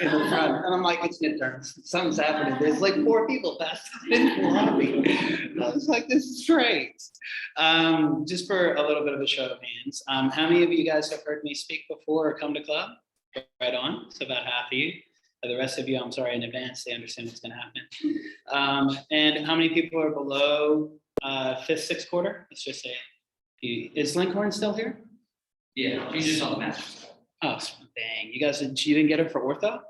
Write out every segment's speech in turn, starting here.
in the front. And I'm like, it's midterms. Something's happening. There's like 4 people passed in the lobby. I was like, this is great. Just for a little bit of a show of hands, how many of you guys have heard me speak before or come to club? Right on. It's about half of you. The rest of you, I'm sorry in advance, they understand what's going to happen. And how many people are below 5th, 6th quarter? Let's just say, is Lincoln still here? Yeah, he's just on the master. Oh, dang. You guys, you didn't get it for ortho?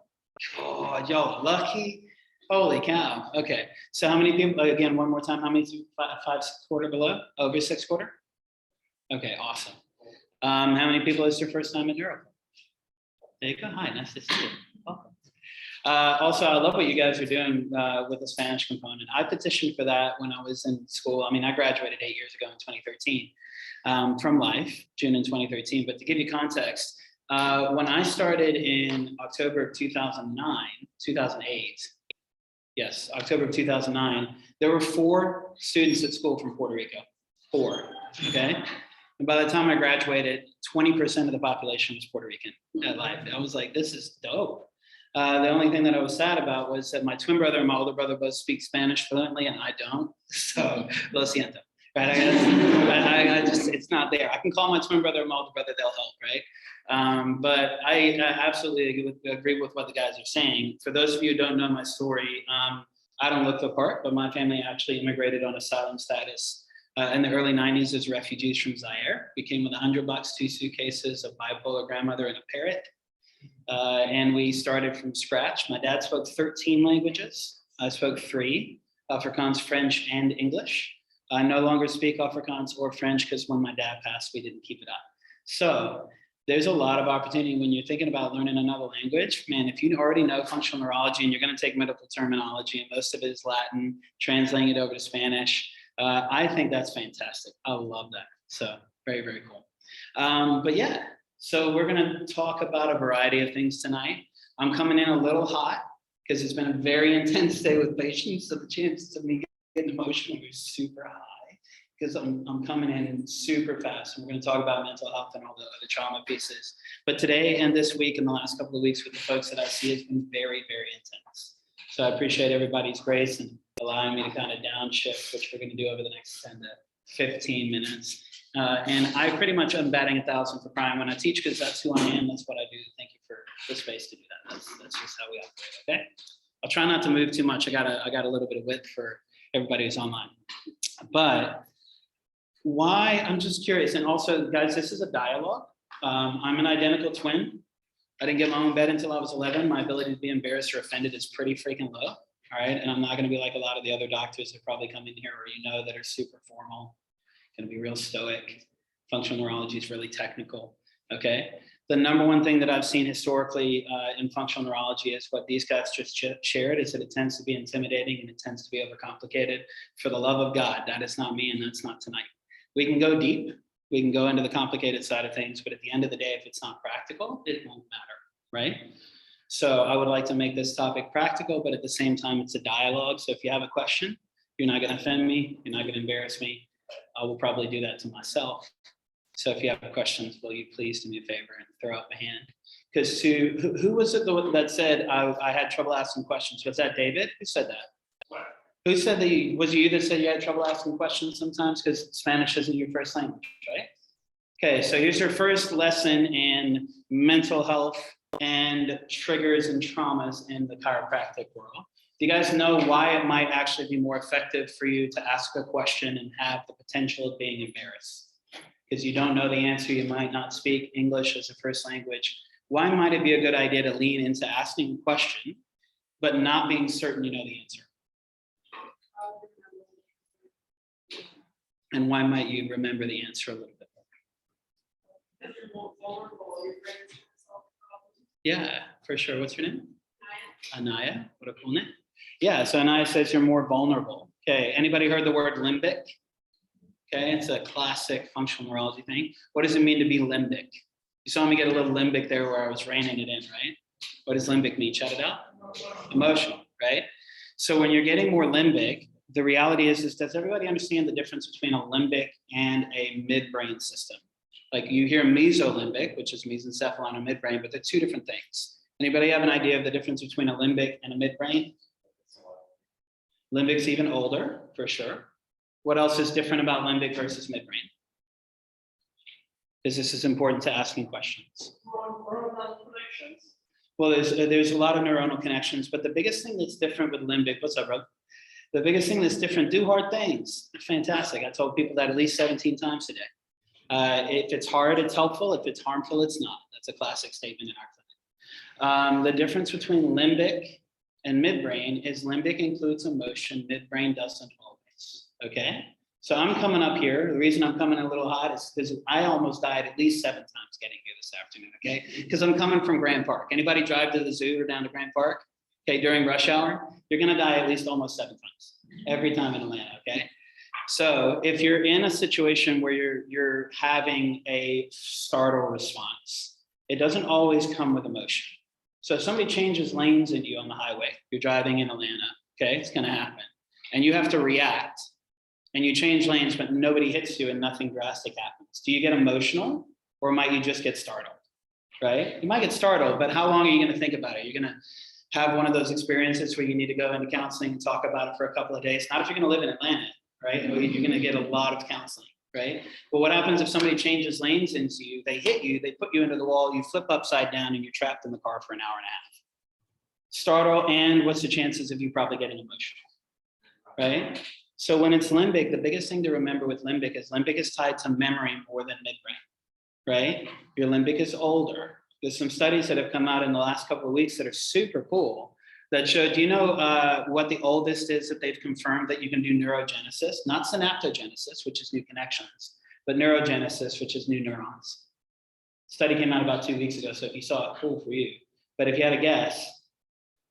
Oh, y'all lucky. Holy cow. Okay. So how many people, again, one more time, how many 5, 6th quarter below? Over 6th quarter? Okay, awesome. How many people is their first time in Europe? There you go. Hi, nice to see you. Welcome. Also, I love what you guys are doing with the Spanish component. I petitioned for that when I was in school. I mean, I graduated 8 years ago in 2013 from Life, June in 2013. But to give you context, when I started in October of 2008, yes, October of 2009, there were 4 students at school from Puerto Rico, 4, okay? And by the time I graduated, 20% of the population was Puerto Rican at Life. I was like, this is dope. The only thing that I was sad about was that my twin brother and my older brother both speak Spanish fluently, and I don't. So, lo siento. Right? I just, it's not there. I can call my twin brother or my older brother, they'll help, right? But I absolutely agree with what the guys are saying. For those of you who don't know my story, I don't look the part, but my family actually immigrated on asylum status in the early 90s as refugees from Zaire. We came with $100, 2 suitcases, a bipolar grandmother, and a parrot. And we started from scratch. My dad spoke 13 languages. I spoke 3, Afrikaans, French, and English. I no longer speak Afrikaans or French because when my dad passed, we didn't keep it up. So there's a lot of opportunity when you're thinking about learning another language. Man, if you already know functional neurology and you're going to take medical terminology and most of it is Latin, translating it over to Spanish, I think that's fantastic. I love that. So very, very cool. But yeah. So we're going to talk about a variety of things tonight. I'm coming in a little hot because it's been a very intense day with patients. So the chances of me getting emotional are super high because I'm coming in super fast. And we're going to talk about mental health and all the other trauma pieces. But today and this week and the last couple of weeks with the folks that I see has been very, very intense. So I appreciate everybody's grace and allowing me to kind of downshift, which we're going to do over the next 10 to 15 minutes. And I pretty much am batting 1,000 for crime when I teach because that's who I am. That's what I do. Thank you for the space to do that. That's just how we operate. Okay. I'll try not to move too much. I got a little bit of width for everybody who's online. But why? I'm just curious. And also, guys, this is a dialogue. I'm an identical twin. I didn't get my own bed until I was 11. My ability to be embarrassed or offended is pretty freaking low. All right. And I'm not going to be like a lot of the other doctors that probably come in here or that are super formal. Going to be real stoic. Functional neurology is really technical. Okay. The number one thing that I've seen historically in functional neurology is what these guys just shared is that it tends to be intimidating and it tends to be overcomplicated. For the love of God, that is not me and that's not tonight. We can go deep. We can go into the complicated side of things, but at the end of the day, if it's not practical, it won't matter, right? So I would like to make this topic practical, but at the same time, it's a dialogue. So if you have a question, you're not going to offend me. You're not going to embarrass me. I will probably do that to myself. So if you have questions, will you please do me a favor and throw up a hand? Because who was it that said I had trouble asking questions? Was that David? Who said that? What? Who said that? Was it you that said you had trouble asking questions sometimes because Spanish isn't your first language, right? Okay, so here's your first lesson in mental health and triggers and traumas in the chiropractic world. Do you guys know why it might actually be more effective for you to ask a question and have the potential of being embarrassed? Because you don't know the answer, you might not speak English as a first language. Why might it be a good idea to lean into asking a question, but not being certain you know the answer? And why might you remember the answer a little bit more? Yeah, for sure. What's your name? Anaya. What a cool name. Yeah, so Anaya says you're more vulnerable. Okay, anybody heard the word limbic? Okay, it's a classic functional neurology thing. What does it mean to be limbic? You saw me get a little limbic there where I was reining it in, right? What does limbic mean? Shout it out. Emotional, right? So when you're getting more limbic, the reality is does everybody understand the difference between a limbic and a midbrain system? Like you hear mesolimbic, which is mesencephalon or midbrain, but they're 2 different things. Anybody have an idea of the difference between a limbic and a midbrain? Limbic's even older, for sure. What else is different about limbic versus midbrain? Because this is important to asking questions. Well, there's a lot of neuronal connections, but the biggest thing that's different with limbic, what's up, bro? The biggest thing that's different, do hard things. Fantastic. I told people that at least 17 times today. If it's hard, it's helpful. If it's harmful, it's not. That's a classic statement in our clinic. The difference between limbic and midbrain is limbic includes emotion, midbrain doesn't always, okay? So I'm coming up here. The reason I'm coming a little hot is because I almost died at least 7 times getting here this afternoon, okay? Because I'm coming from Grand Park. Anybody drive to the zoo or down to Grand Park? Okay, during rush hour, you're gonna die at least almost 7 times, every time in Atlanta, okay? So if you're in a situation where you're having a startle response, it doesn't always come with emotion. So if somebody changes lanes in you on the highway, you're driving in Atlanta, okay, it's gonna happen. And you have to react and you change lanes, but nobody hits you and nothing drastic happens. Do you get emotional or might you just get startled, right? You might get startled, but how long are you gonna think about it? You're gonna have one of those experiences where you need to go into counseling and talk about it for a couple of days. Not if you're gonna live in Atlanta, right? You're gonna get a lot of counseling, right? But what happens if somebody changes lanes into you, they hit you, they put you into the wall, you flip upside down and you're trapped in the car for an hour and a half. Startle, and what's the chances of you probably getting emotional, right? So when it's limbic, the biggest thing to remember with limbic is tied to memory more than midbrain, right? Your limbic is older. There's some studies that have come out in the last couple of weeks that are super cool that show, do you know what the oldest is that they've confirmed that you can do neurogenesis? Not synaptogenesis, which is new connections, but neurogenesis, which is new neurons. Study came out about 2 weeks ago, so if you saw it, cool for you. But if you had a guess,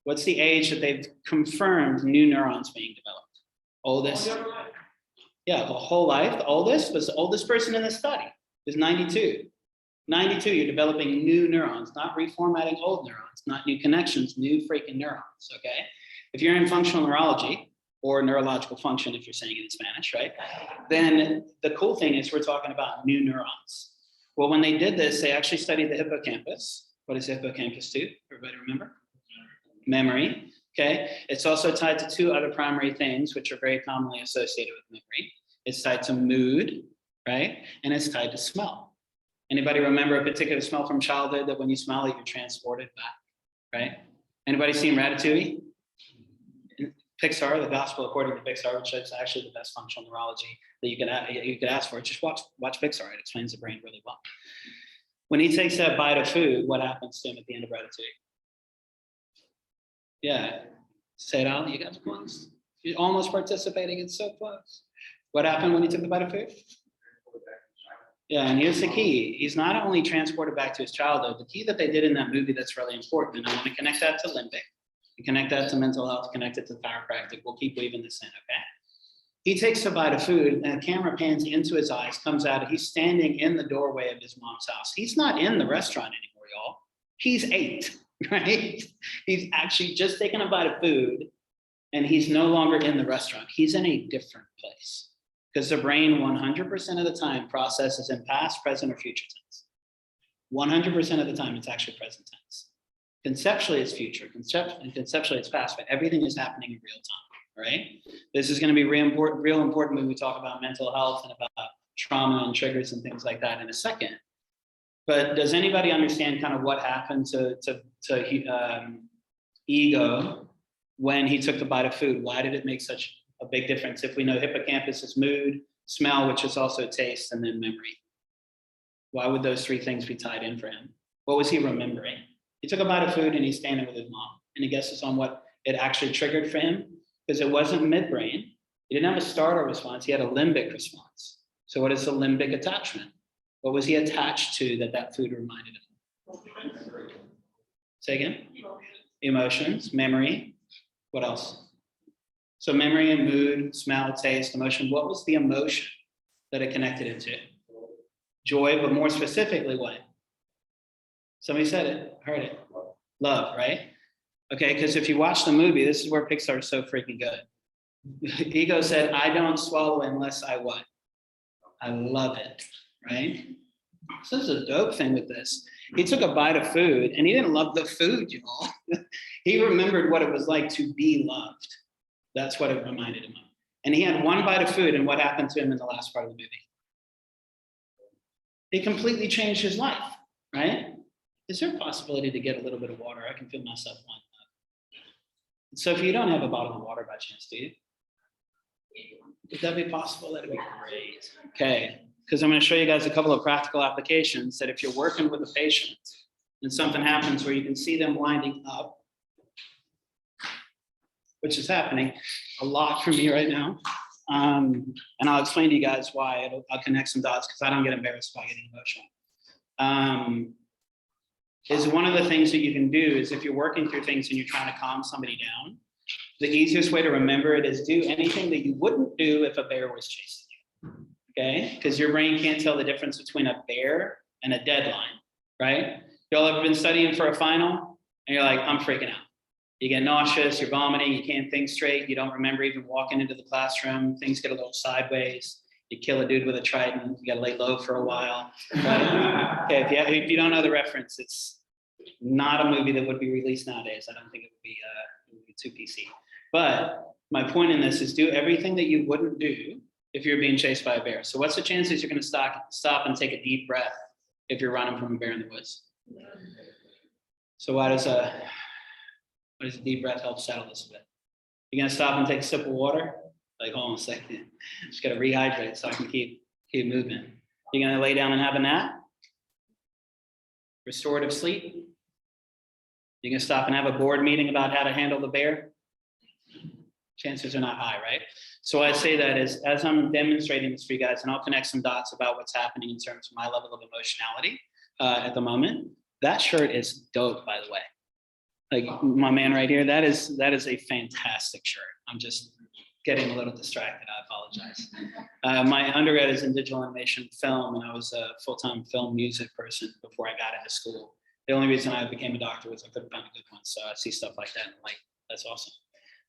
what's the age that they've confirmed new neurons being developed? Oldest? Yeah, the whole life. The oldest was the oldest person in the study is 92. 92, you're developing new neurons, not reformatting old neurons, not new connections, new freaking neurons, okay? If you're in functional neurology, or neurological function if you're saying it in Spanish, right? Then the cool thing is we're talking about new neurons. Well, when they did this, they actually studied the hippocampus. What does the hippocampus do? Everybody remember? Memory, okay? It's also tied to 2 other primary things, which are very commonly associated with memory. It's tied to mood, right? And it's tied to smell. Anybody remember a particular smell from childhood that when you smell it, you're transported back, right? Anybody seen Ratatouille? Pixar, the gospel according to Pixar, which is actually the best functional neurology that you could ask for. Just watch Pixar, it explains the brain really well. When he takes that bite of food, what happens to him at the end of Ratatouille? Yeah, say it out, you guys are close. You're almost participating, it's so close. What happened when he took the bite of food? Yeah, and here's the key. He's not only transported back to his childhood, the key that they did in that movie that's really important, and I want to connect that to limbic, connect that to mental health, connect it to chiropractic. We'll keep weaving this in, okay? He takes a bite of food and the camera pans into his eyes, comes out, he's standing in the doorway of his mom's house. He's not in the restaurant anymore, y'all. He's 8, right? He's actually just taken a bite of food and he's no longer in the restaurant. He's in a different place. Because the brain 100% of the time processes in past, present, or future tense. 100% of the time, it's actually present tense. Conceptually, it's future. Conceptually, it's past, but everything is happening in real time, right? This is going to be real important when we talk about mental health and about trauma and triggers and things like that in a second. But does anybody understand kind of what happened to ego when he took the bite of food? Why did it make such a big difference? If we know hippocampus is mood, smell, which is also taste, and then memory. Why would those 3 things be tied in for him? What was he remembering? He took a bite of food and he's standing with his mom. Any guesses on what it actually triggered for him? Because it wasn't midbrain. He didn't have a startle response. He had a limbic response. So what is the limbic attachment? What was he attached to that food reminded him? Say again? Emotions, memory. What else? So memory and mood, smell, taste, emotion. What was the emotion that it connected it to? Joy, but more specifically, what? Somebody said it, heard it. Love, right? Okay, because if you watch the movie, this is where Pixar is so freaking good. Ego said, I don't swallow unless I what? I love it, right? So this is a dope thing with this. He took a bite of food and he didn't love the food, y'all. He remembered what it was like to be loved. That's what it reminded him of. And he had one bite of food, and what happened to him in the last part of the movie? It completely changed his life, right? Is there a possibility to get a little bit of water? I can feel myself wanting that. So if you don't have a bottle of water by chance, do you? Would that be possible? That'd be great. Okay, because I'm going to show you guys a couple of practical applications that if you're working with a patient and something happens where you can see them winding up, which is happening a lot for me right now. And I'll explain to you guys why. I'll connect some dots because I don't get embarrassed by getting emotional. Is one of the things that you can do is if you're working through things and you're trying to calm somebody down, the easiest way to remember it is do anything that you wouldn't do if a bear was chasing you, okay? Because your brain can't tell the difference between a bear and a deadline, right? Y'all ever been studying for a final and you're like, I'm freaking out. You get nauseous, you're vomiting, you can't think straight, you don't remember even walking into the classroom, things get a little sideways, you kill a dude with a trident, you gotta lay low for a while, right? Okay, if you don't know the reference, it's not a movie that would be released nowadays. I don't think it would be too PC. But my point in this is do everything that you wouldn't do if you're being chased by a bear. So what's the chances you're gonna stop and take a deep breath if you're running from a bear in the woods? So why does a deep breath help settle this a bit? You're gonna stop and take a sip of water? Like, hold on a second. Just gotta rehydrate so I can keep moving. You're gonna lay down and have a nap? Restorative sleep? You're gonna stop and have a board meeting about how to handle the bear? Chances are not high, right? So I say that as I'm demonstrating this for you guys, and I'll connect some dots about what's happening in terms of my level of emotionality at the moment. That shirt is dope, by the way. Like my man right here, that is a fantastic shirt. I'm just getting a little distracted. I apologize. My undergrad is in digital animation film, and I was a full-time film music person before I got into school. The only reason I became a doctor was I couldn't find a good one. So I see stuff like that and like, that's awesome.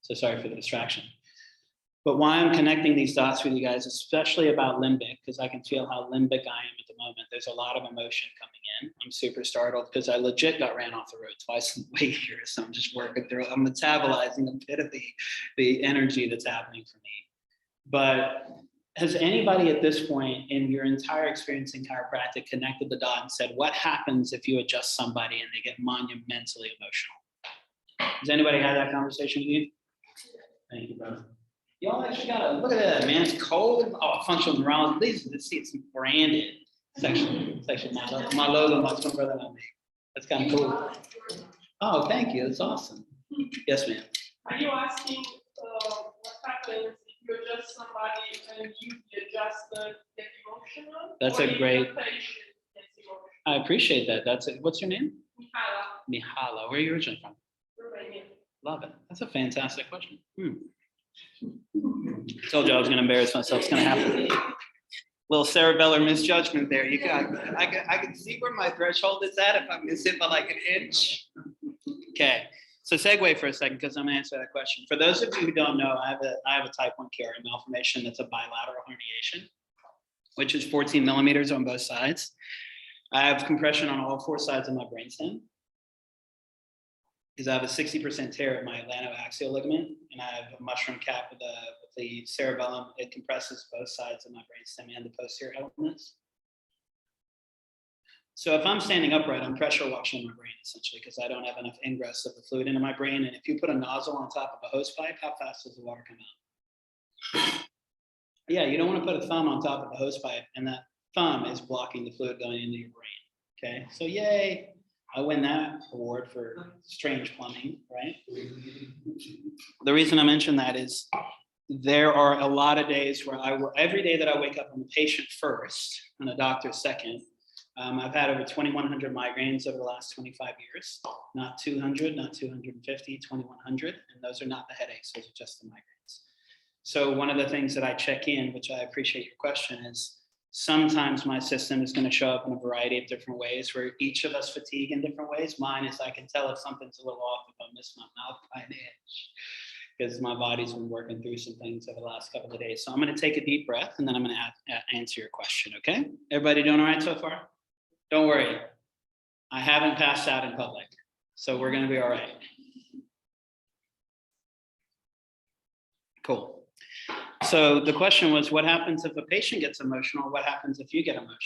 So sorry for the distraction. But why I'm connecting these dots with you guys, especially about limbic, because I can feel how limbic I am at the moment. There's a lot of emotion coming in. I'm super startled because I legit got ran off the road twice in the way here. So I'm just working through it. I'm metabolizing a bit of the energy that's happening for me. But has anybody at this point in your entire experience in chiropractic connected the dot and said, what happens if you adjust somebody and they get monumentally emotional? Has anybody had that conversation with you? Thank you, brother. Y'all actually got to look at that, man. It's cold. Oh, functional neurology. See, it's branded. It's actually my logo, my twin brother and I make. That's kind of cool. Oh, thank you. That's awesome. Yes, ma'am. Are you asking what happens if you adjust somebody and you adjust the emotional? That's a great. I appreciate that. That's it. What's your name? Mihala. Where are you originally from? Romania. Love it. That's a fantastic question. I told you I was going to embarrass myself. It's going to happen. Little cerebellar misjudgment there. I can see where my threshold is at if I miss it by like an inch. Okay. So segue for a second because I'm going to answer that question. For those of you who don't know, I have a type 1 Chiari malformation that's a bilateral herniation, which is 14 millimeters on both sides. I have compression on all 4 sides of my brainstem because I have a 60% tear at my atlantoaxial ligament, and I have a mushroom cap with the cerebellum. It compresses both sides of my brainstem and the posterior elements. So if I'm standing upright, I'm pressure washing my brain essentially because I don't have enough ingress of the fluid into my brain. And if you put a nozzle on top of a hose pipe, how fast does the water come out? Yeah, you don't want to put a thumb on top of the hose pipe, and that thumb is blocking the fluid going into your brain. Okay, so yay. I win that award for strange plumbing, right? The reason I mention that is there are a lot of days where every day that I wake up, I'm a patient first and a doctor second. I've had over 2,100 migraines over the last 25 years, not 200, not 250, 2,100. And those are not the headaches, those are just the migraines. So one of the things that I check in, which I appreciate your question, is sometimes my system is going to show up in a variety of different ways where each of us fatigue in different ways. Mine is I can tell if something's a little off if I miss my mouth by an inch because my body's been working through some things over the last couple of days. So I'm going to take a deep breath and then I'm going to answer your question, okay? Everybody doing all right so far? Don't worry. I haven't passed out in public, so we're gonna be all right. Cool. So the question was, what happens if a patient gets emotional? What happens if you get emotional,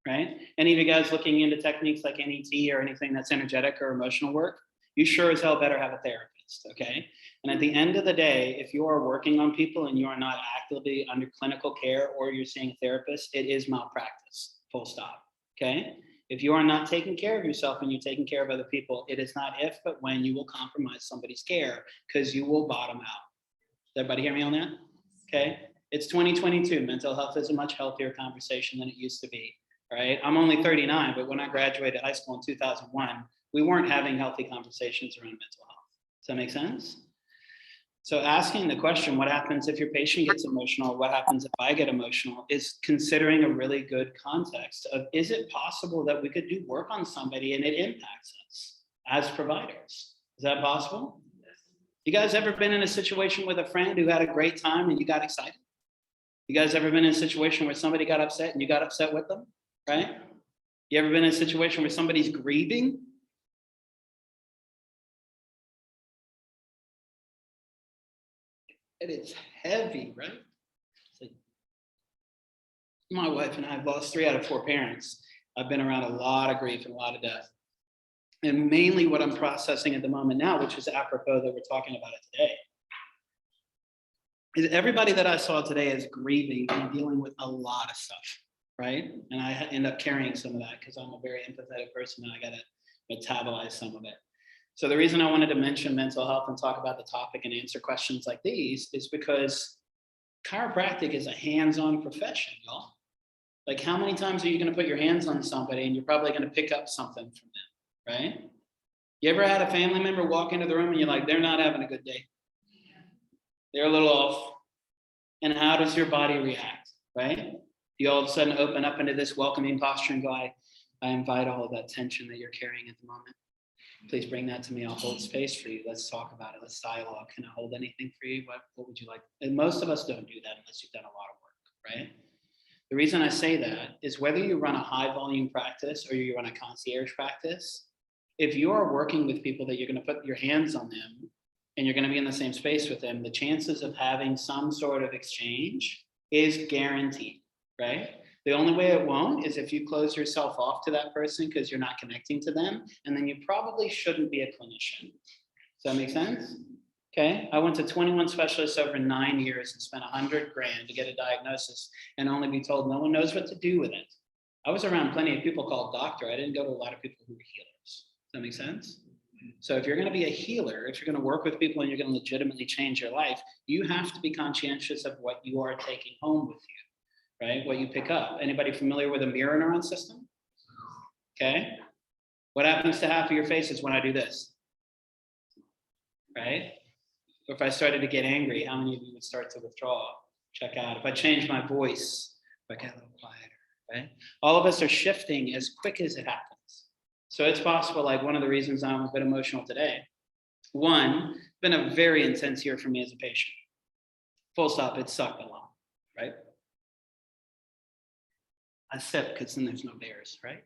right? Any of you guys looking into techniques like NET or anything that's energetic or emotional work, you sure as hell better have a therapist, okay? And at the end of the day, if you are working on people and you are not actively under clinical care or you're seeing a therapist, it is malpractice, full stop, okay? If you are not taking care of yourself and you're taking care of other people, it is not if, but when you will compromise somebody's care because you will bottom out. Does everybody hear me on that? Okay. It's 2022. Mental health is a much healthier conversation than it used to be. All right. I'm only 39, but when I graduated high school in 2001, we weren't having healthy conversations around mental health. Does that make sense? So asking the question, what happens if your patient gets emotional? What happens if I get emotional? Is considering a really good context of, is it possible that we could do work on somebody and it impacts us as providers? Is that possible? You guys ever been in a situation with a friend who had a great time and you got excited? You guys ever been in a situation where somebody got upset and you got upset with them, right? You ever been in a situation where somebody's grieving? It is heavy, right? Like, my wife and I have lost 3 out of 4 parents. I've been around a lot of grief and a lot of death. And mainly what I'm processing at the moment now, which is apropos that we're talking about it today, is everybody that I saw today is grieving and dealing with a lot of stuff, right? And I end up carrying some of that because I'm a very empathetic person and I got to metabolize some of it. So the reason I wanted to mention mental health and talk about the topic and answer questions like these is because chiropractic is a hands-on profession, y'all. Like, how many times are you going to put your hands on somebody and you're probably going to pick up something from them, right? You ever had a family member walk into the room and you're like, they're not having a good day? They're a little off. And how does your body react, right? You all of a sudden open up into this welcoming posture and go, I invite all of that tension that you're carrying at the moment. Please bring that to me. I'll hold space for you. Let's talk about it. Let's dialogue. Can I hold anything for you? What would you like? And most of us don't do that unless you've done a lot of work, right? The reason I say that is whether you run a high volume practice or you run a concierge practice, if you are working with people that you're going to put your hands on them and you're going to be in the same space with them, the chances of having some sort of exchange is guaranteed, right? The only way it won't is if you close yourself off to that person because you're not connecting to them, and then you probably shouldn't be a clinician. Does that make sense? Okay, I went to 21 specialists over 9 years and spent $100 grand to get a diagnosis and only be told no one knows what to do with it. I was around plenty of people called doctor. I didn't go to a lot of people who were healers. Does that make sense? So if you're going to be a healer, if you're going to work with people and you're going to legitimately change your life, you have to be conscientious of what you are taking home with you, right? What you pick up. Anybody familiar with a mirror neuron system? Okay. What happens to half of your faces when I do this? Right? Or if I started to get angry, how many of you would start to withdraw? Check out. If I change my voice, if I get a little quieter, right? All of us are shifting as quick as it happens. So it's possible, like one of the reasons I'm a bit emotional today. One, it's been a very intense year for me as a patient. Full stop, it sucked a lot, right? I sip because then there's no bears, right?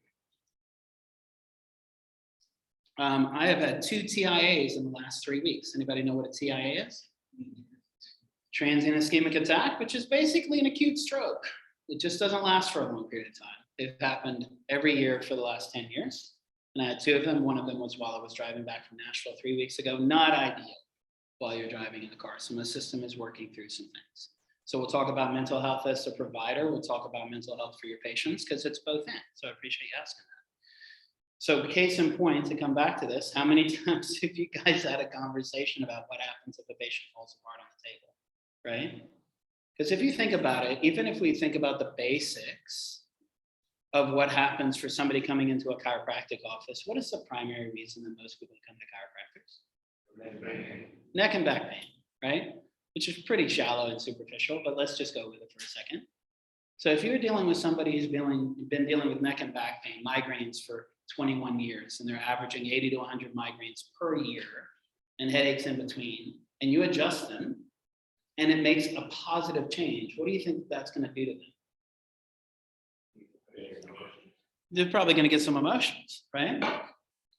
I have had 2 TIAs in the last 3 weeks. Anybody know what a TIA is? Transient ischemic attack, which is basically an acute stroke. It just doesn't last for a long period of time. They've happened every year for the last 10 years. And I had 2 of them. One of them was while I was driving back from Nashville 3 weeks ago. Not ideal while you're driving in the car. So my system is working through some things. So we'll talk about mental health as a provider. We'll talk about mental health for your patients because it's both ends. So I appreciate you asking that. So case in point, to come back to this, how many times have you guys had a conversation about what happens if a patient falls apart on the table, right? Because if you think about it, even if we think about the basics of what happens for somebody coming into a chiropractic office, what is the primary reason that most people come to chiropractors? Neck and back pain, right? Which is pretty shallow and superficial, but let's just go with it for a second. So if you're dealing with somebody who's been dealing with neck and back pain, migraines for 21 years, and they're averaging 80 to 100 migraines per year and headaches in between, and you adjust them, and it makes a positive change, what do you think that's going to do to them? They're probably going to get some emotions, right?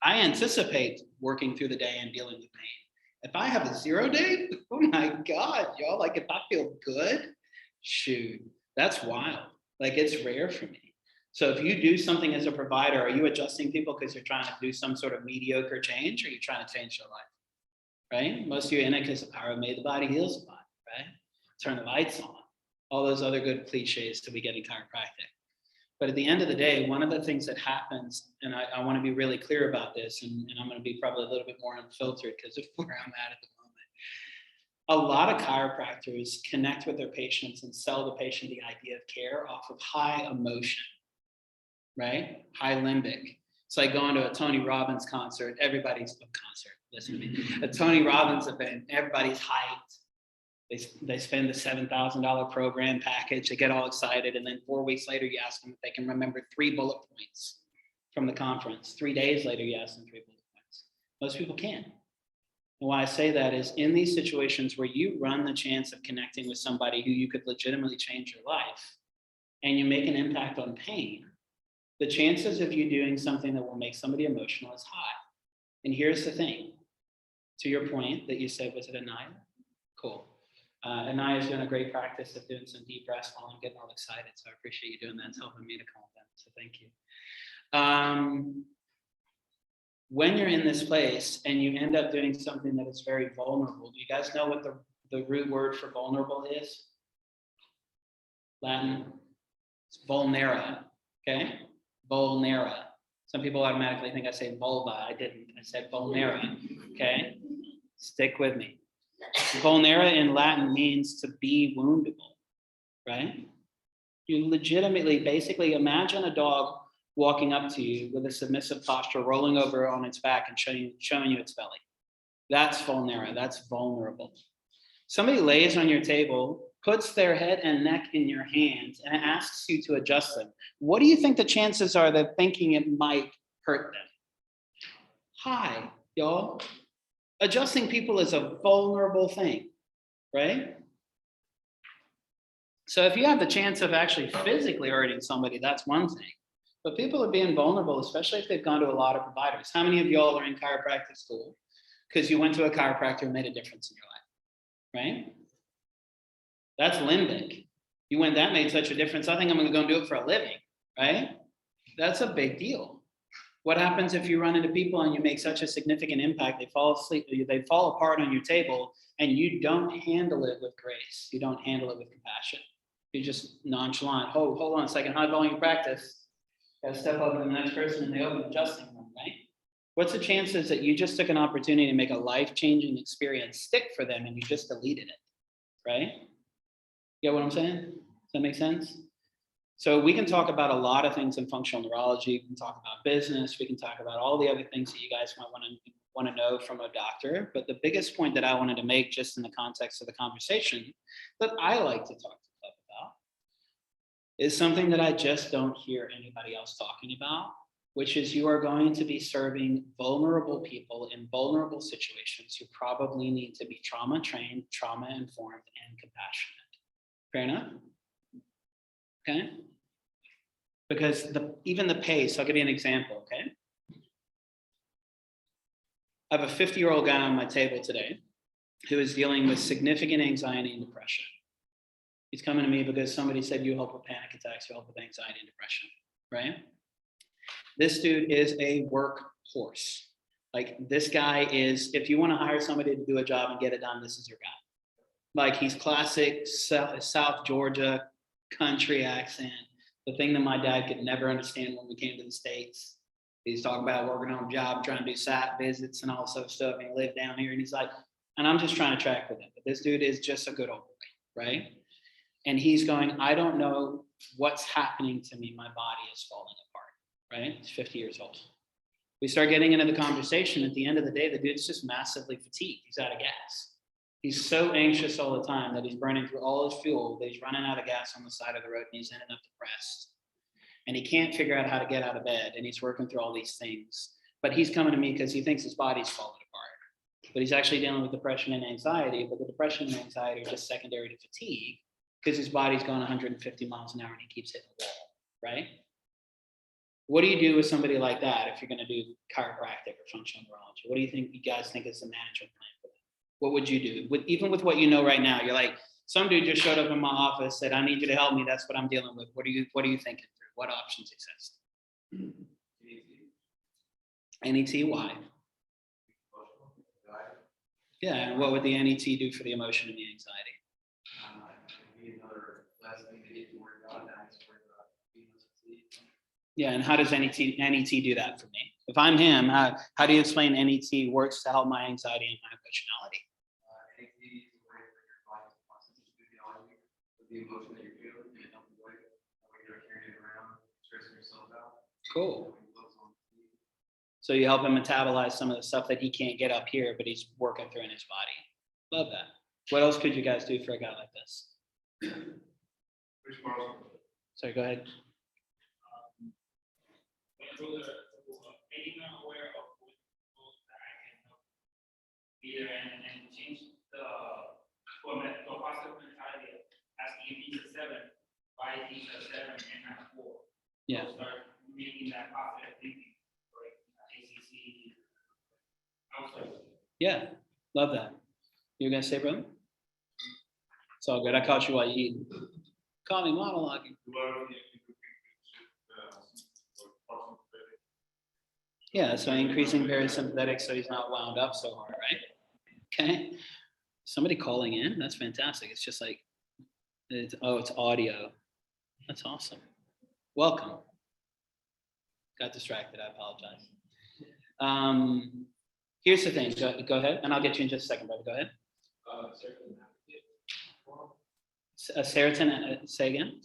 I anticipate working through the day and dealing with pain. If I have a 0 day, oh my God, y'all, like if I feel good, shoot, that's wild. Like it's rare for me. So if you do something as a provider, are you adjusting people because you're trying to do some sort of mediocre change, or are you trying to change their life? Right? Most of you are in it because the power of made the body heals the body, right? Turn the lights on. All those other good cliches that we get in chiropractic. But at the end of the day, one of the things that happens, and I want to be really clear about this, and I'm going to be probably a little bit more unfiltered because of where I'm at the moment. A lot of chiropractors connect with their patients and sell the patient the idea of care off of high emotion, right? High limbic. It's like going to a Tony Robbins concert. Everybody's a concert. Listen to me. A Tony Robbins event. Everybody's hyped. They spend the $7,000 program package. They get all excited, and then 4 weeks later, you ask them if they can remember 3 bullet points from the conference. 3 days later, you ask them 3 bullet points. Most people can't. And why I say that is in these situations where you run the chance of connecting with somebody who you could legitimately change your life, and you make an impact on pain, the chances of you doing something that will make somebody emotional is high. And here's the thing, to your point that you said, was it Anaya? Cool. Anaya's doing a great practice of doing some deep breaths while I'm getting all excited. So I appreciate you doing that. It's helping me to calm down. So thank you. When you're in this place and you end up doing something that is very vulnerable, do you guys know what the root word for vulnerable is? Latin. It's vulnera. Okay? Vulnera. Some people automatically think I say vulva. I didn't. I said vulnera. Okay? Stick with me. Vulnera in Latin means to be woundable, right? You legitimately, basically imagine a dog walking up to you with a submissive posture, rolling over on its back and showing you its belly. That's vulnera. That's vulnerable. Somebody lays on your table, puts their head and neck in your hands, and asks you to adjust them. What do you think the chances are that thinking it might hurt them? High, y'all. Adjusting people is a vulnerable thing, right? So if you have the chance of actually physically hurting somebody, that's one thing. But people are being vulnerable, especially if they've gone to a lot of providers. How many of y'all are in chiropractic school because you went to a chiropractor and made a difference in your life, right? That's limbic. You went, that made such a difference. I think I'm going to go and do it for a living, right? That's a big deal. What happens if you run into people and you make such a significant impact, they fall asleep, they fall apart on your table, and you don't handle it with grace. You don't handle it with compassion. You're just nonchalant. Oh, hold on a second. High volume practice. Got to step up to the next person in the open adjusting room, right? What's the chances that you just took an opportunity to make a life-changing experience stick for them and you just deleted it, right? You get what I'm saying? Does that make sense? So we can talk about a lot of things in functional neurology. We can talk about business. We can talk about all the other things that you guys might want to know from a doctor. But the biggest point that I wanted to make just in the context of the conversation that I like to talk to Club about is something that I just don't hear anybody else talking about, which is you are going to be serving vulnerable people in vulnerable situations who probably need to be trauma trained, trauma informed, and compassionate. Fair enough? Okay? Because even the pace, I'll give you an example, okay? I have a 50-year-old guy on my table today who is dealing with significant anxiety and depression. He's coming to me because somebody said you help with panic attacks, you help with anxiety and depression, right? This dude is a workhorse. Like this guy is, if you want to hire somebody to do a job and get it done, this is your guy. Like he's classic South Georgia country accent. The thing that my dad could never understand when we came to the States. He's talking about working on a job, trying to do site visits and all this other stuff. And he lived down here and he's like, and I'm just trying to track with him. But this dude is just a good old boy, right? And he's going, I don't know what's happening to me. My body is falling apart, right? He's 50 years old. We start getting into the conversation. At the end of the day, the dude's just massively fatigued. He's out of gas. He's so anxious all the time that he's burning through all his fuel, that he's running out of gas on the side of the road and he's ending up depressed. And he can't figure out how to get out of bed and he's working through all these things. But he's coming to me because he thinks his body's falling apart. But he's actually dealing with depression and anxiety, but the depression and anxiety are just secondary to fatigue because his body's going 150 miles an hour and he keeps hitting the wall, right? What do you do with somebody like that if you're going to do chiropractic or functional neurology? What do you think you guys think is the management plan for that? What would you do? Even with what you know right now, you're like, some dude just showed up in my office, said, I need you to help me. That's what I'm dealing with. What are you thinking through? What options exist? NET, why? Yeah, and what would the NET do for the emotion and the anxiety? Yeah, and how does NET do that for me? If I'm him, how do you explain NET works to help my anxiety and my emotionality? The emotion that you're feeling in a healthy way, you're carrying it around, stressing yourself out. Cool. So you help him metabolize some of the stuff that he can't get up here, but he's working through in his body. Love that. What else could you guys do for a guy like this? Sorry, go ahead. Making them aware of what that I can help either and change the format to a positive mentality, asking if he's a 7, why he's a 7 and not 4. Yeah. So start making that positive thinking, like ACC. Outside. Yeah, love that. You're gonna say, brother? It's all good. I caught you while you eating. Call me monologuing. Yeah, so increasing parasympathetic so he's not wound up so hard, right? Okay. Somebody calling in, that's fantastic. It's just like, it's audio. That's awesome. Welcome. Got distracted, I apologize. Here's the thing, go ahead, and I'll get you in just a second, brother, go ahead. Serotonin, say again?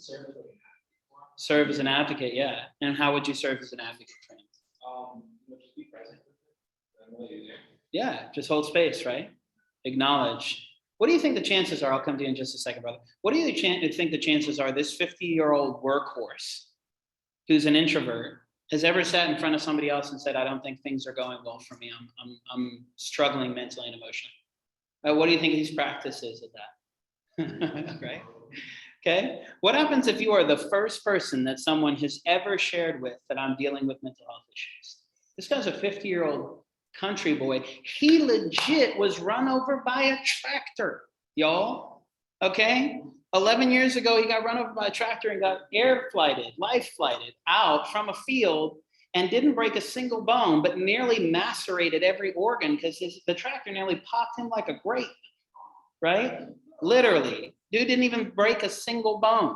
Serve as an advocate, yeah. And how would you serve as an advocate for him? Just be present. Yeah, just hold space, right? Acknowledge. What do you think the chances are? I'll come to you in just a second, brother. What do you think the chances are this 50-year-old workhorse who's an introvert has ever sat in front of somebody else and said, I don't think things are going well for me. I'm struggling mentally and emotionally. What do you think his practice is at that? Right? Okay. What happens if you are the first person that someone has ever shared with that I'm dealing with mental health issues? This guy's a 50-year-old country boy. He legit was run over by a tractor, y'all. Okay. 11 years ago, he got run over by a tractor and got life flighted out from a field and didn't break a single bone, but nearly macerated every organ because the tractor nearly popped him like a grape, right? Literally. Dude didn't even break a single bone,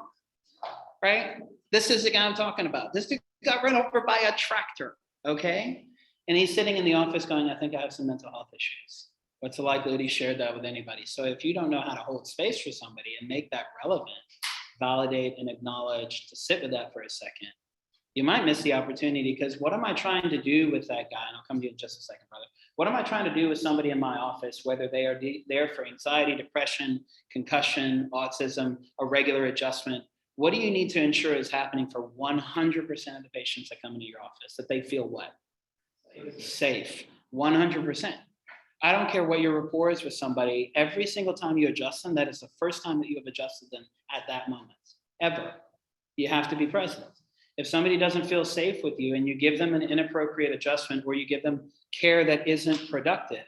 right? This is the guy I'm talking about. This dude got run over by a tractor, okay? And he's sitting in the office going, I think I have some mental health issues. What's the likelihood he shared that with anybody? So if you don't know how to hold space for somebody and make that relevant, validate and acknowledge, to sit with that for a second, you might miss the opportunity, because what am I trying to do with that guy? And I'll come to you in just a second, brother. What am I trying to do with somebody in my office, whether they are there for anxiety, depression, concussion, autism, a regular adjustment? What do you need to ensure is happening for 100% of the patients that come into your office? That they feel what? Safe. 100%. I don't care what your rapport is with somebody. Every single time you adjust them, that is the first time that you have adjusted them at that moment, ever. You have to be present. If somebody doesn't feel safe with you and you give them an inappropriate adjustment, or you give them care that isn't productive,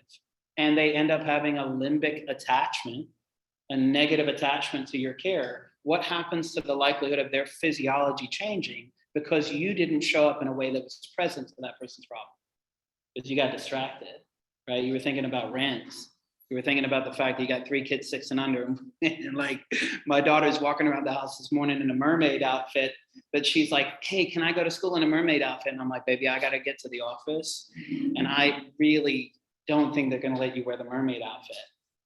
and they end up having a limbic attachment, a negative attachment to your care, what happens to the likelihood of their physiology changing because you didn't show up in a way that was present to that person's problem? Because you got distracted, right? You were thinking about rents. You were thinking about the fact that you got 3 kids 6 and under. And like, my daughter's walking around the house this morning in a mermaid outfit, but she's like, hey, can I go to school in a mermaid outfit? And I'm like, baby, I got to get to the office. And I really don't think they're going to let you wear the mermaid outfit.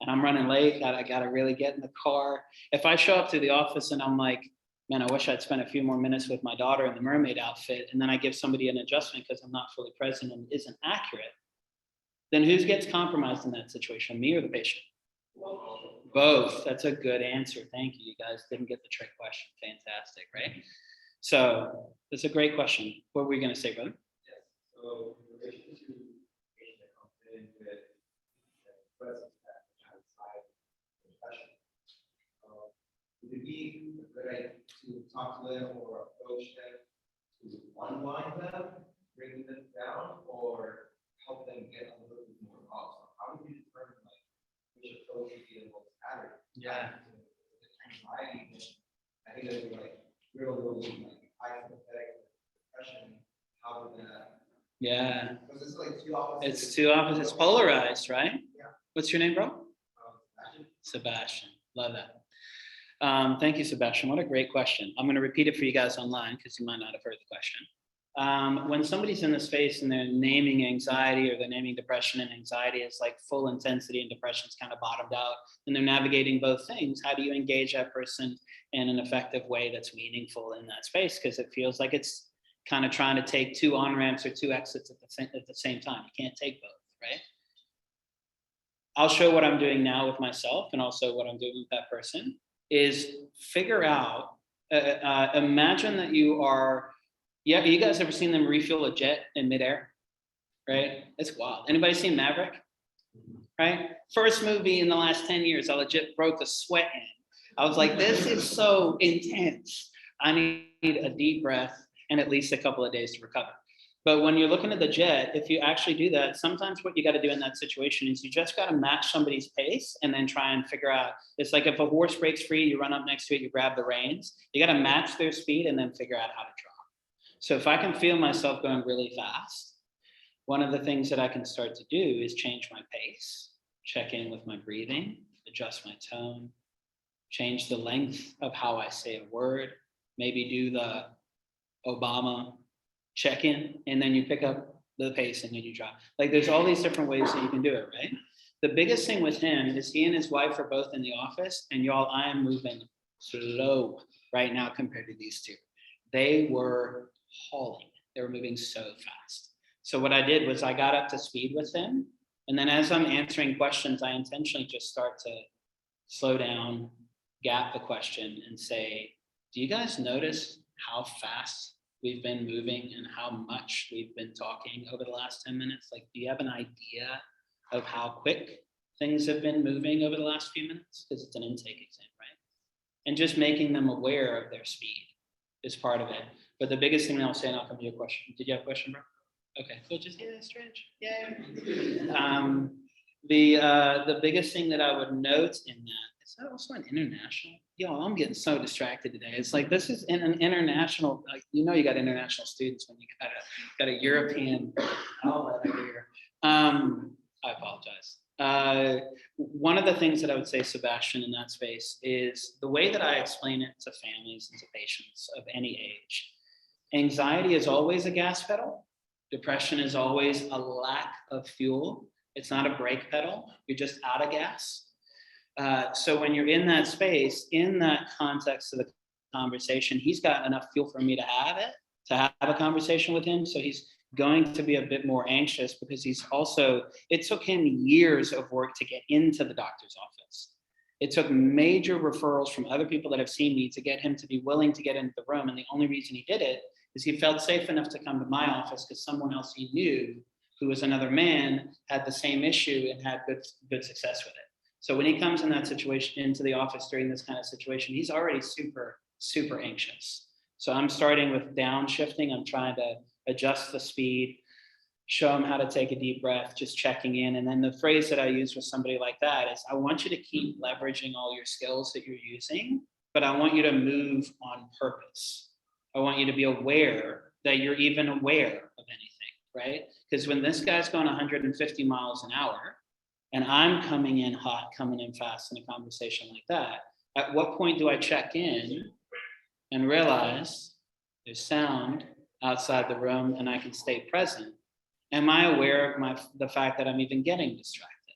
And I'm running late. I got to really get in the car. If I show up to the office and I'm like, man, I wish I'd spent a few more minutes with my daughter in the mermaid outfit, and then I give somebody an adjustment because I'm not fully present and isn't accurate, then who gets compromised in that situation, me or the patient? Both. That's a good answer. Thank you. You guys didn't get the trick question. Fantastic, right? So that's a great question. What were we going to say, brother? Yes. So in relation to patient that comes in with presence that outside depression, would it be a good idea to talk to them or approach them to to unwind them, bring them down, or help them get a little bit more up? So how do you determine like which approach would be the most accurate? Yeah. Anxiety, I think there's like really like high sympathetic depression. How would that? Yeah. Because it's like two opposites. It's two opposites, polarized, right? Yeah. What's your name, bro? Actually, Sebastian. Love that. Thank you, Sebastian. What a great question. I'm going to repeat it for you guys online because you might not have heard the question. When somebody's in the space and they're naming anxiety or they're naming depression, and anxiety is like full intensity and depression's kind of bottomed out, and they're navigating both things, how do you engage that person in an effective way that's meaningful in that space? Because it feels like it's kind of trying to take two on-ramps or two exits at the same time. You can't take both, right? I'll show what I'm doing now with myself and also what I'm doing with that person is figure out, imagine that you are, yeah, you guys ever seen them refuel a jet in midair? Right? It's wild. Anybody seen Maverick? Right? First movie in the last 10 years, I legit broke a sweat in. I was like, this is so intense. I need a deep breath and at least a couple of days to recover. But when you're looking at the jet, if you actually do that, sometimes what you got to do in that situation is you just got to match somebody's pace and then try and figure out. It's like if a horse breaks free, you run up next to it, you grab the reins. You got to match their speed and then figure out how to drop. So if I can feel myself going really fast, one of the things that I can start to do is change my pace, check in with my breathing, adjust my tone, change the length of how I say a word, maybe do the Obama check-in, and then you pick up the pace and then you drop. Like there's all these different ways that you can do it, right? The biggest thing with him is he and his wife are both in the office, and y'all, I am moving slow right now compared to these two. They were hauling. They were moving so fast. So what I did was I got up to speed with them, and then as I'm answering questions, I intentionally just start to slow down, gap the question, and say, do you guys notice how fast we've been moving and how much we've been talking over the last 10 minutes? Like, do you have an idea of how quick things have been moving over the last few minutes? Because it's an intake exam, right? And just making them aware of their speed is part of it. But the biggest thing I'll say, and I'll come to your question. Did you have a question, bro? Okay, so just, yeah, strange. Yeah. The biggest thing that I would note in that, is that also an international? Yo, I'm getting so distracted today. It's like, this is an international, you know, you got international students when you got a European, oh, here. I apologize. One of the things that I would say, Sebastian, in that space is the way that I explain it to families and to patients of any age. Anxiety is always a gas pedal. Depression is always a lack of fuel. It's not a brake pedal. You're just out of gas. So when you're in that space, in that context of the conversation, he's got enough fuel for me to have a conversation with him. So he's going to be a bit more anxious because he's also, it took him years of work to get into the doctor's office. It took major referrals from other people that have seen me to get him to be willing to get into the room. And the only reason he did it is he felt safe enough to come to my office because someone else he knew who was another man had the same issue and had good success with it. So when he comes in that situation into the office during this kind of situation, he's already super, super anxious. So I'm starting with downshifting. I'm trying to adjust the speed, show him how to take a deep breath, just checking in. And then the phrase that I use with somebody like that is, I want you to keep leveraging all your skills that you're using, but I want you to move on purpose. I want you to be aware that you're even aware of anything, right? Because when this guy's going 150 miles an hour and I'm coming in hot, coming in fast in a conversation like that, at what point do I check in and realize there's sound outside the room and I can stay present? Am I aware of the fact that I'm even getting distracted?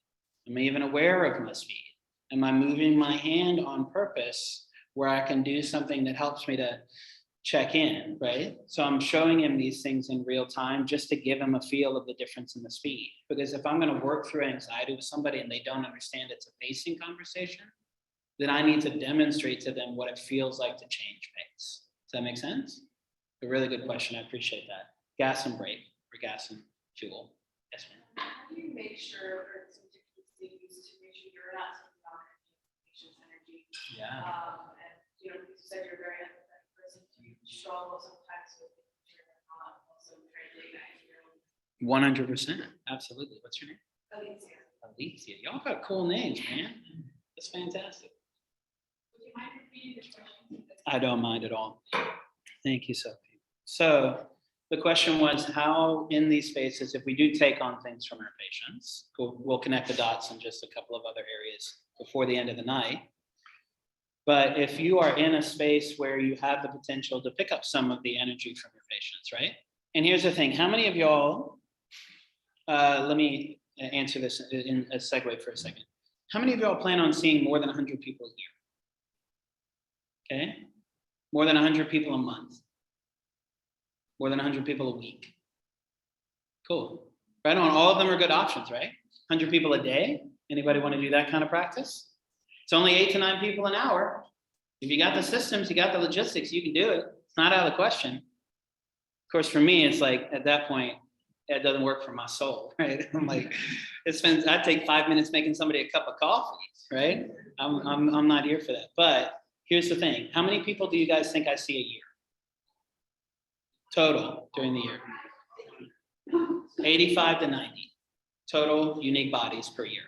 Am I even aware of my speed? Am I moving my hand on purpose where I can do something that helps me to check in, right? So I'm showing him these things in real time just to give him a feel of the difference in the speed. Because if I'm going to work through anxiety with somebody and they don't understand it's a pacing conversation, then I need to demonstrate to them what it feels like to change pace. Does that make sense? A really good question. I appreciate that. Gas and brake, or gas and fuel. Yes, ma'am. How do you make sure, or some techniques they use to make sure you're not taking on patient's energy? Yeah. And you know, you said you're a very empathetic person. Do you struggle sometimes with your 100%. Absolutely. What's your name? Alicia, Alicia. Y'all got cool names, man. That's fantastic. would you mind repeating the question? I don't mind at all. Thank you, Sophie. So the question was how in these spaces, if we do take on things from our patients, we'll connect the dots in just a couple of other areas before the end of the night. But if you are in a space where you have the potential to pick up some of the energy from your patients, right? And here's the thing, how many of y'all, let me answer this in a segue for a second. How many of y'all plan on seeing more than 100 people a year? Okay? More than 100 people a month? More than 100 people a week? Cool. Right on, all of them are good options, right? 100 people a day? Anybody want to do that kind of practice? It's only 8 to 9 people an hour. If you got the systems, you got the logistics, you can do it. It's not out of the question. Of course, for me, it's like at that point, it doesn't work for my soul, right? I'm like, I take 5 minutes making somebody a cup of coffee, right? I'm not here for that. But here's the thing. How many people do you guys think I see a year? Total during the year? 85 to 90 total unique bodies per year,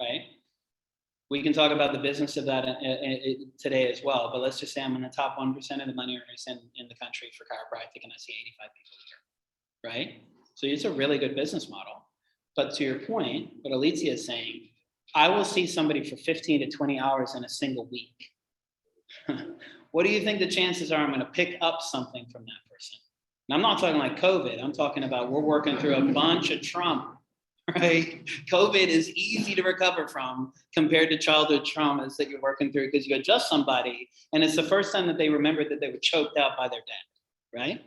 right? We can talk about the business of that today as well, but let's just say I'm in the top 1% of the money earners in the country for chiropractic, and I see 85 people a year, right? So it's a really good business model. But to your point, what Alicia is saying, I will see somebody for 15 to 20 hours in a single week. What do you think the chances are I'm going to pick up something from that person? And I'm not talking like COVID. I'm talking about we're working through a bunch of trauma, right? COVID is easy to recover from compared to childhood traumas that you're working through because you adjust somebody and it's the first time that they remembered that they were choked out by their dad, right?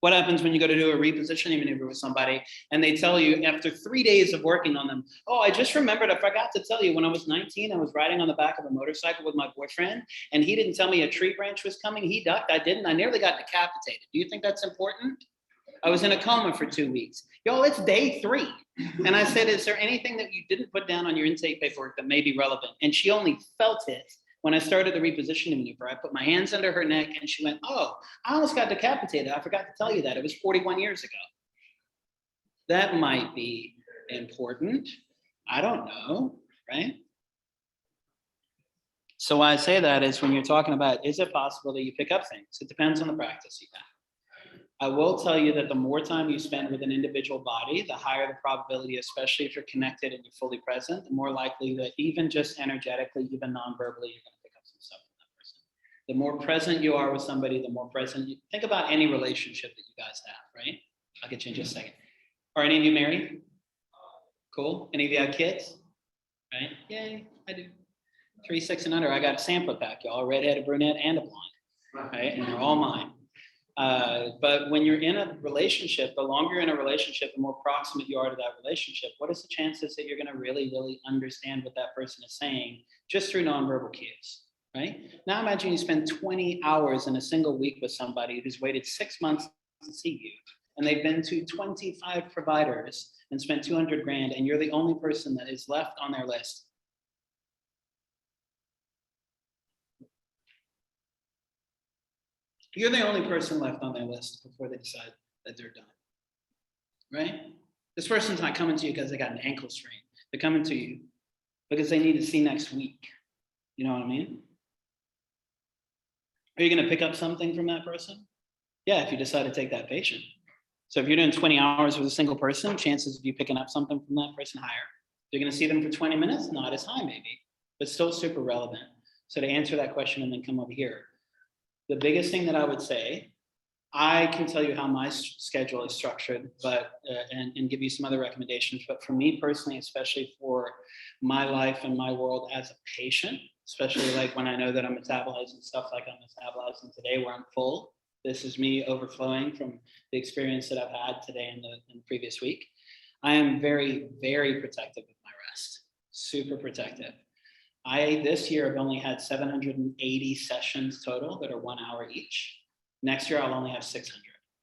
What happens when you go to do a repositioning maneuver with somebody and they tell you after 3 days of working on them, oh, I just remembered, I forgot to tell you when I was 19, I was riding on the back of a motorcycle with my boyfriend and he didn't tell me a tree branch was coming. He ducked, I didn't, I nearly got decapitated. Do you think that's important? I was in a coma for 2 weeks. Y'all, it's day 3. And I said, is there anything that you didn't put down on your intake paperwork that may be relevant? And she only felt it when I started the repositioning maneuver. I put my hands under her neck and she went, oh, I almost got decapitated. I forgot to tell you that. It was 41 years ago. That might be important. I don't know, right? So why I say that is when you're talking about, is it possible that you pick up things? It depends on the practice you have. I will tell you that the more time you spend with an individual body, the higher the probability, especially if you're connected and you're fully present, the more likely that even just energetically, even non-verbally, you're going to pick up some stuff from that person. The more present you are with somebody, the more present you think about any relationship that you guys have, right? I'll get you in just a second. Are any of you married? Cool. Any of you have kids? Right? Yay, I do. 3, 6, and under. I got a sampler pack, y'all. A redhead, a brunette, and a blonde. Right? And they're all mine. But when you're in a relationship, the longer you're in a relationship, the more proximate you are to that relationship. What is the chances that you're going to really, really understand what that person is saying just through nonverbal cues, right? Now imagine you spend 20 hours in a single week with somebody who's waited 6 months to see you, and they've been to 25 providers and spent 200 grand, and you're the only person that is left on their list. You're the only person left on their list before they decide that they're done, right? This person's not coming to you because they got an ankle sprain. They're coming to you because they need to see next week. You know what I mean? Are you going to pick up something from that person? Yeah, if you decide to take that patient. So if you're doing 20 hours with a single person, chances of you picking up something from that person higher. If you're going to see them for 20 minutes, not as high maybe, but still super relevant. So to answer that question and then come over here, the biggest thing that I would say, I can tell you how my schedule is structured, but and give you some other recommendations. But for me personally, especially for my life and my world as a patient, especially like when I know that I'm metabolizing stuff like I'm metabolizing today, where I'm full. This is me overflowing from the experience that I've had today and the previous week. I am very, very protective of my rest. Super protective. This year have only had 780 sessions total that are 1 hour each. Next year, I'll only have 600.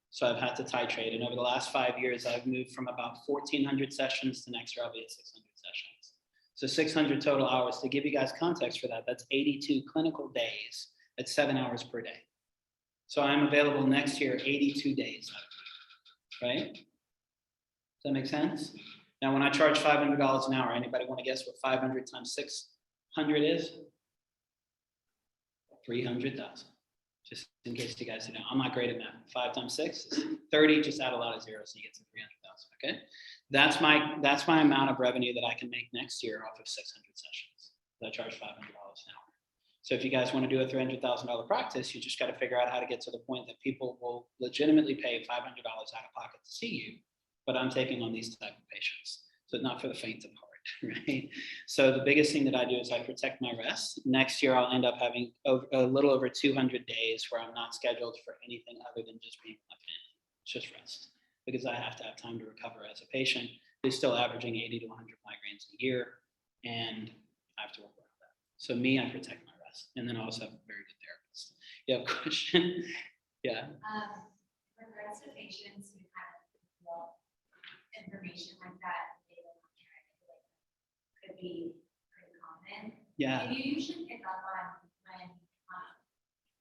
So I've had to titrate. And over the last 5 years, I've moved from about 1,400 sessions to next year, I'll be at 600 sessions. So 600 total hours. To give you guys context for that, that's 82 clinical days at 7 hours per day. So I'm available next year, 82 days, right? that make sense? Now, when I charge $500 an hour, anybody want to guess what 500 times 600 is? 300,000. Just in case you guys don't know, I'm not great at math. 5 times 6 is 30. Just add a lot of zeros, so you get to 300,000. Okay, that's my amount of revenue that I can make next year off of 600 sessions. I charge $500 an hour. So if you guys want to do a $300,000 practice, you just got to figure out how to get to the point that people will legitimately pay $500 out of pocket to see you. But I'm taking on these type of patients, so it's not for the faint of heart, right? So the biggest thing that I do is I protect my rest. Next year, I'll end up having a little over 200 days where I'm not scheduled for anything other than just being with my family. It's just rest, because I have to have time to recover as a patient who's still averaging 80 to 100 migraines a year, and I have to work around that. So me, I protect my rest, and then I also have a very good therapist. You have a question? Yeah. In regards to patients who have information like that, they don't want to try to like, could be pretty common. Yeah. And you usually pick up on when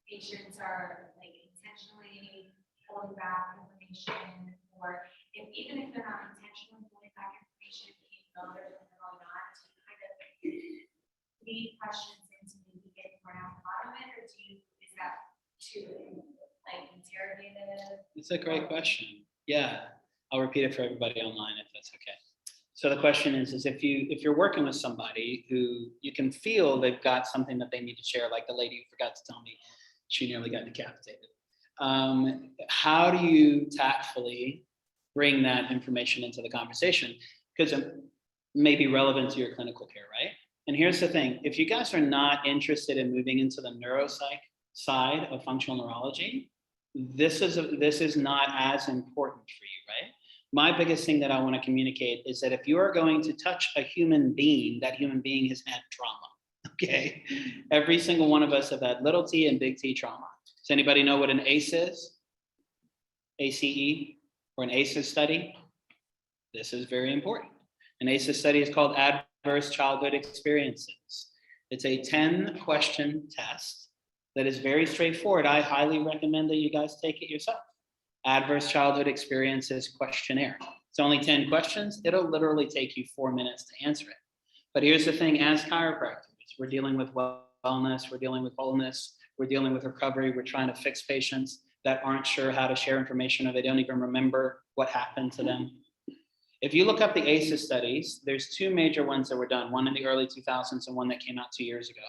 patients are like intentionally pulling back information, or even if they're not intentionally pulling back information, you know there's something going on, to kind of lead questions into maybe getting more out the bottom of it, or is that too like interrogative? It's a great question. Yeah, I'll repeat it for everybody online if that's okay. So the question is if you're working with somebody who you can feel they've got something that they need to share, like the lady who forgot to tell me she nearly got decapitated. How do you tactfully bring that information into the conversation? Because it may be relevant to your clinical care, right? And here's the thing: if you guys are not interested in moving into the neuropsych side of functional neurology, this is not as important for you, right? My biggest thing that I want to communicate is that if you are going to touch a human being, that human being has had trauma. Okay, every single one of us have had little t and big T trauma. Does anybody know what an ACE is? ACE, or an ACEs study? This is very important. An ACEs study is called Adverse Childhood Experiences. It's a 10-question test that is very straightforward. I highly recommend that you guys take it yourself. Adverse Childhood Experiences Questionnaire. It's only 10 questions. It'll literally take you 4 minutes to answer it. But here's the thing: as chiropractors, we're dealing with wellness, we're dealing with wholeness, we're dealing with recovery, we're trying to fix patients that aren't sure how to share information, or they don't even remember what happened to them. If you look up the ACEs studies, there's 2 major ones that were done, one in the early 2000s and one that came out 2 years ago.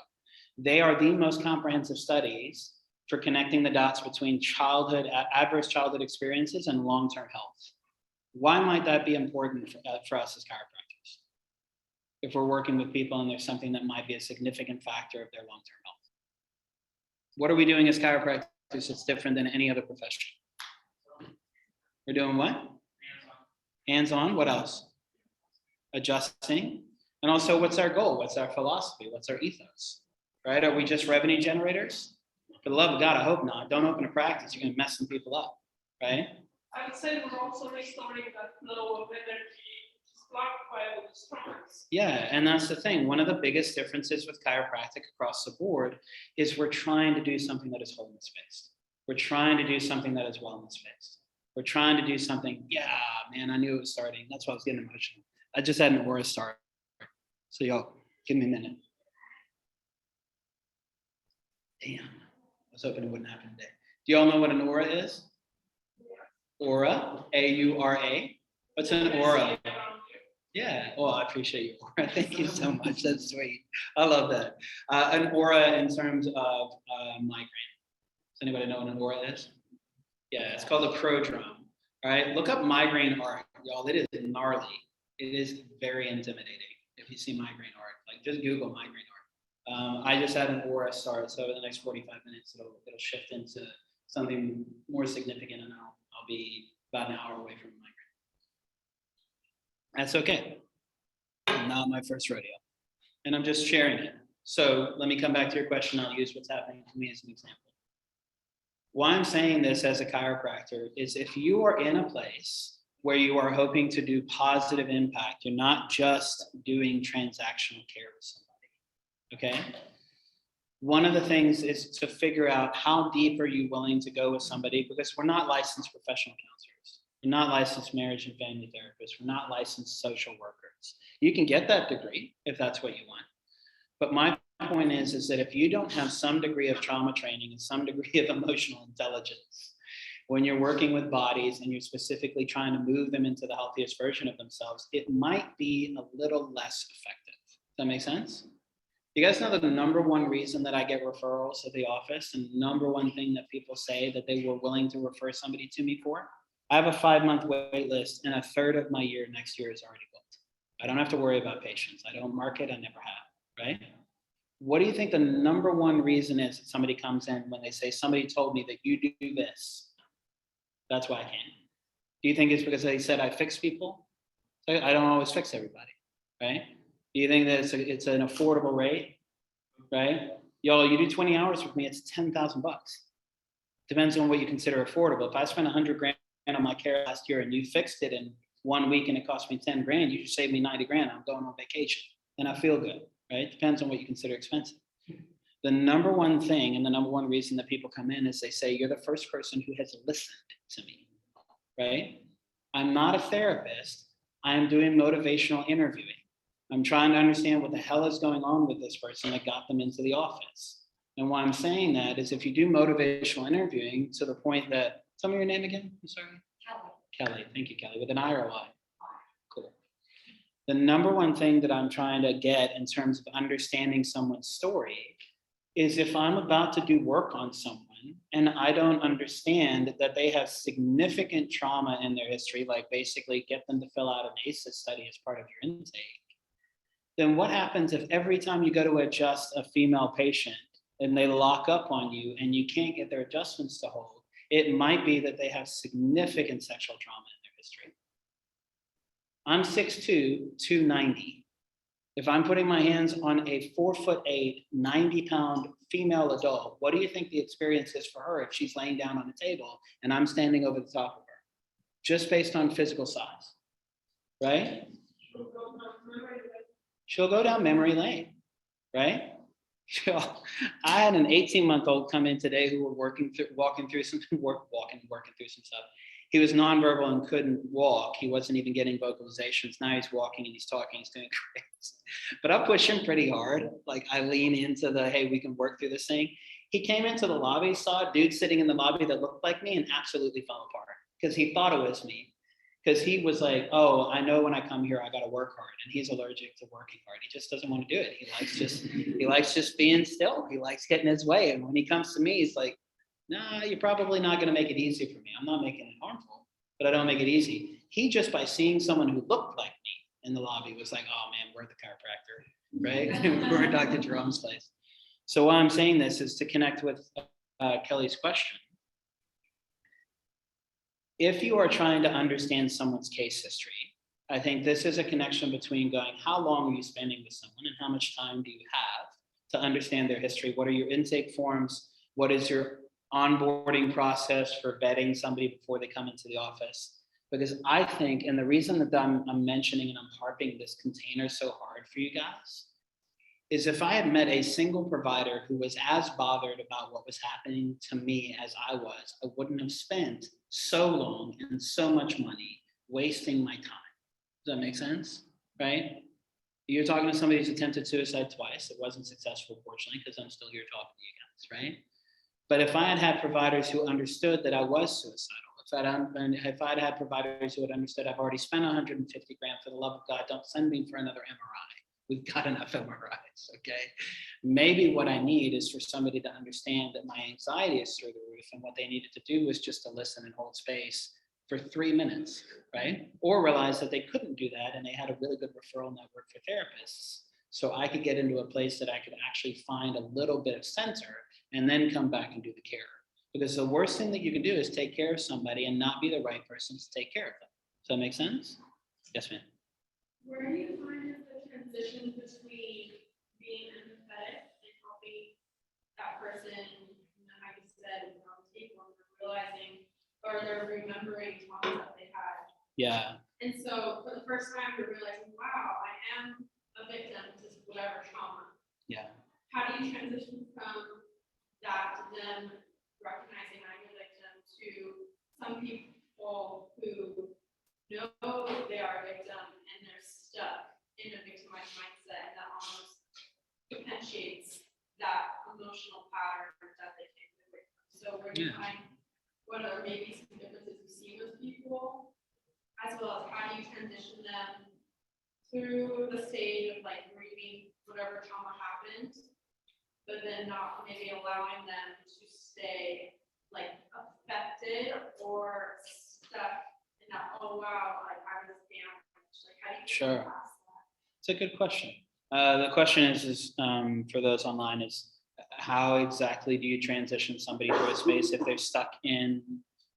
They are the most comprehensive studies for connecting the dots between adverse childhood experiences and long-term health. Why might that be important for us as chiropractors? If we're working with people and there's something that might be a significant factor of their long-term health. What are we doing as chiropractors that's different than any other profession? We're doing what? Hands-on. What else? Adjusting. And also, what's our goal? What's our philosophy? What's our ethos? Right? Are we just revenue generators? For the love of God, I hope not. Don't open a practice. You're going to mess some people up, right? I would say we're also restoring that flow of energy blocked by all the traumas. Yeah, and that's the thing. One of the biggest differences with chiropractic across the board is we're trying to do something that is wholeness-based. We're trying to do something that is wellness-based. We're trying to do something, yeah, man, I knew it was starting. That's why I was getting emotional. I just had an aura start. So y'all, give me a minute. Damn, I was hoping it wouldn't happen today. Do y'all know what an aura is? Aura, A-U-R-A. What's an aura? Yeah, well, I appreciate you, Aura. Thank you so much. That's sweet. I love that. An aura in terms of migraine. Does anybody know what an aura is? Yeah, it's called a prodrome. All right, look up migraine art, y'all. It is gnarly. It is very intimidating if you see migraine art. Like, just Google migraine art. I just had an aura start, so over the next 45 minutes, it'll shift into something more significant, and I'll be about an hour away from migraine. That's okay. Not my first rodeo, and I'm just sharing it. So let me come back to your question. I'll use what's happening to me as an example. Why I'm saying this as a chiropractor is if you are in a place where you are hoping to do positive impact, you're not just doing transactional care with somebody, okay? One of the things is to figure out how deep are you willing to go with somebody, because we're not licensed professional counselors. We're not licensed marriage and family therapists. We're not licensed social workers. You can get that degree if that's what you want. But my point is that if you don't have some degree of trauma training and some degree of emotional intelligence, when you're working with bodies and you're specifically trying to move them into the healthiest version of themselves, it might be a little less effective. Does that make sense? You guys know that the number one reason that I get referrals at the office and number one thing that people say that they were willing to refer somebody to me for? I have a 5-month wait list and a third of my year next year is already booked. I don't have to worry about patients. I don't market, I never have, right? What do you think the number one reason is that somebody comes in when they say, somebody told me that you do this? That's why I came. Do you think it's because they said I fix people? I don't always fix everybody, right? Do you think that it's an affordable rate, right? Y'all, you do 20 hours with me, it's 10,000 bucks. Depends on what you consider affordable. If I spent 100 grand on my care last year and you fixed it in 1 week and it cost me 10 grand, you just saved me 90 grand. I'm going on vacation and I feel good, right? Depends on what you consider expensive. The number one thing and the number one reason that people come in is they say, you're the first person who has listened to me, right? I'm not a therapist. I'm doing motivational interviewing. I'm trying to understand what the hell is going on with this person that got them into the office. And why I'm saying that is if you do motivational interviewing to the point that, tell me your name again, I'm sorry. Kelly, thank you, Kelly, with an I or a Y? Cool. The number one thing that I'm trying to get in terms of understanding someone's story is if I'm about to do work on someone and I don't understand that they have significant trauma in their history, like basically get them to fill out an ACEs study as part of your intake, then what happens if every time you go to adjust a female patient and they lock up on you and you can't get their adjustments to hold? It might be that they have significant sexual trauma in their history. I'm 6'2", 290. If I'm putting my hands on a 4'8", 90-pound female adult, what do you think the experience is for her if she's laying down on a table and I'm standing over the top of her? Just based on physical size, right? She'll go down memory lane, right? I had an 18-month-old come in today who were walking through some stuff. He was nonverbal and couldn't walk. He wasn't even getting vocalizations. Now he's walking and he's talking, he's doing great. But I push him pretty hard. Like I lean into the, hey, we can work through this thing. He came into the lobby, saw a dude sitting in the lobby that looked like me and absolutely fell apart because he thought it was me. Because he was like, oh, I know when I come here, I got to work hard. And he's allergic to working hard. He just doesn't want to do it. He likes just being still. He likes getting his way. And when he comes to me, he's like, nah, you're probably not going to make it easy for me. I'm not making it harmful, but I don't make it easy. He just by seeing someone who looked like me in the lobby was like, oh man, we're the chiropractor, right? We're at Dr. Jerome's place. So why I'm saying this is to connect with Kelly's question. If you are trying to understand someone's case history, I think this is a connection between going, how long are you spending with someone and how much time do you have to understand their history? What are your intake forms? What is your onboarding process for vetting somebody before they come into the office? Because I think, and the reason that I'm mentioning and I'm harping this container so hard for you guys, is if I had met a single provider who was as bothered about what was happening to me as I was, I wouldn't have spent so long and so much money wasting my time. Does that make sense? Right? You're talking to somebody who's attempted suicide twice. It wasn't successful, fortunately, because I'm still here talking to you guys, right? But if I had had providers who understood that I was suicidal, if I'd had providers who had understood I've already spent 150 grand, for the love of God, don't send me for another MRI. We've got enough MRIs, okay? Maybe what I need is for somebody to understand that my anxiety is through the roof and what they needed to do was just to listen and hold space for 3 minutes, right? Or realize that they couldn't do that and they had a really good referral network for therapists. So I could get into a place that I could actually find a little bit of center and then come back and do the care. Because the worst thing that you can do is take care of somebody and not be the right person to take care of them. Does that make sense? Yes, ma'am. Where do you find the transition between being empathetic and helping that person, like you said, take one, realizing, or they're remembering trauma that they had? Yeah. And so for the first time, you're realizing, wow, I am a victim to whatever trauma. Yeah. How do you transition from that to them recognizing I'm a victim to some people people who know they are a victim and they're stuck in a victimized mindset, and that almost potentiates that emotional pattern that they take away from. So where do you Yeah. find what are maybe some differences you see with people, as well as how do you transition them through the stage of like grieving whatever trauma happened, but then not maybe allowing them to stay like affected or stuck in that, oh wow, like I was damaged. Like how do you get Sure. past that? It's a good question. The question is for those online is how exactly do you transition somebody through a space if they're stuck in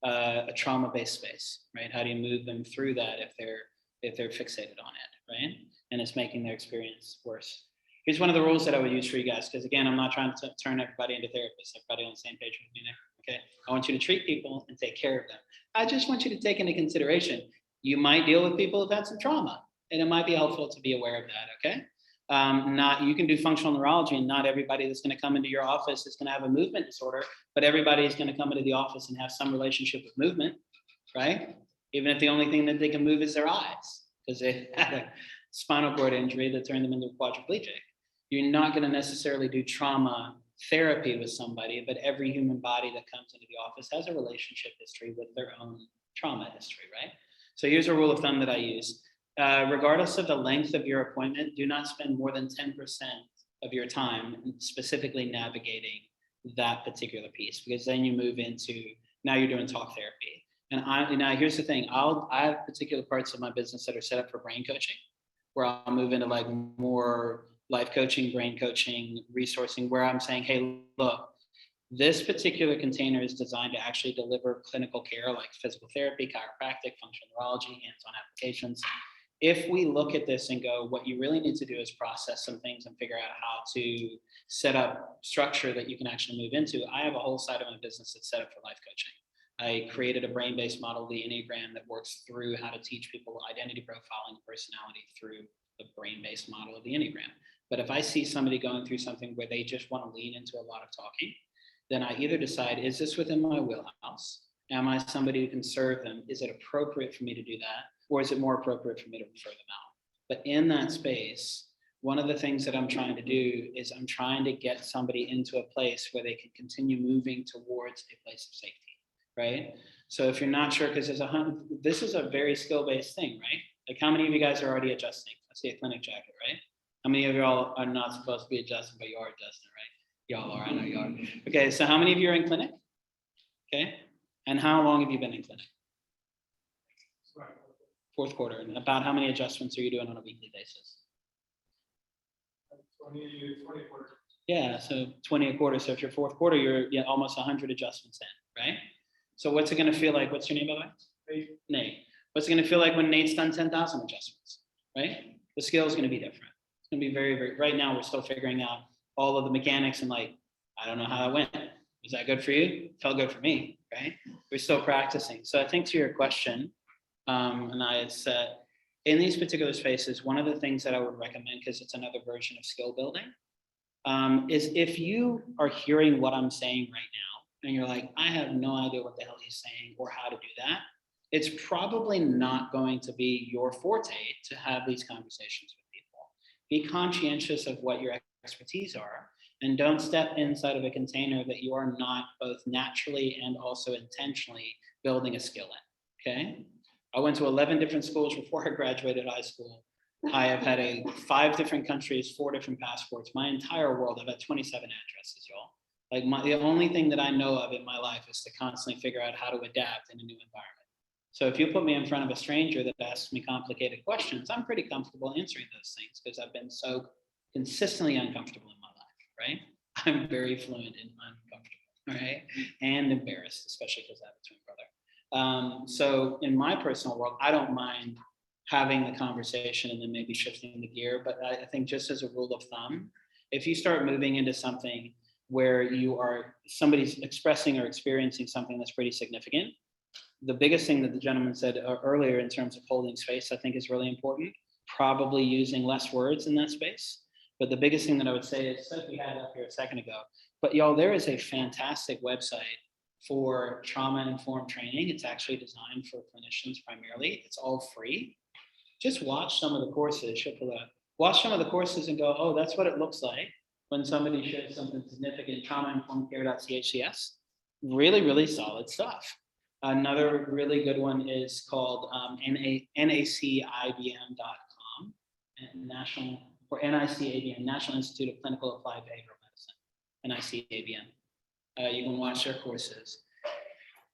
a trauma-based space, right? How do you move them through that if they're fixated on it, right? And it's making their experience worse. Here's one of the rules that I would use for you guys, because again, I'm not trying to turn everybody into therapists. Everybody on the same page with me there, okay? I want you to treat people and take care of them. I just want you to take into consideration, you might deal with people who've had some trauma, and it might be helpful to be aware of that, okay? You can do functional neurology, and not everybody that's going to come into your office is going to have a movement disorder, but everybody is going to come into the office and have some relationship with movement, right? Even if the only thing that they can move is their eyes, because they had a spinal cord injury that turned them into a quadriplegic. You're not going to necessarily do trauma therapy with somebody, but every human body that comes into the office has a relationship history with their own trauma history, right? So here's a rule of thumb that I use. Regardless of the length of your appointment, do not spend more than 10% of your time specifically navigating that particular piece, because then you move into, now you're doing talk therapy. And now here's the thing, I have particular parts of my business that are set up for brain coaching, where I'll move into like more life coaching, brain coaching, resourcing, where I'm saying, hey, look, this particular container is designed to actually deliver clinical care like physical therapy, chiropractic, functional neurology, hands-on applications. If we look at this and go, what you really need to do is process some things and figure out how to set up structure that you can actually move into. I have a whole side of my business that's set up for life coaching. I created a brain-based model, the Enneagram, that works through how to teach people identity profiling, personality through the brain-based model of the Enneagram. But if I see somebody going through something where they just want to lean into a lot of talking, then I either decide, is this within my wheelhouse? Am I somebody who can serve them? Is it appropriate for me to do that? Or is it more appropriate for me to refer them out? But in that space, one of the things that I'm trying to do is I'm trying to get somebody into a place where they can continue moving towards a place of safety, right? So if you're not sure, because this is a very skill-based thing, right? Like how many of you guys are already adjusting? I see a clinic jacket, right? How many of y'all are not supposed to be adjusting, but you are adjusting, right? Y'all are, I know you are. Okay, so how many of you are in clinic? Okay, and how long have you been in clinic? Fourth quarter. And about how many adjustments are you doing on a weekly basis? 20 quarters. Yeah, so 20 a quarter. So if you're fourth quarter, you're almost 100 adjustments in, right? So what's it going to feel like? What's your name, by the way? Nate. What's it going to feel like when Nate's done 10,000 adjustments, right? The scale is going to be different. It's going to be very, very, right now we're still figuring out all of the mechanics and like, I don't know how that went. Was that good for you? Felt good for me, right? We're still practicing. So I think to your question, and I had said, in these particular spaces, one of the things that I would recommend, because it's another version of skill building, is if you are hearing what I'm saying right now, and you're like, I have no idea what the hell he's saying or how to do that, it's probably not going to be your forte to have these conversations with people. Be conscientious of what your expertise are, and don't step inside of a container that you are not both naturally and also intentionally building a skill in, okay? I went to 11 different schools before I graduated high school. I have had 5 different countries, 4 different passports. My entire world, I've had 27 addresses, y'all. Like the only thing that I know of in my life is to constantly figure out how to adapt in a new environment. So if you put me in front of a stranger that asks me complicated questions, I'm pretty comfortable answering those things because I've been so consistently uncomfortable in my life, right? I'm very fluent in uncomfortable, right? And embarrassed, especially because I have a twin brother. So in my personal world, I don't mind having the conversation and then maybe shifting the gear. But I think just as a rule of thumb, if you start moving into something where somebody's expressing or experiencing something that's pretty significant, the biggest thing that the gentleman said earlier in terms of holding space, I think is really important, probably using less words in that space. But the biggest thing that I would say is, like we had up here a second ago, but y'all, there is a fantastic website for trauma-informed training. It's actually designed for clinicians primarily. It's all free. Just watch some of the courses. Watch some of the courses and go, oh, that's what it looks like when somebody shares something significant. Trauma-informed care.chcs. Really, really solid stuff. Another really good one is called nacibm.com, National or NICABM, National Institute of Clinical Applied Behavioral Medicine, NICABM. You can watch their courses.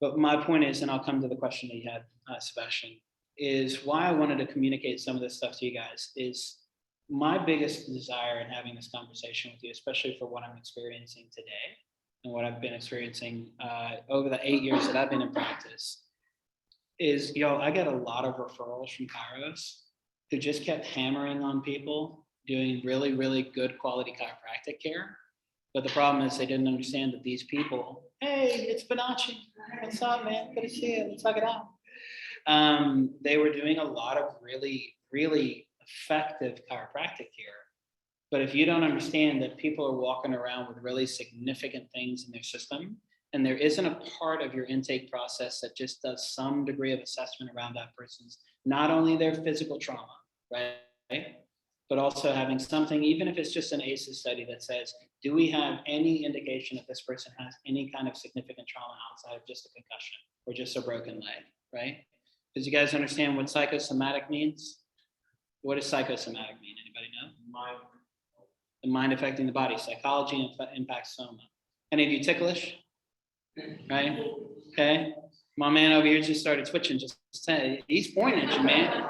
But my point is, and I'll come to the question that you had, Sebastian, is why I wanted to communicate some of this stuff to you guys is my biggest desire in having this conversation with you, especially for what I'm experiencing today and what I've been experiencing over the 8 years that I've been in practice, is, I get a lot of referrals from chiros who just kept hammering on people doing really, really good quality chiropractic care. But the problem is they didn't understand that these people, hey, it's Bonacci. What's up, man? Good to see you. Let's talk it out. They were doing a lot of really, really effective chiropractic care. But if you don't understand that people are walking around with really significant things in their system, and there isn't a part of your intake process that just does some degree of assessment around that person's, not only their physical trauma, right? But also having something, even if it's just an ACEs study that says, do we have any indication that this person has any kind of significant trauma outside of just a concussion or just a broken leg, right? Does you guys understand what psychosomatic means? What does psychosomatic mean? Anybody know? The mind affecting the body. Psychology impacts soma. Any of you ticklish? Right? Okay. My man over here just started twitching. Just say, he's pointing at you, man.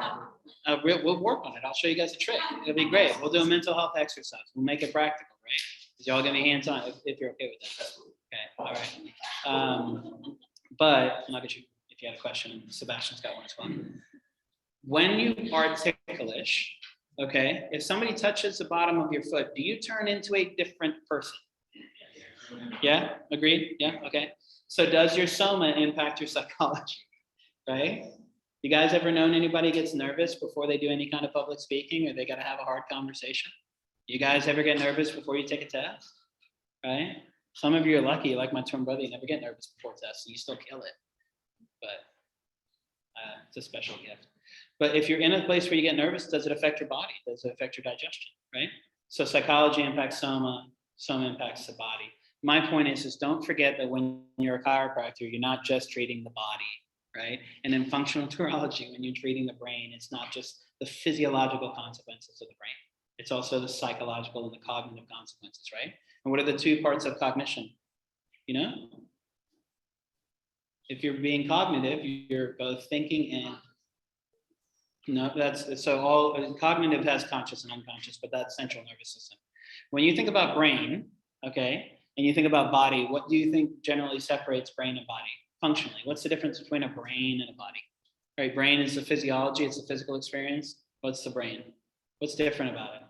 We'll work on it. I'll show you guys a trick. It'll be great. We'll do a mental health exercise. We'll make it practical, right? Because y'all gonna be hands-on if you're okay with that. Okay. All right. But I'll get you if you had a question. Sebastian's got one as well. When you are ticklish, okay, if somebody touches the bottom of your foot, do you turn into a different person? Yeah, agreed? Yeah, okay. So does your soma impact your psychology, right? You guys ever known anybody gets nervous before they do any kind of public speaking or they got to have a hard conversation? You guys ever get nervous before you take a test, right? Some of you are lucky, like my twin brother, you never get nervous before tests and you still kill it. But it's a special gift. But if you're in a place where you get nervous, does it affect your body? Does it affect your digestion, right? So psychology impacts soma impacts the body. My point is don't forget that when you're a chiropractor, you're not just treating the body, right? And in functional neurology, when you're treating the brain, it's not just the physiological consequences of the brain. It's also the psychological and the cognitive consequences, right? And what are the two parts of cognition? If you're being cognitive, you're both thinking and all cognitive has conscious and unconscious, but that's central nervous system. When you think about brain, okay, and you think about body, what do you think generally separates brain and body functionally? What's the difference between a brain and a body? Right, brain is the physiology, it's the physical experience. What's the brain? What's different about it?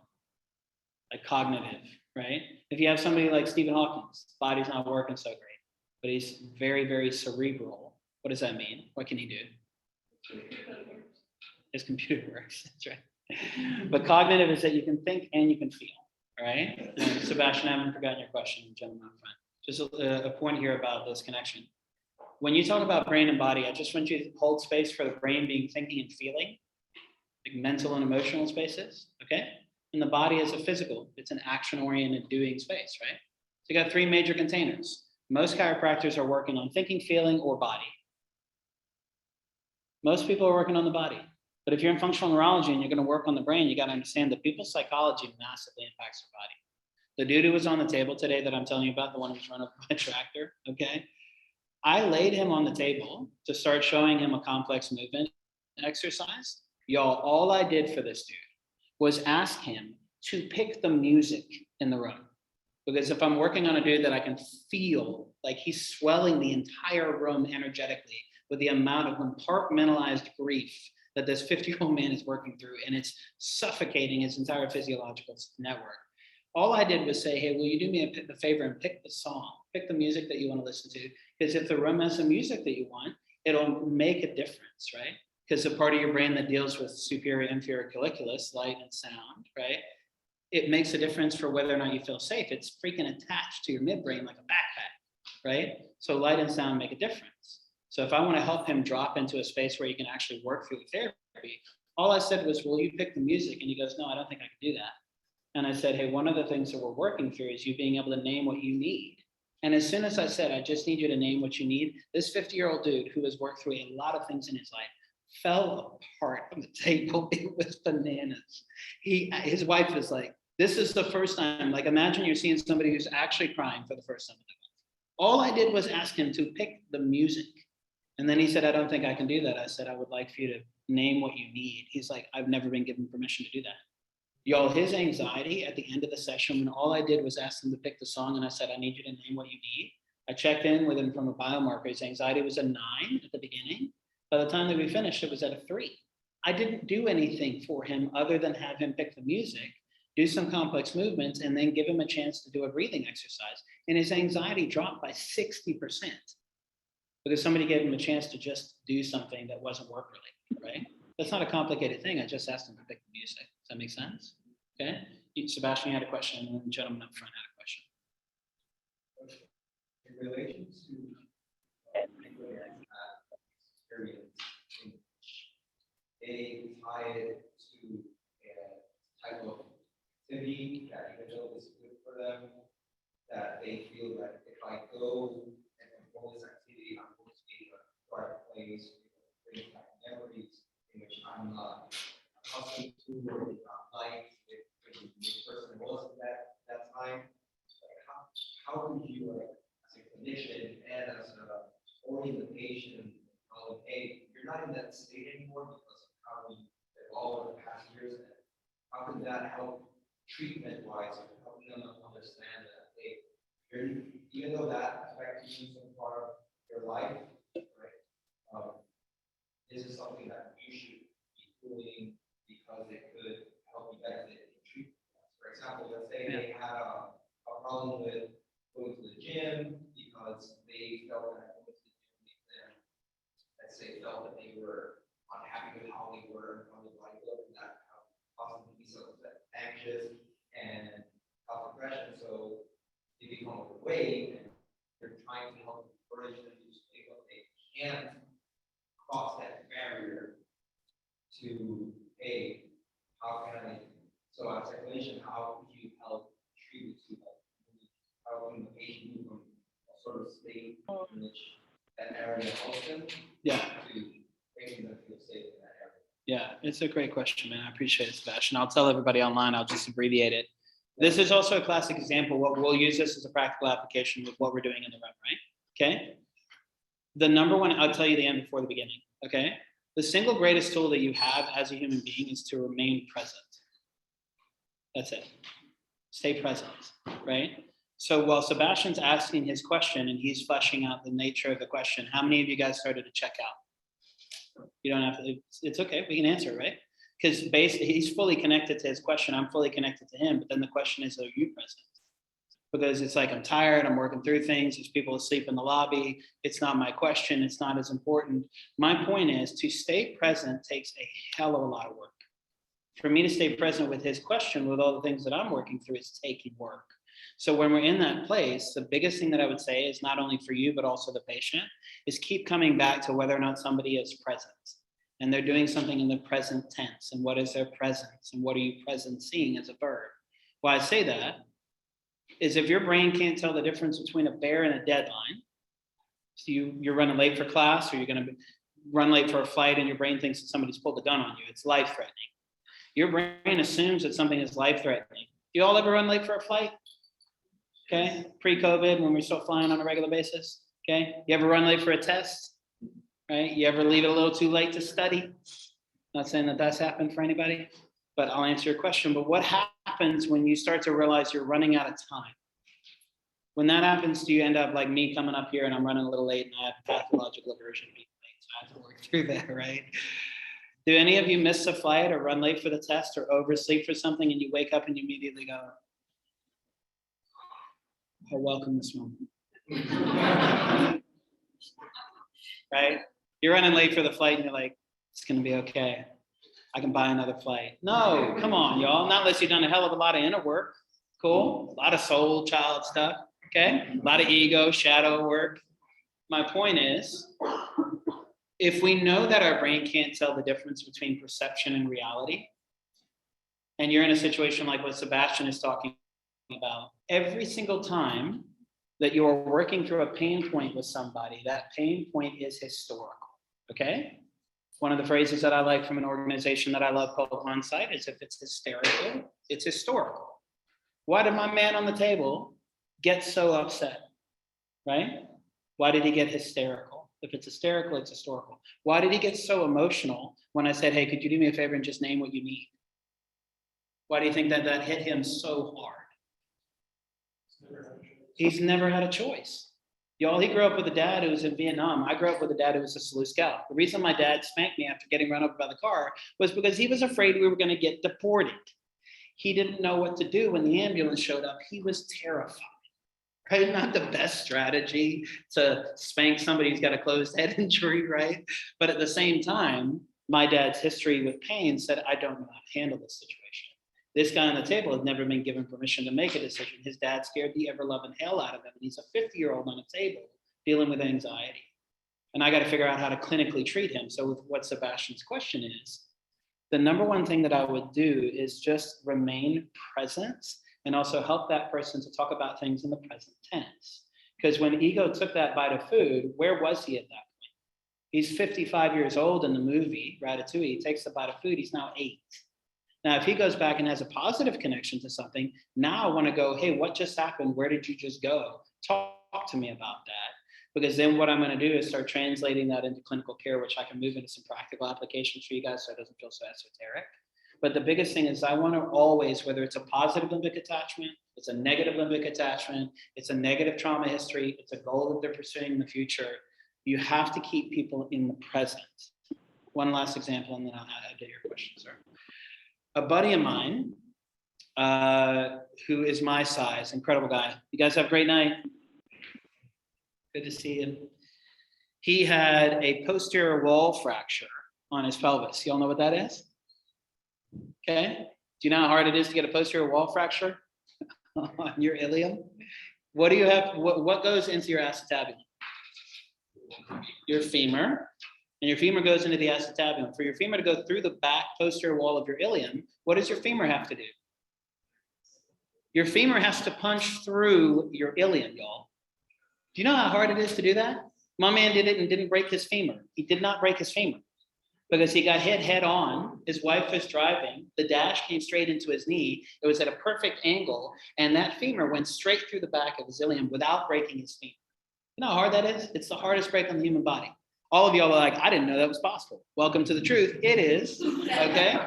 Like cognitive, right? If you have somebody like Stephen Hawking's body's not working so great, but he's very, very cerebral. What does that mean? What can he do? His computer works, that's right. But cognitive is that you can think and you can feel, all right? And Sebastian, I haven't forgotten your question, gentleman up front. Just a point here about this connection. When you talk about brain and body, I just want you to hold space for the brain being thinking and feeling, like mental and emotional spaces, okay? And the body is a physical, it's an action-oriented doing space, right? So you got three major containers. Most chiropractors are working on thinking, feeling, or body. Most people are working on the body. But if you're in functional neurology and you're going to work on the brain, you got to understand that people's psychology massively impacts their body. The dude who was on the table today that I'm telling you about, the one who's run over by a tractor, okay? I laid him on the table to start showing him a complex movement exercise. Y'all, all I did for this dude was ask him to pick the music in the room. Because if I'm working on a dude that I can feel like he's swelling the entire room energetically with the amount of compartmentalized grief that this 50-year-old man is working through, and it's suffocating his entire physiological network. All I did was say, hey, will you do me a favor and pick the song, pick the music that you want to listen to? Because if the room has the music that you want, it'll make a difference, right? Because the part of your brain that deals with superior, inferior colliculus, light and sound, right? It makes a difference for whether or not you feel safe. It's freaking attached to your midbrain like a backpack, right? So light and sound make a difference. So if I want to help him drop into a space where he can actually work through the therapy, all I said was, will you pick the music? And he goes, no, I don't think I can do that. And I said, hey, one of the things that we're working through is you being able to name what you need. And as soon as I said, I just need you to name what you need, this 50-year-old dude who has worked through a lot of things in his life fell apart on the table. It was bananas. His wife was like, this is the first time, like imagine you're seeing somebody who's actually crying for the first time. All I did was ask him to pick the music. And then he said, I don't think I can do that. I said, I would like for you to name what you need. He's like, I've never been given permission to do that. Y'all, his anxiety at the end of the session, when all I did was ask him to pick the song and I said, I need you to name what you need. I checked in with him from a biomarker. His anxiety was a 9 at the beginning. By the time that we finished, it was at a 3. I didn't do anything for him other than have him pick the music, do some complex movements, and then give him a chance to do a breathing exercise. And his anxiety dropped by 60% because somebody gave him a chance to just do something that wasn't work related, right? That's not a complicated thing. I just asked him to pick the music. Does that make sense? Okay. Sebastian had a question, and then the gentleman up front had a question. In relation to people that have experience, in which they tie it to a type of activity that even though it's good for them, that they feel that if I go and perform this activity, I'm going to be in a dark place, bring back memories in which I'm not accustomed to or not like the person was at that time. Like how would you, as a clinician and as a orientation, tell them, hey, you're not in that state anymore because of how we evolved over the past years, and how can that help treatment-wise, or helping them understand that, hey, even though that affected you some part of your life, right? This is something that you should be doing because it could help you benefit in treatment. For example, let's say they had a problem with going to the gym because they felt that going to the gym made them, let's say, felt that they were unhappy with how they were, how their body looked, and that caused them to be so anxious and cause depression. So they become overweight, and they're trying to help encourage them to think that they can't cross that barrier to, hey, how can I, so as a clinician, how could you help treat it to how can the patient move from a sort of state in which that area helps them Yeah. to making them feel safe in that area? Yeah, it's a great question, man. I appreciate it, Sebastian. I'll tell everybody online, I'll just abbreviate it. This is also a classic example. What we'll use this as a practical application with what we're doing in the room, right? Okay. The number one, I'll tell you the end before the beginning. Okay. The single greatest tool that you have as a human being is to remain present. That's it. Stay present, right? So while Sebastian's asking his question and he's fleshing out the nature of the question, how many of you guys started to check out? You don't have to, it's okay, we can answer, right? Because he's fully connected to his question, I'm fully connected to him, but then the question is, are you present? Because it's like, I'm tired, I'm working through things, there's people asleep in the lobby, it's not my question, it's not as important. My point is, to stay present takes a hell of a lot of work. For me to stay present with his question, with all the things that I'm working through, is taking work. So when we're in that place, the biggest thing that I would say is not only for you, but also the patient, is keep coming back to whether or not somebody is present. And they're doing something in the present tense. And what is their presence? And what are you present seeing as a verb? Why I say that is if your brain can't tell the difference between a bear and a deadline, so you're running late for class, or you're going to run late for a flight and your brain thinks that somebody's pulled a gun on you, it's life-threatening. Your brain assumes that something is life-threatening. Do you all ever run late for a flight? Okay, pre-COVID, when we're still flying on a regular basis. Okay, you ever run late for a test? Right? You ever leave it a little too late to study? Not saying that that's happened for anybody, but I'll answer your question. But what happens when you start to realize you're running out of time? When that happens, do you end up like me coming up here and I'm running a little late and I have pathological aversion to being late, so I have to work through that, right? Do any of you miss a flight or run late for the test or oversleep for something and you wake up and you immediately go, I welcome this moment? Right? You're running late for the flight and you're like, it's going to be okay. I can buy another flight. No, come on, y'all. Not unless you've done a hell of a lot of inner work. Cool. A lot of soul child stuff. Okay, a lot of ego, shadow work. My point is, if we know that our brain can't tell the difference between perception and reality, and you're in a situation like what Sebastian is talking about, every single time that you're working through a pain point with somebody, that pain point is historical, okay? One of the phrases that I like from an organization that I love called On-Site is if it's hysterical, it's historical. Why did my man on the table get so upset, right? Why did he get hysterical? If it's hysterical, it's historical. Why did he get so emotional when I said, hey, could you do me a favor and just name what you need? Why do you think that that hit him so hard? He's never had a choice. Y'all, he grew up with a dad who was in Vietnam. I grew up with a dad who was a Salute Scout. The reason my dad spanked me after getting run over by the car was because he was afraid we were going to get deported. He didn't know what to do when the ambulance showed up. He was terrified. Right? Not the best strategy to spank somebody who's got a closed head injury, right? But at the same time, my dad's history with pain said, I don't know how to handle this situation. This guy on the table had never been given permission to make a decision. His dad scared the ever-loving hell out of him. And he's a 50-year-old on a table dealing with anxiety. And I got to figure out how to clinically treat him. So with what Sebastian's question is, the number one thing that I would do is just remain present and also help that person to talk about things in the present tense. Because when ego took that bite of food, where was he at that point? He's 55 years old in the movie, Ratatouille. He takes the bite of food, he's now 8. Now, if he goes back and has a positive connection to something, now I want to go, hey, what just happened? Where did you just go? Talk to me about that. Because then what I'm going to do is start translating that into clinical care, which I can move into some practical applications for you guys so it doesn't feel so esoteric. But the biggest thing is I want to always, whether it's a positive limbic attachment, it's a negative limbic attachment, it's a negative trauma history, it's a goal that they're pursuing in the future, you have to keep people in the present. One last example, and then I'll get your question, sir. A buddy of mine, who is my size, incredible guy. You guys have a great night. Good to see you. He had a posterior wall fracture on his pelvis. You all know what that is? Okay. Do you know how hard it is to get a posterior wall fracture on your ilium? What do you have? What goes into your acetabulum? Your femur. And your femur goes into the acetabulum. For your femur to go through the back posterior wall of your ilium, what does your femur have to do? Your femur has to punch through your ilium, y'all. Do you know how hard it is to do that? My man did it and didn't break his femur. He did not break his femur because he got hit head on. His wife was driving. The dash came straight into his knee. It was at a perfect angle. And that femur went straight through the back of his ilium without breaking his femur. You know how hard that is? It's the hardest break on the human body. All of y'all are like, I didn't know that was possible. Welcome to the truth. It is, okay?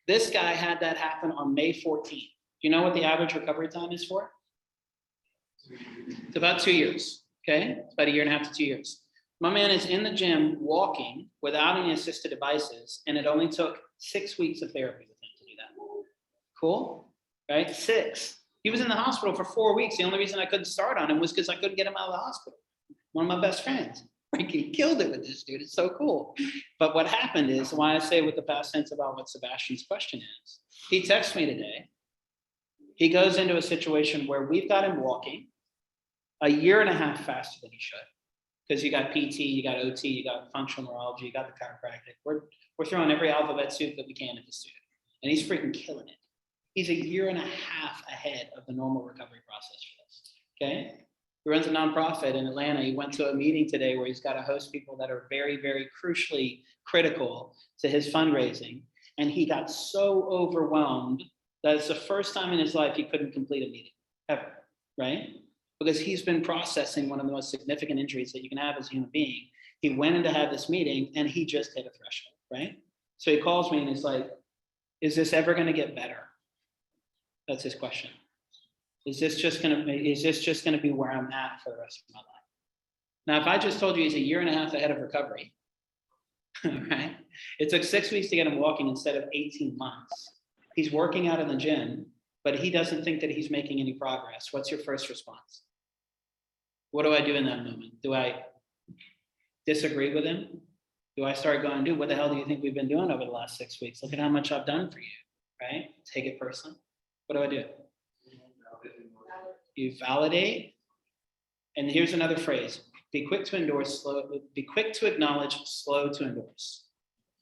This guy had that happen on May 14th. Do you know what the average recovery time is for? It's about 2 years, okay? It's about 1.5 years to 2 years. My man is in the gym walking without any assisted devices, and it only took 6 weeks of therapy with him to do that. Cool, right? 6. He was in the hospital for 4 weeks. The only reason I couldn't start on him was because I couldn't get him out of the hospital. One of my best friends. Freaking killed it with this dude. It's so cool. But what happened is, why I say with the past tense about what Sebastian's question is, he texts me today. He goes into a situation where we've got him walking 1.5 years faster than he should. Because you got PT, you got OT, you got functional neurology, you got the chiropractic. We're throwing every alphabet soup that we can at the student. And he's freaking killing it. He's 1.5 years ahead of the normal recovery process for this. Okay? He runs a nonprofit in Atlanta. He went to a meeting today where he's got to host people that are very, very crucially critical to his fundraising. And he got so overwhelmed that it's the first time in his life he couldn't complete a meeting, ever, right? Because he's been processing one of the most significant injuries that you can have as a human being. He went in to have this meeting and he just hit a threshold, right? So he calls me and he's like, is this ever going to get better? That's his question. Is this just going to be where I'm at for the rest of my life? Now, if I just told you he's 1.5 years ahead of recovery, right? It took 6 weeks to get him walking instead of 18 months. He's working out in the gym, but he doesn't think that he's making any progress. What's your first response? What do I do in that moment? Do I disagree with him? Do I start going, dude, what the hell do you think we've been doing over the last 6 weeks? Look at how much I've done for you, right? Take it personally. What do I do? you validate. And here's another phrase: be quick to endorse, be quick to acknowledge, slow to endorse.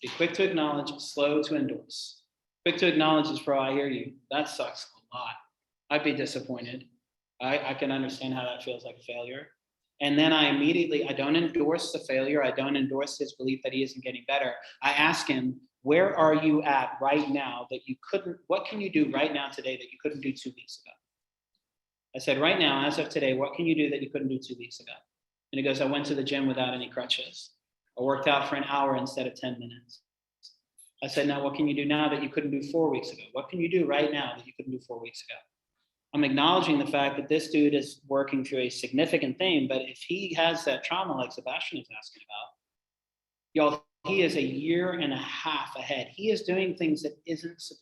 Be quick to acknowledge, slow to endorse. Quick to acknowledge is, bro, I hear you. That sucks a lot. I'd be disappointed. I can understand how that feels like a failure. And then I don't endorse the failure. I don't endorse his belief that he isn't getting better. I ask him, where are you at right now that you couldn't, what can you do right now today that you couldn't do 2 weeks ago? I said, right now, as of today, what can you do that you couldn't do 2 weeks ago? And he goes, I went to the gym without any crutches. I worked out for an hour instead of 10 minutes. I said, now what can you do now that you couldn't do 4 weeks ago? What can you do right now that you couldn't do 4 weeks ago? I'm acknowledging the fact that this dude is working through a significant thing, but if he has that trauma like Sebastian is asking about, y'all, he is 1.5 years ahead. He is doing things that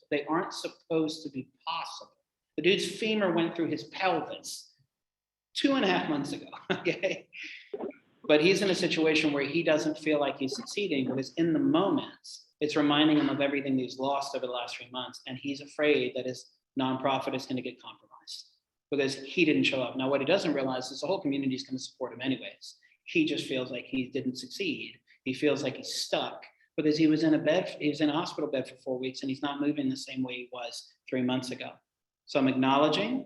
they aren't supposed to be possible. The dude's femur went through his pelvis 2.5 months ago, okay? But he's in a situation where he doesn't feel like he's succeeding because in the moments, it's reminding him of everything he's lost over the last 3 months. And he's afraid that his nonprofit is going to get compromised because he didn't show up. Now, what he doesn't realize is the whole community is going to support him anyways. He just feels like he didn't succeed. He feels like he's stuck because he was in a hospital bed for 4 weeks and he's not moving the same way he was 3 months ago. So I'm acknowledging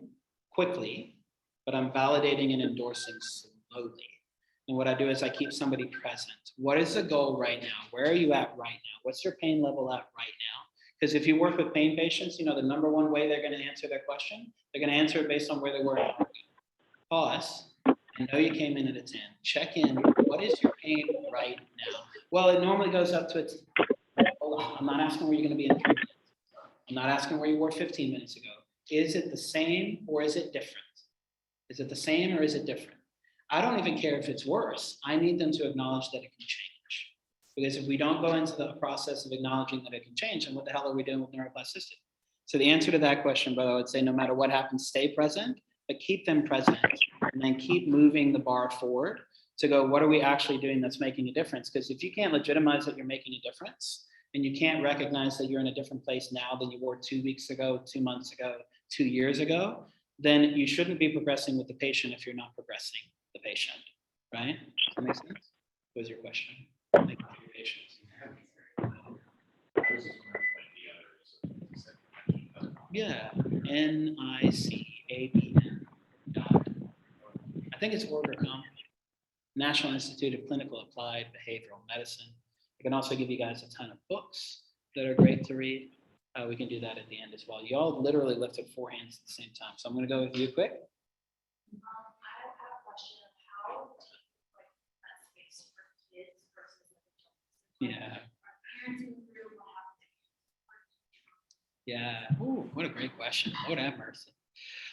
quickly, but I'm validating and endorsing slowly. And what I do is I keep somebody present. What is the goal right now? Where are you at right now? What's your pain level at right now? Because if you work with pain patients, the number one way they're going to answer their question, they're going to answer it based on where they were. Pause. I know you came in at a 10. Check in. What is your pain right now? Well, it normally goes up to a 10. Hold on. I'm not asking where you're going to be in 3 minutes. I'm not asking where you were 15 minutes ago. Is it the same or is it different? Is it the same or is it different? I don't even care if it's worse. I need them to acknowledge that it can change. Because if we don't go into the process of acknowledging that it can change, then what the hell are we doing with neuroplasticity? So the answer to that question, brother, I would say no matter what happens, stay present, but keep them present and then keep moving the bar forward to go, what are we actually doing that's making a difference? Because if you can't legitimize that you're making a difference and you can't recognize that you're in a different place now than you were 2 weeks ago, 2 months ago, 2 years ago, then you shouldn't be progressing with the patient if you're not progressing the patient, right? Does that make sense? What was your question? Thank you for your patience. Yeah, NICAPN. I think it's Orgacom, National Institute of Clinical Applied Behavioral Medicine. I can also give you guys a ton of books that are great to read. We can do that at the end as well. Y'all literally lifted 4 hands at the same time. So I'm going to go with you quick. I have a question of how like that space for kids versus adults. Yeah. Parents who really have Yeah. Ooh, what a great question. Lord have mercy.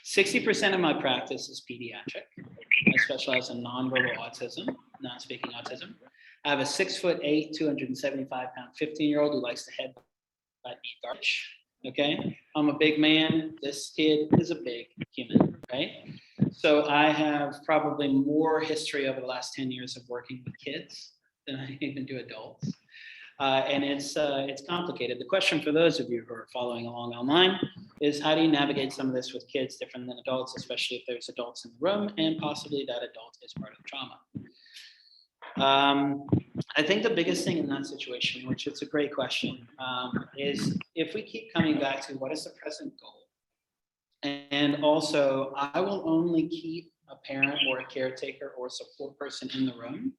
60% of my practice is pediatric. I specialize in nonverbal autism, non-speaking autism. I have a 6'8", 275-pound 15-year-old who likes to headbutt me garbage. Okay. I'm a big man. This kid is a big human, right? So I have probably more history over the last 10 years of working with kids than I even do adults. And it's complicated. The question for those of you who are following along online is how do you navigate some of this with kids different than adults, especially if there's adults in the room and possibly that adult is part of the trauma. I think the biggest thing in that situation, which it's a great question, is if we keep coming back to what is the present goal? And also, I will only keep a parent or a caretaker or a support person in the room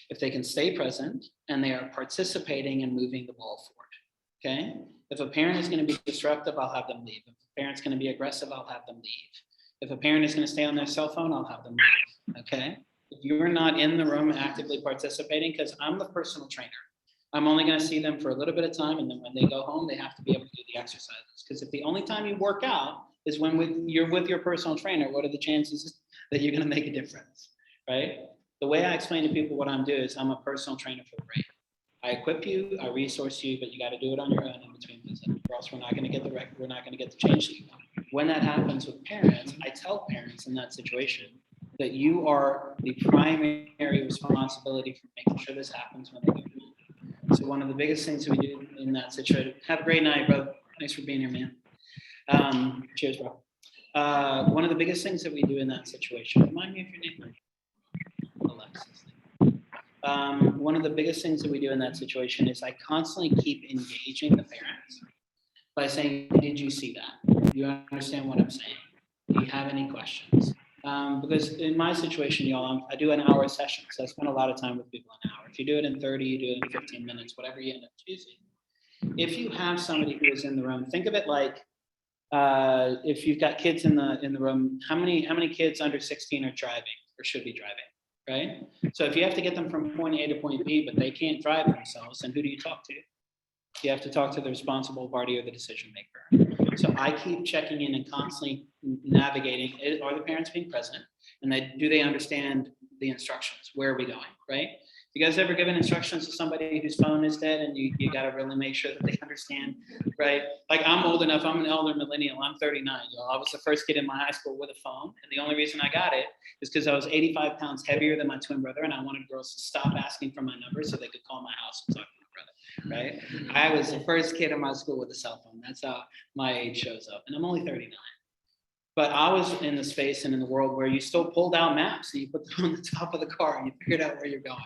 if they can stay present and they are participating and moving the ball forward, okay? If a parent is gonna be disruptive, I'll have them leave. If a parent's gonna be aggressive, I'll have them leave. If a parent is gonna stay on their cell phone, I'll have them leave, okay? If you're not in the room actively participating, because I'm the personal trainer, I'm only gonna see them for a little bit of time, and then when they go home, they have to be able to do the exercises. Because if the only time you work out is when you're with your personal trainer, what are the chances that you're gonna make a difference, right? The way I explain to people what I'm doing is I'm a personal trainer for the brain. I equip you, I resource you, but you got to do it on your own in between visits, or else we're not going to get we're not going to get the change that you want. When that happens with parents, I tell parents in that situation that you are the primary responsibility for making sure this happens when they go home. So one of the biggest things we do in that situation. Have a great night, bro. Thanks for being here, man. Cheers, bro. One of the biggest things that we do in that situation, remind me of your name, Alexis. One of the biggest things that we do in that situation is I constantly keep engaging the parents by saying, did you see that? Do you understand what I'm saying? Do you have any questions? Because in my situation, y'all, I do an hour session, so I spend a lot of time with people an hour. If you do it in 30, you do it in 15 minutes, whatever you end up choosing. If you have somebody who is in the room, think of it like if you've got kids in the room, how many kids under 16 are driving or should be driving, right? So if you have to get them from point A to point B, but they can't drive themselves, then who do you talk to? You have to talk to the responsible party or the decision maker. So I keep checking in and constantly navigating. Are the parents being present? And do they understand the instructions? Where are we going, right? You guys ever given instructions to somebody whose phone is dead and you got to really make sure that they understand, right? Like I'm old enough, I'm an elder millennial, I'm 39, y'all. I was the first kid in my high school with a phone. And the only reason I got it is because I was 85 pounds heavier than my twin brother and I wanted girls to stop asking for my number so they could call my house and talk to my brother, right? I was the first kid in my school with a cell phone. That's how my age shows up. And I'm only 39. But I was in the space and in the world where you still pulled out maps and you put them on the top of the car and you figured out where you're going,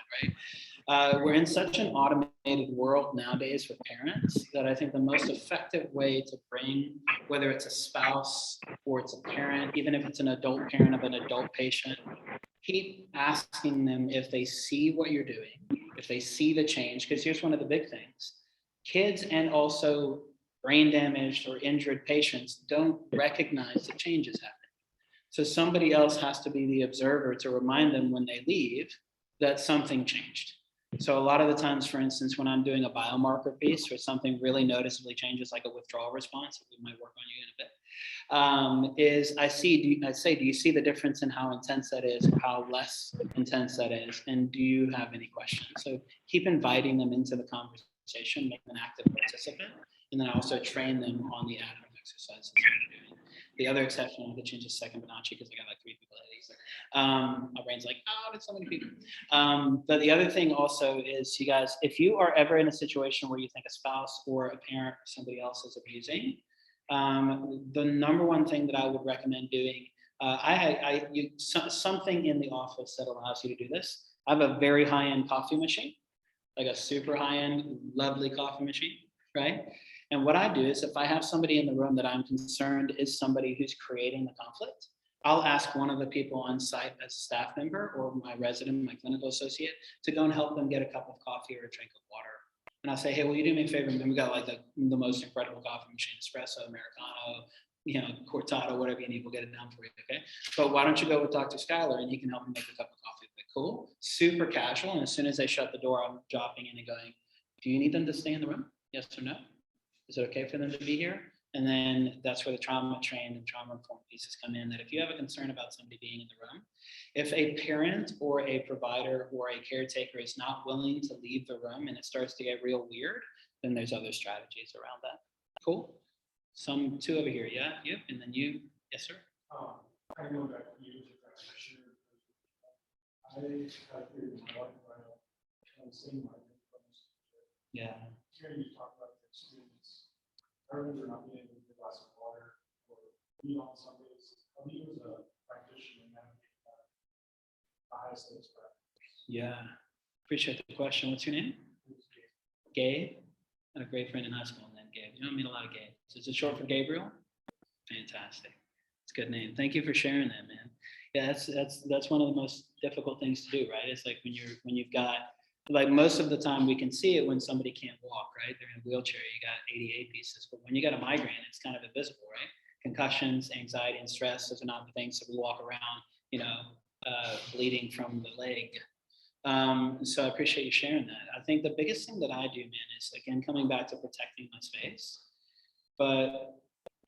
right? We're in such an automated world nowadays with parents that I think the most effective way to bring, whether it's a spouse or it's a parent, even if it's an adult parent of an adult patient, keep asking them if they see what you're doing, if they see the change, because here's one of the big things. Kids and also brain damaged or injured patients don't recognize the changes happening. So somebody else has to be the observer to remind them when they leave that something changed. So a lot of the times, for instance, when I'm doing a biomarker piece or something really noticeably changes, like a withdrawal response, we might work on you in a bit, is I say, do you see the difference in how intense that is or how less intense that is? And do you have any questions? So keep inviting them into the conversation, make them an active participant. And then I also train them on the additive exercises that we're doing. The other exception, I'll get you in just a second, but not you because I got like 3 people at these. My brain's like, oh, there's so many people. But the other thing also is, you guys, if you are ever in a situation where you think a spouse or a parent or somebody else is abusing, the number one thing that I would recommend doing, something in the office that allows you to do this. I have a very high-end coffee machine, like a super high-end, lovely coffee machine, right? And what I do is if I have somebody in the room that I'm concerned is somebody who's creating the conflict, I'll ask one of the people on site as a staff member or my resident, my clinical associate, to go and help them get a cup of coffee or a drink of water. And I'll say, hey, will you do me a favor? And we got like the most incredible coffee machine, espresso, Americano, cortado, whatever you need, we'll get it down for you, okay? But why don't you go with Dr. Schuyler and he can help you make a cup of coffee. Cool, super casual. And as soon as they shut the door, I'm dropping in and going, do you need them to stay in the room? Yes or no? Is it okay for them to be here? And then that's where the trauma trained and trauma informed pieces come in, that if you have a concern about somebody being in the room, if a parent or a provider or a caretaker is not willing to leave the room and it starts to get real weird, then there's other strategies around that. Cool. Two over here. Yeah, you, and then you. Yes, sir. I know that you as a practitioner, I have figured my life around and seeing my problems. Yeah. Hearing you talk about the experience, I remember not being able to get a glass of water or being on some days. How do you as a practitioner navigate that? The highest stakes practice. Yeah. Appreciate the question. What's your name? Gabe. I had a great friend in high school named Gabe. You don't meet a lot of Gabe. So is it short for Gabriel? Fantastic. It's a good name. Thank you for sharing that, man. Yeah, that's one of the most difficult things to do, right? It's like when you've got, like, most of the time we can see it when somebody can't walk, right? They're in a wheelchair, you got ADA pieces, but when you got a migraine, it's kind of invisible, right? Concussions, anxiety, and stress, those are not the things that we walk around, bleeding from the leg. So I appreciate you sharing that. I think the biggest thing that I do, man, is, again, coming back to protecting my space. But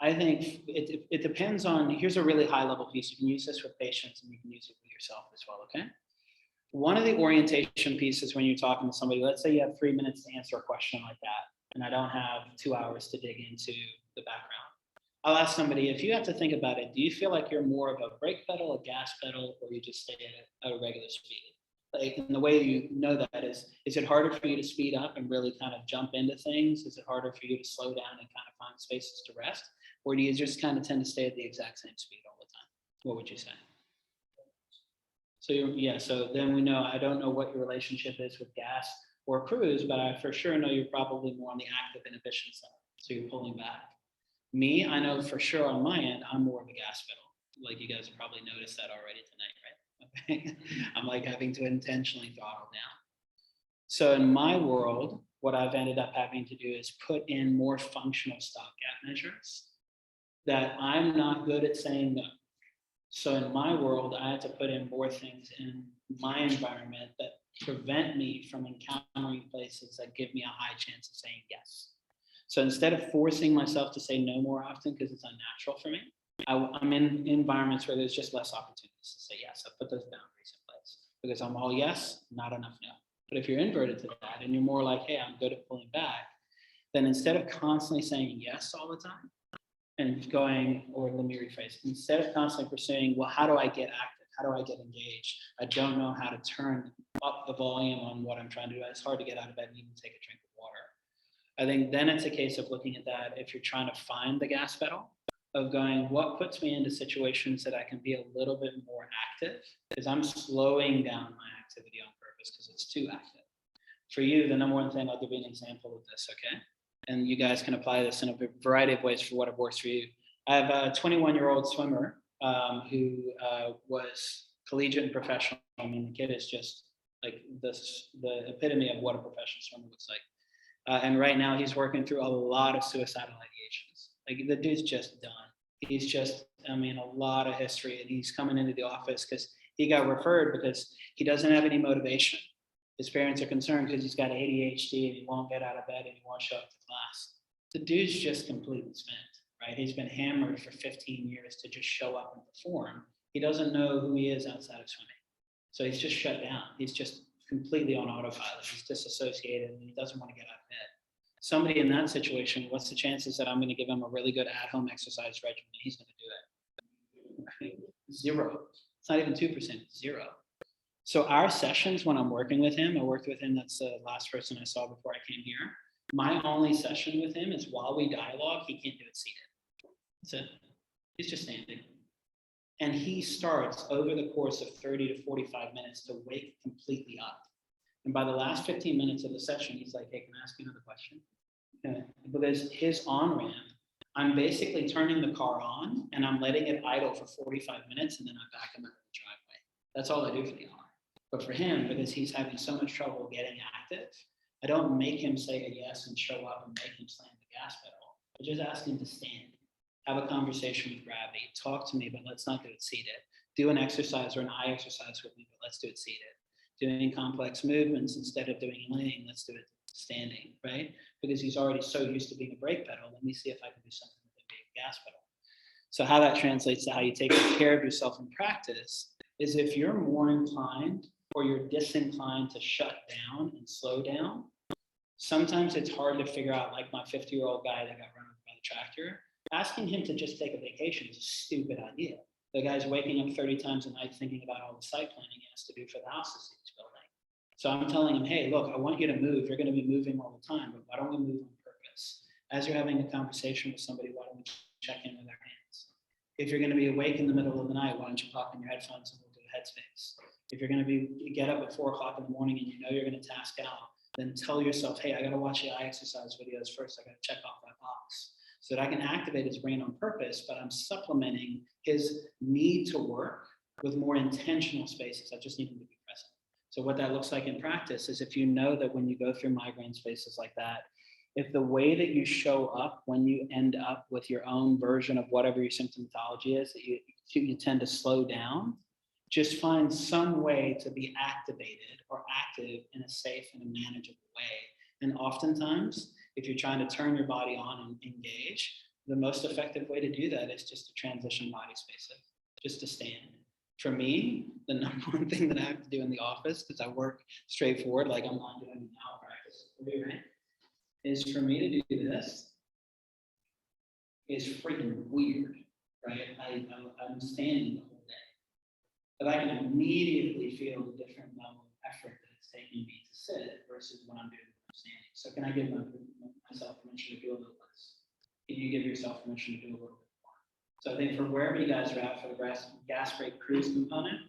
I think it depends on, here's a really high level piece. You can use this with patients and you can use it with yourself as well, okay? One of the orientation pieces when you're talking to somebody, let's say you have 3 minutes to answer a question like that, and I don't have 2 hours to dig into the background. I'll ask somebody, if you have to think about it, do you feel like you're more of a brake pedal, a gas pedal, or you just stay at a regular speed? Like, and the way you know that is it harder for you to speed up and really kind of jump into things? Is it harder for you to slow down and kind of find spaces to rest? Or do you just kind of tend to stay at the exact same speed all the time? What would you say? So yeah, so then we know, I don't know what your relationship is with gas or cruise, but I for sure know you're probably more on the active inhibition side. So you're pulling back. Me, I know for sure on my end, I'm more of a gas pedal. Like you guys have probably noticed that already tonight, right? Okay. I'm like having to intentionally throttle down. So in my world, what I've ended up having to do is put in more functional stopgap measures that I'm not good at saying no. So in my world, I had to put in more things in my environment that prevent me from encountering places that give me a high chance of saying yes. So instead of forcing myself to say no more often because it's unnatural for me, I'm in environments where there's just less opportunities to say yes. I put those boundaries in place because I'm all yes, not enough no. But if you're inverted to that and you're more like, hey, I'm good at pulling back, then instead of constantly saying yes all the time and going, or let me rephrase, instead of constantly pursuing, well, how do I get active? How do I get engaged? I don't know how to turn up the volume on what I'm trying to do. It's hard to get out of bed and even take a drink of water. I think then it's a case of looking at that if you're trying to find the gas pedal, of going, what puts me into situations that I can be a little bit more active? Because I'm slowing down my activity on purpose because it's too active. For you, the number one thing, I'll give you an example of this, okay? And you guys can apply this in a variety of ways for what works for you. I have a 21-year-old swimmer who was collegiate and professional. I mean, the kid is just like this, the epitome of what a professional swimmer looks like. And right now he's working through a lot of suicidal ideations. Like the dude's just done. He's just, I mean, a lot of history, and he's coming into the office because he got referred because he doesn't have any motivation. His parents are concerned because he's got ADHD and he won't get out of bed and he won't show up to class. The dude's just completely spent, right? He's been hammered for 15 years to just show up and perform. He doesn't know who he is outside of swimming. So he's just shut down. He's just completely on autopilot. He's disassociated and he doesn't want to get out of bed. Somebody in that situation, what's the chances that I'm going to give him a really good at-home exercise regimen and he's going to do it? Right? Zero. It's not even 2%, zero. So our sessions when I'm working with him, I worked with him, that's the last person I saw before I came here. My only session with him is while we dialogue, he can't do it seated. That's it. He's just standing. And he starts over the course of 30 to 45 minutes to wake completely up. And by the last 15 minutes of the session, he's like, hey, can I ask you another question? Because his on-ramp, I'm basically turning the car on and I'm letting it idle for 45 minutes and then I back him out of the driveway. That's all I do for the hour. But for him, because he's having so much trouble getting active, I don't make him say a yes and show up and make him slam the gas pedal. I just ask him to stand, have a conversation with gravity, talk to me, but let's not do it seated. Do an exercise or an eye exercise with me, but let's do it seated. Doing complex movements instead of doing laying, let's do it standing, right? Because he's already so used to being a brake pedal. Let me see if I can do something with a big gas pedal. So how that translates to how you take care of yourself in practice is if you're more inclined or you're disinclined to shut down and slow down, sometimes it's hard to figure out, like my 50-year-old guy that got run over by the tractor, asking him to just take a vacation is a stupid idea. The guy's waking up 30 times a night thinking about all the site planning he has to do for the houses he's building. So I'm telling him, hey, look, I want you to move. You're going to be moving all the time, but why don't we move on purpose? As you're having a conversation with somebody, why don't we check in with our hands? If you're going to be awake in the middle of the night, why don't you pop in your headphones and we'll do a headspace? If you're going to get up at 4 o'clock in the morning and you know you're going to task out, then tell yourself, hey, I got to watch the eye exercise videos first. I got to check off that box so that I can activate his brain on purpose, but I'm supplementing his need to work with more intentional spaces. I just need him to be present. So what that looks like in practice is if you know that when you go through migraine spaces like that, if the way that you show up when you end up with your own version of whatever your symptomatology is, that you tend to slow down, just find some way to be activated or active in a safe and a manageable way. And oftentimes, if you're trying to turn your body on and engage, the most effective way to do that is just to transition body spaces, just to stand. For me, the number one thing that I have to do in the office, because I work straightforward, like I'm not doing now practice, right? Is for me to do this is freaking weird, right? I'm standing the whole day. But I can immediately feel the different level of effort that it's taking me to sit versus when I'm doing it when I'm standing. So can I give myself permission to do a little less? Can you give yourself permission to do a little bit more? So I think for wherever you guys are at for the gas brake cruise component,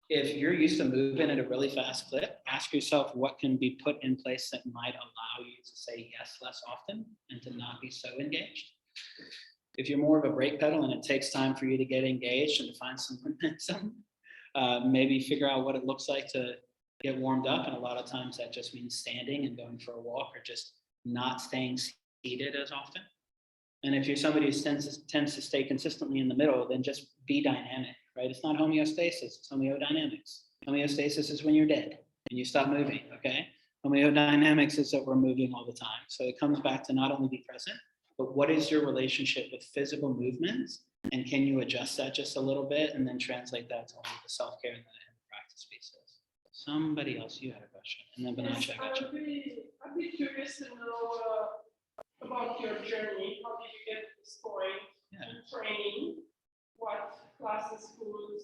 if you're used to moving at a really fast clip, ask yourself what can be put in place that might allow you to say yes less often and to not be so engaged. If you're more of a brake pedal and it takes time for you to get engaged and to find some momentum, maybe figure out what it looks like to get warmed up. And a lot of times that just means standing and going for a walk, or just not staying seated as often. And if you're somebody who tends to stay consistently in the middle, then just be dynamic, right? It's not homeostasis, it's homeodynamics. Homeostasis is when you're dead and you stop moving, okay? Homeodynamics is that we're moving all the time. So it comes back to not only be present, but what is your relationship with physical movements? And can you adjust that just a little bit and then translate that to all the self-care and the practice pieces? Somebody else, you had a question. And then Banacha, I got you. I'd be curious to know about your journey. How did you get to this point? Yeah. Training, what classes, schools,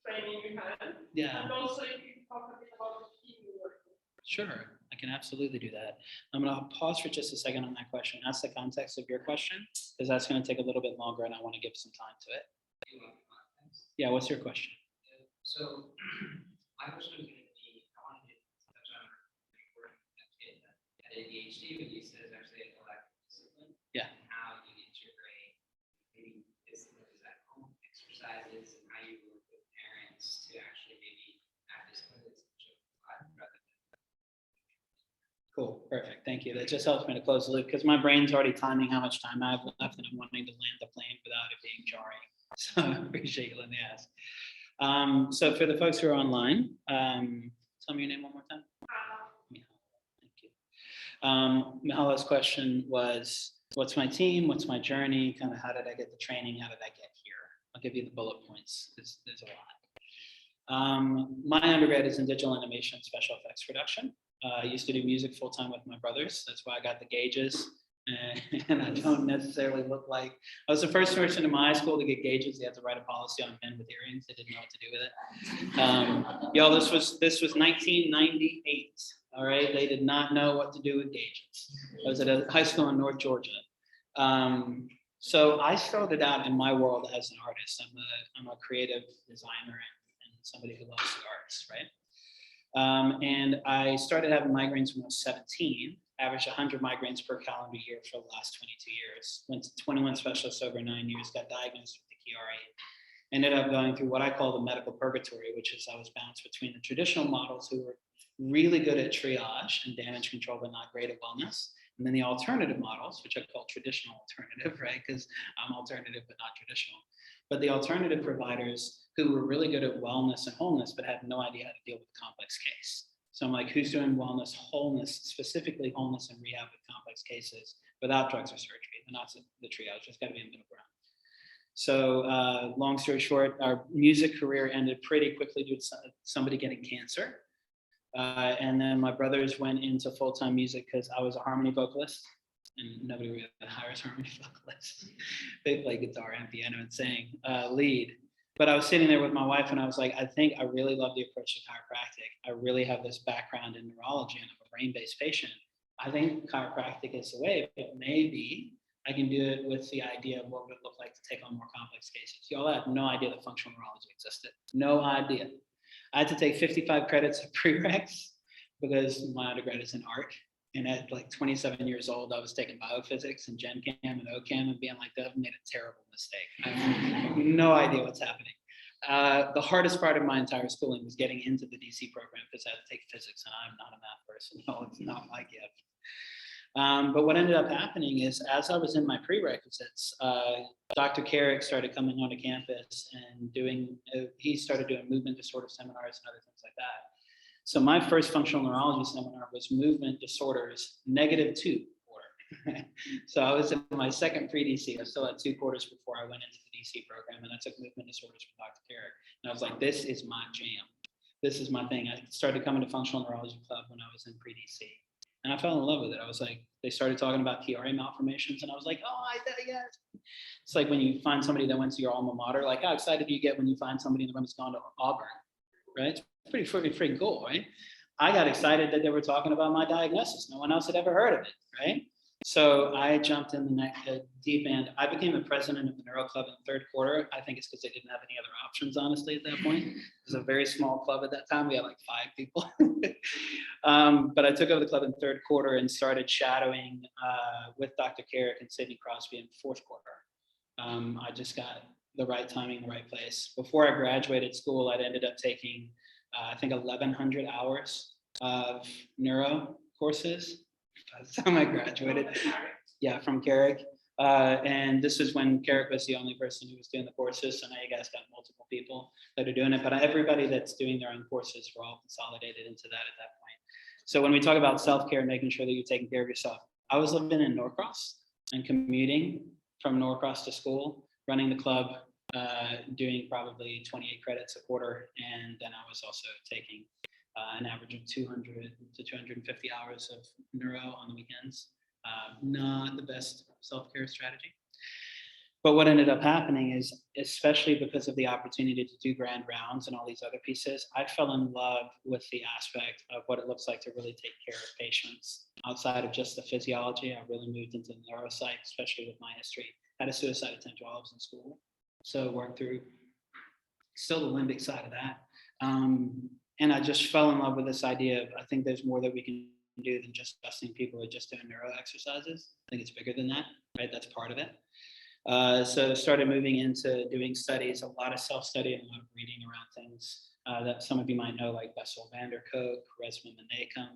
training you had? Yeah. And also if you talk a bit about the team you work with. Sure, I can absolutely do that. I'm going to pause for just a second on that question. Ask the context of your question, because that's going to take a little bit longer and I want to give some time to it. Yeah, what's your question? So my question was going to be, I wanted to touch on the important kid that had ADHD, but you said it's actually a lack of discipline. Yeah. And how you integrate maybe discipline at home exercises and how you work with parents to actually maybe have discipline that's rather than. Cool, perfect, thank you. That just helps me to close the loop because my brain's already timing how much time I have left and I'm wanting to land the plane without it being jarring. So I appreciate you letting me ask. So for the folks who are online, tell me your name one more time. Thank you. Mahala's question was, what's my team? What's my journey? Kind of how did I get the training? How did I get here? I'll give you the bullet points. There's a lot. My undergrad is in digital animation and special effects production. I used to do music full time with my brothers. That's why I got the gauges. And I don't necessarily look like, I was the first person in my high school to get gauges. They had to write a policy on men with earrings. They didn't know what to do with it. Y'all, this was 1998. All right. They did not know what to do with gauges. I was at a high school in North Georgia. So I started out in my world as an artist. I'm a creative designer and somebody who loves the arts, right? And I started having migraines when I was 17, averaged 100 migraines per calendar year for the last 22 years. Went to 21 specialists over 9 years, got diagnosed with the Chiari. Ended up going through what I call the medical purgatory, which is I was bounced between the traditional models who were really good at triage and damage control, but not great at wellness. And then the alternative models, which I call traditional alternative, right? Because I'm alternative, but not traditional. But the alternative providers who were really good at wellness and wholeness, but had no idea how to deal with a complex case. So I'm like, who's doing wellness, wholeness, specifically wholeness and rehab with complex cases without drugs or surgery? And not the triage, there's got to be a middle ground. So long story short, our music career ended pretty quickly due to somebody getting cancer. And then my brothers went into full-time music because I was a harmony vocalist. And nobody really hires harmony vocalists. They play guitar and piano and sing lead. But I was sitting there with my wife and I was like, I think I really love the approach to chiropractic. I really have this background in neurology and I'm a brain-based patient. I think chiropractic is the way, but maybe I can do it with the idea of what would it look like to take on more complex cases. Y'all had no idea that functional neurology existed. No idea. I had to take 55 credits of prereqs because my undergrad is in art. And at like 27 years old, I was taking biophysics and Gen Chem and OChem and being like, I've made a terrible mistake. I have no idea what's happening. The hardest part of my entire schooling was getting into the DC program because I had to take physics and I'm not a math person. No, it's not my gift. But what ended up happening is as I was in my prerequisites, Dr. Carrick started coming onto campus and he started doing movement disorder seminars and other things like that. So my first functional neurology seminar was movement disorders -2 quarter. So I was in my second pre-DC. I still had 2 quarters before I went into the DC program, and I took movement disorders with Dr. Carrick. And I was like, this is my jam. This is my thing. I started coming to Functional Neurology Club when I was in pre-DC. And I fell in love with it. I was like, they started talking about PRA malformations, and I was like, oh, yes. It's like when you find somebody that went to your alma mater, like how excited do you get when you find somebody in the room that's gone to Auburn, right? It's pretty freaking cool, right? I got excited that they were talking about my diagnosis. No one else had ever heard of it, right? So I jumped in the deep end. I became the president of the Neuro Club in the third quarter. I think it's because they didn't have any other options, honestly, at that point. It was a very small club at that time. We had like 5 people. But I took over the club in the third quarter and started shadowing with Dr. Carrick and Sidney Crosby in the fourth quarter. I just got the right timing, the right place. Before I graduated school, I'd ended up taking, I think, 1,100 hours of neuro courses. By the time I graduated, yeah, from Carrick. And this is when Carrick was the only person who was doing the courses. So now you guys got multiple people that are doing it, but everybody that's doing their own courses were all consolidated into that at that point. So when we talk about self-care, making sure that you're taking care of yourself, I was living in Norcross and commuting from Norcross to school, running the club, doing probably 28 credits a quarter. And then I was also taking an average of 200 to 250 hours of neuro on the weekends. Not the best self-care strategy. But what ended up happening is, especially because of the opportunity to do grand rounds and all these other pieces, I fell in love with the aspect of what it looks like to really take care of patients outside of just the physiology. I really moved into the neuropsych, especially with my history. I had a suicide attempt while I was in school. So worked through still the limbic side of that. And I just fell in love with this idea of, I think there's more that we can do than just adjusting people or just doing neuro exercises. I think it's bigger than that, right? That's part of it. So started moving into doing studies, a lot of self-study and a lot of reading around things that some of you might know, like Bessel van der Kolk, Resma Menakem,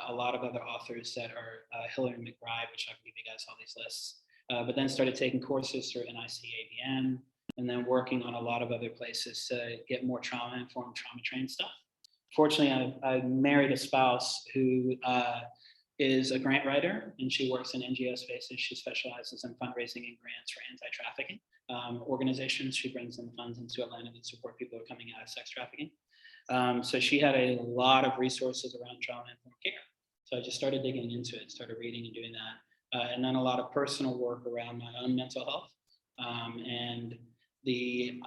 a lot of other authors that are Hillary McBride, which I can give you guys all these lists. But then started taking courses through NICABM, and then working on a lot of other places to get more trauma-informed, trauma-trained stuff. Fortunately, I married a spouse who is a grant writer, and she works in NGO spaces. She specializes in fundraising and grants for anti-trafficking organizations. She brings in funds into Atlanta that support people who are coming out of sex trafficking. So she had a lot of resources around trauma-informed care. So I just started digging into it, started reading and doing that. And then a lot of personal work around my own mental health. And the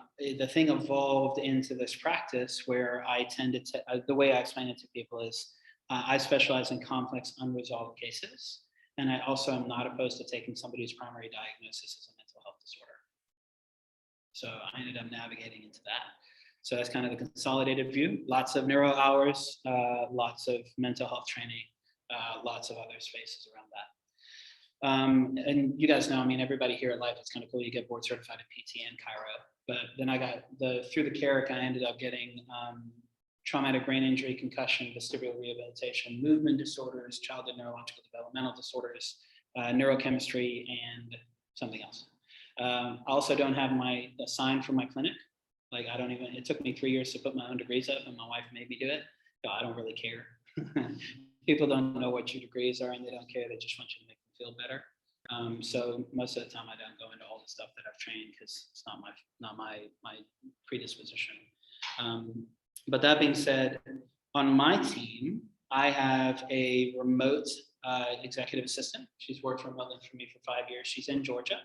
thing evolved into this practice where I tended to, the way I explain it to people is, I specialize in complex unresolved cases. And I also am not opposed to taking somebody whose primary diagnosis is a mental health disorder. So I ended up navigating into that. So that's kind of the consolidated view. Lots of neuro hours, lots of mental health training, lots of other spaces around that. And you guys know, I mean, everybody here at Life, it's kind of cool. You get board certified in PT and Chiro. But then I got through the Carrick, I ended up getting traumatic brain injury, concussion, vestibular rehabilitation, movement disorders, childhood neurological developmental disorders, neurochemistry, and something else. I also don't have the sign for my clinic. Like I don't even, it took me 3 years to put my own degrees up, and my wife made me do it. So I don't really care. People don't know what your degrees are, and they don't care. They just want you to make them feel better. So most of the time I don't go into all the stuff that I've trained because it's not my predisposition. But that being said, on my team, I have a remote executive assistant. She's worked remotely for me for 5 years. She's in Georgia.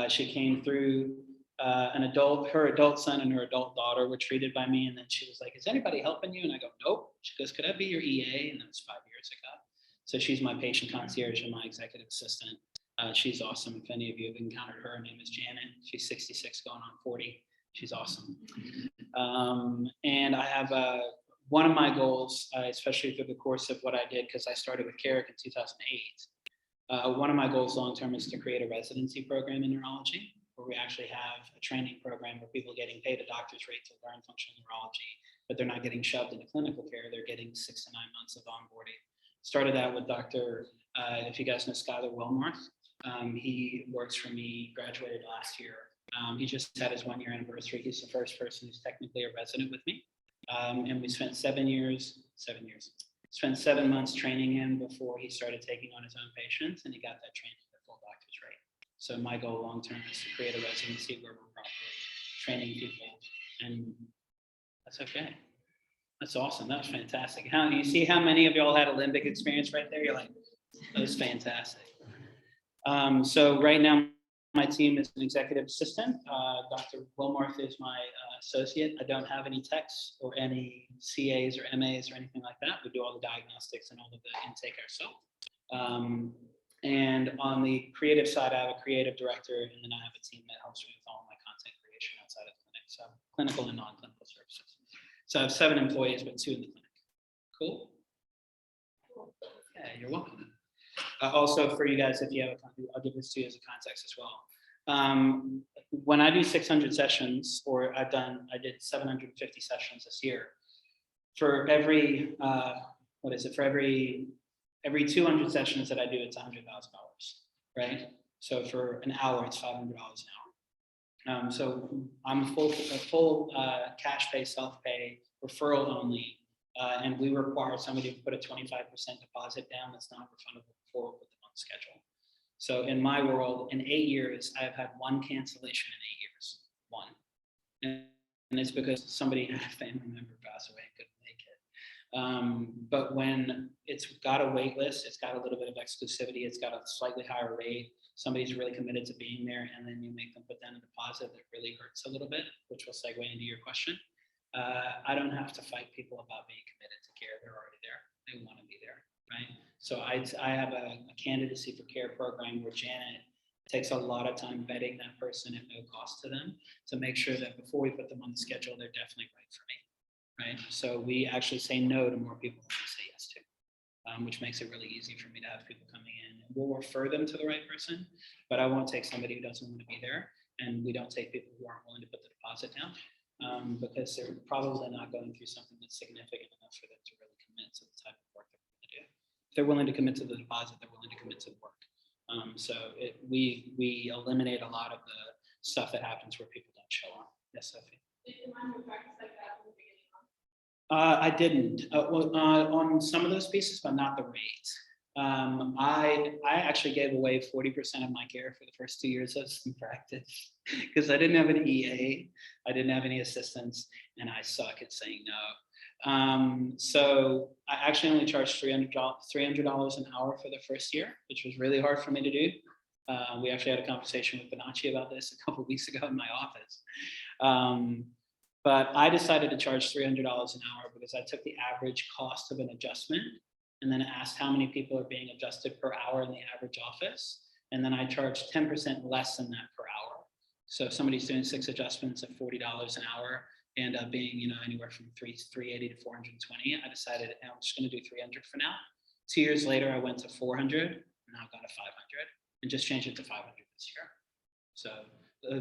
She came through her adult son and her adult daughter were treated by me. And then she was like, is anybody helping you? And I go, nope. She goes, could I be your EA? And that was 5 years ago. So she's my patient concierge and my executive assistant. She's awesome. If any of you have encountered her, her name is Janet. She's 66 going on 40. She's awesome. And I have one of my goals, especially through the course of what I did, because I started with Carrick in 2008. One of my goals long-term is to create a residency program in neurology, where we actually have a training program where people are getting paid a doctor's rate to learn functional neurology, but they're not getting shoved into clinical care. They're getting 6 to 9 months of onboarding. Started out with Dr. If you guys know Skylar Wellmarth, he works for me, graduated last year. He just had his 1 year anniversary. He's the first person who's technically a resident with me. And we spent 7 months training him before he started taking on his own patients, and he got that training at full doctor's rate. So my goal long-term is to create a residency where we're properly training people, and that's okay. That's awesome. That was fantastic. You see how many of y'all had a limbic experience right there? You're like, that was fantastic. So right now, my team is an executive assistant. Dr. Wilmarth is my associate. I don't have any techs or any CAs or MAs or anything like that. We do all the diagnostics and all of the intake ourselves. And on the creative side, I have a creative director, and then I have a team that helps me with all my content creation outside of the clinic. So clinical and non-clinical services. So I have 7 employees, but 2 in the clinic. Cool. Yeah, you're welcome. Also, for you guys, if you have I'll give this to you as a context as well. When I do 600 sessions, or I did 750 sessions this year. For every for every 200 sessions that I do, it's $100,000, right? So for an hour, it's $500 an hour. So I'm a full cash pay, self-pay, referral only, and we require somebody to put a 25% deposit down that's not refundable before we put them on the schedule. So in my world, in 8 years, I've had 1 cancellation in 8 years, 1. And it's because somebody, a family member passed away and couldn't make it. But when it's got a wait list, it's got a little bit of exclusivity, it's got a slightly higher rate, somebody's really committed to being there, and then you make them put down a deposit that really hurts a little bit, which will segue into your question. I don't have to fight people about being committed to care. They're already there. They want to be there, right? So I have a candidacy for care program where Janet takes a lot of time vetting that person at no cost to them to make sure that before we put them on the schedule, they're definitely right for me, right? So we actually say no to more people than we say yes to, which makes it really easy for me to have people coming in. And we'll refer them to the right person, but I won't take somebody who doesn't want to be there. And we don't take people who aren't willing to put the deposit down because they're probably not going through something that's significant enough for them to really commit to the type of work they're going to do. If they're willing to commit to the deposit, they're willing to commit to the work. We eliminate a lot of the stuff that happens where people don't show up. Yes, Sophie. Did you mind your practice like that in the beginning? I didn't on some of those pieces, but not the rate. I actually gave away 40% of my care for the first 2 years of some practice because I didn't have an EA, I didn't have any assistants, and I suck at saying no. So I actually only charged $300 an hour for the first year, which was really hard for me to do. We actually had a conversation with Bonacci about this a couple of weeks ago in my office. But I decided to charge $300 an hour because I took the average cost of an adjustment and then asked how many people are being adjusted per hour in the average office. And then I charged 10% less than that per hour. So if somebody's doing 6 adjustments at $40 an hour, they end up being, anywhere from 380 to 420. I decided I'm just going to do 300 for now. 2 years later, I went to 400, and now I've got a 500, and just changed it to 500 this year. So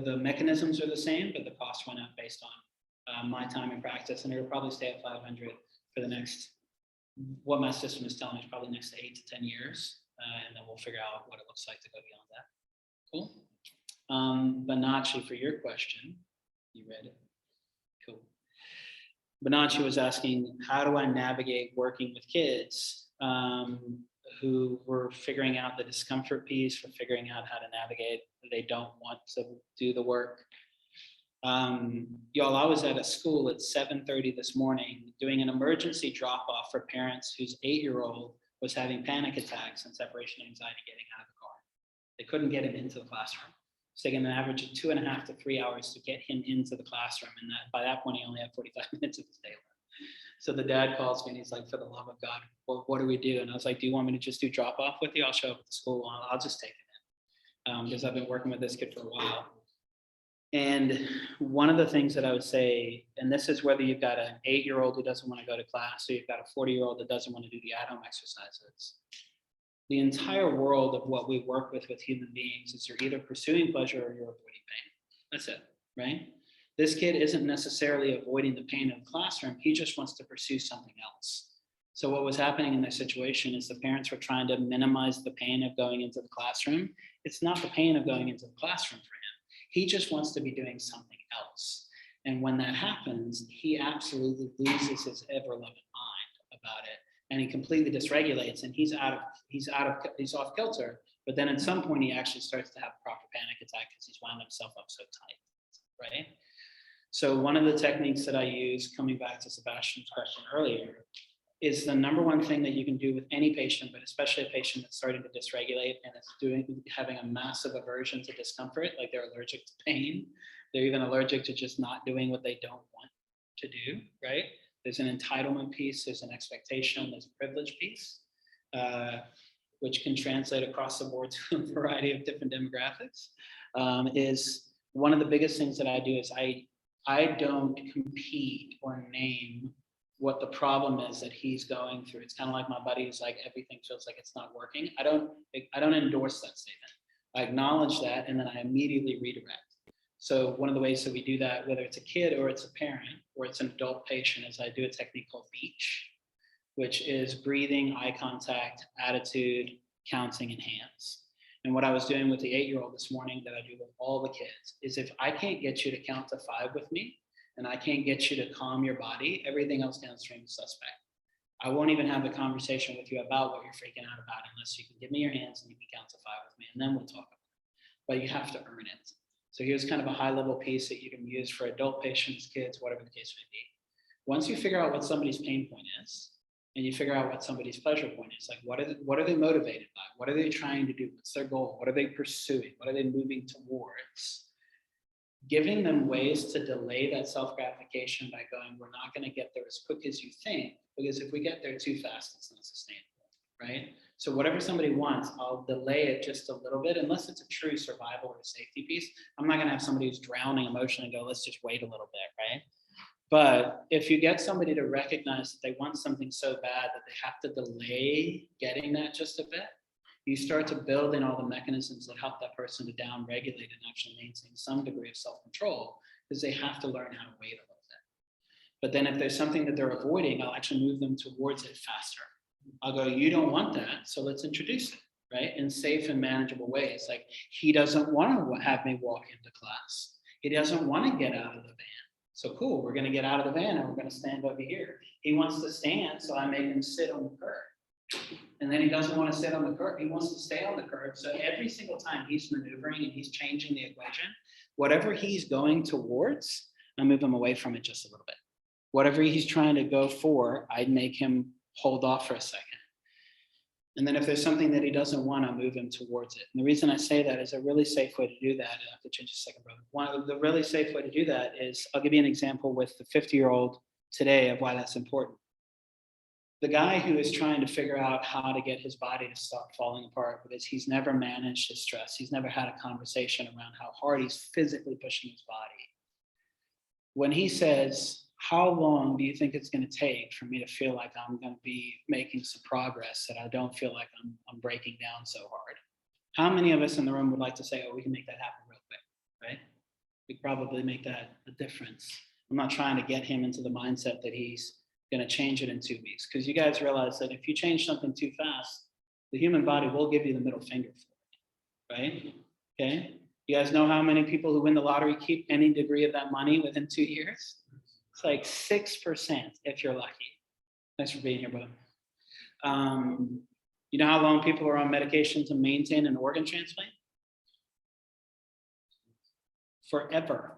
the mechanisms are the same, but the cost went up based on my time in practice, and it'll probably stay at 500 for the next, what my system is telling me is probably next 8 to 10 years, and then we'll figure out what it looks like to go beyond that. Cool. Bonacci, for your question, you read it? Cool. Bonacci was asking, how do I navigate working with kids who were figuring out the discomfort piece, for figuring out how to navigate, they don't want to do the work. Y'all, I was at a school at 7:30 this morning doing an emergency drop-off for parents whose 8-year-old was having panic attacks and separation anxiety getting out of the car. They couldn't get him into the classroom. It's taken an average of 2.5 to 3 hours to get him into the classroom. And by that point, he only had 45 minutes of his day left. So the dad calls me and he's like, for the love of God, what do we do? And I was like, do you want me to just do drop-off with you? I'll show up at the school. I'll just take it in because I've been working with this kid for a while. And one of the things that I would say, and this is whether you've got an 8-year-old who doesn't want to go to class, or you've got a 40-year-old that doesn't want to do the at-home exercises. The entire world of what we work with human beings is you're either pursuing pleasure or you're avoiding pain. That's it, right? This kid isn't necessarily avoiding the pain of the classroom. He just wants to pursue something else. So what was happening in this situation is the parents were trying to minimize the pain of going into the classroom. It's not the pain of going into the classroom for him. He just wants to be doing something else. And when that happens, he absolutely loses his ever-loving mind about it. And he completely dysregulates, and he's off kilter. But then at some point, he actually starts to have a proper panic attack because he's wound himself up so tight, right? So one of the techniques that I use, coming back to Sebastian's question earlier, is the number one thing that you can do with any patient, but especially a patient that's starting to dysregulate and is having a massive aversion to discomfort, like they're allergic to pain. They're even allergic to just not doing what they don't want to do, right? There's an entitlement piece, there's an expectation, there's a privilege piece. which can translate across the board to a variety of different demographics, is one of the biggest things that I do is I don't compete or name what the problem is that he's going through. It's kind of like my buddy who's like, everything feels like it's not working. I don't endorse that statement. I acknowledge that, and then I immediately redirect. So one of the ways that we do that, whether it's a kid or it's a parent or it's an adult patient, is I do a technique called BEACH, which is breathing, eye contact, attitude, counting, and hands. And what I was doing with the 8-year-old this morning that I do with all the kids is if I can't get you to count to 5 with me, and I can't get you to calm your body, everything else downstream is suspect. I won't even have the conversation with you about what you're freaking out about unless you can give me your hands and you can count to 5 with me, and then we'll talk about it. But you have to earn it. So here's kind of a high-level piece that you can use for adult patients, kids, whatever the case may be. Once you figure out what somebody's pain point is, and you figure out what somebody's pleasure point is, like what are they motivated by? What are they trying to do? What's their goal? What are they pursuing? What are they moving towards? Giving them ways to delay that self-gratification by going, we're not going to get there as quick as you think, because if we get there too fast, it's not sustainable, right? So whatever somebody wants, I'll delay it just a little bit, unless it's a true survival or safety piece. I'm not going to have somebody who's drowning emotionally and go, let's just wait a little bit, right? But if you get somebody to recognize that they want something so bad that they have to delay getting that just a bit, you start to build in all the mechanisms that help that person to down-regulate and actually maintain some degree of self-control, because they have to learn how to wait a little bit. But then if there's something that they're avoiding, I'll actually move them towards it faster. I'll go, you don't want that, so let's introduce it, right? In safe and manageable ways. Like, he doesn't want to have me walk into class. He doesn't want to get out of the van. So cool, we're going to get out of the van and we're going to stand over here. He wants to stand, so I make him sit on the curb. And then he doesn't want to sit on the curb. He wants to stay on the curb. So every single time he's maneuvering and he's changing the equation, whatever he's going towards, I move him away from it just a little bit. Whatever he's trying to go for, I'd make him hold off for a second. And then if there's something that he doesn't want, I'll move him towards it. And the reason I say that is a really safe way to do that. I have to change a second, brother. One of the really safe way to do that is, I'll give you an example with the 50-year-old today of why that's important. The guy who is trying to figure out how to get his body to stop falling apart because he's never managed his stress. He's never had a conversation around how hard he's physically pushing his body. When he says, how long do you think it's going to take for me to feel like I'm going to be making some progress, that I don't feel like I'm breaking down so hard? How many of us in the room would like to say, oh, we can make that happen real quick, right? We probably make that a difference. I'm not trying to get him into the mindset that he's going to change it in 2 weeks, because you guys realize that if you change something too fast, the human body will give you the middle finger for it, right? Okay. You guys know how many people who win the lottery keep any degree of that money within 2 years? It's like 6% if you're lucky. Thanks for being here, bud. You know how long people are on medication to maintain an organ transplant? Forever.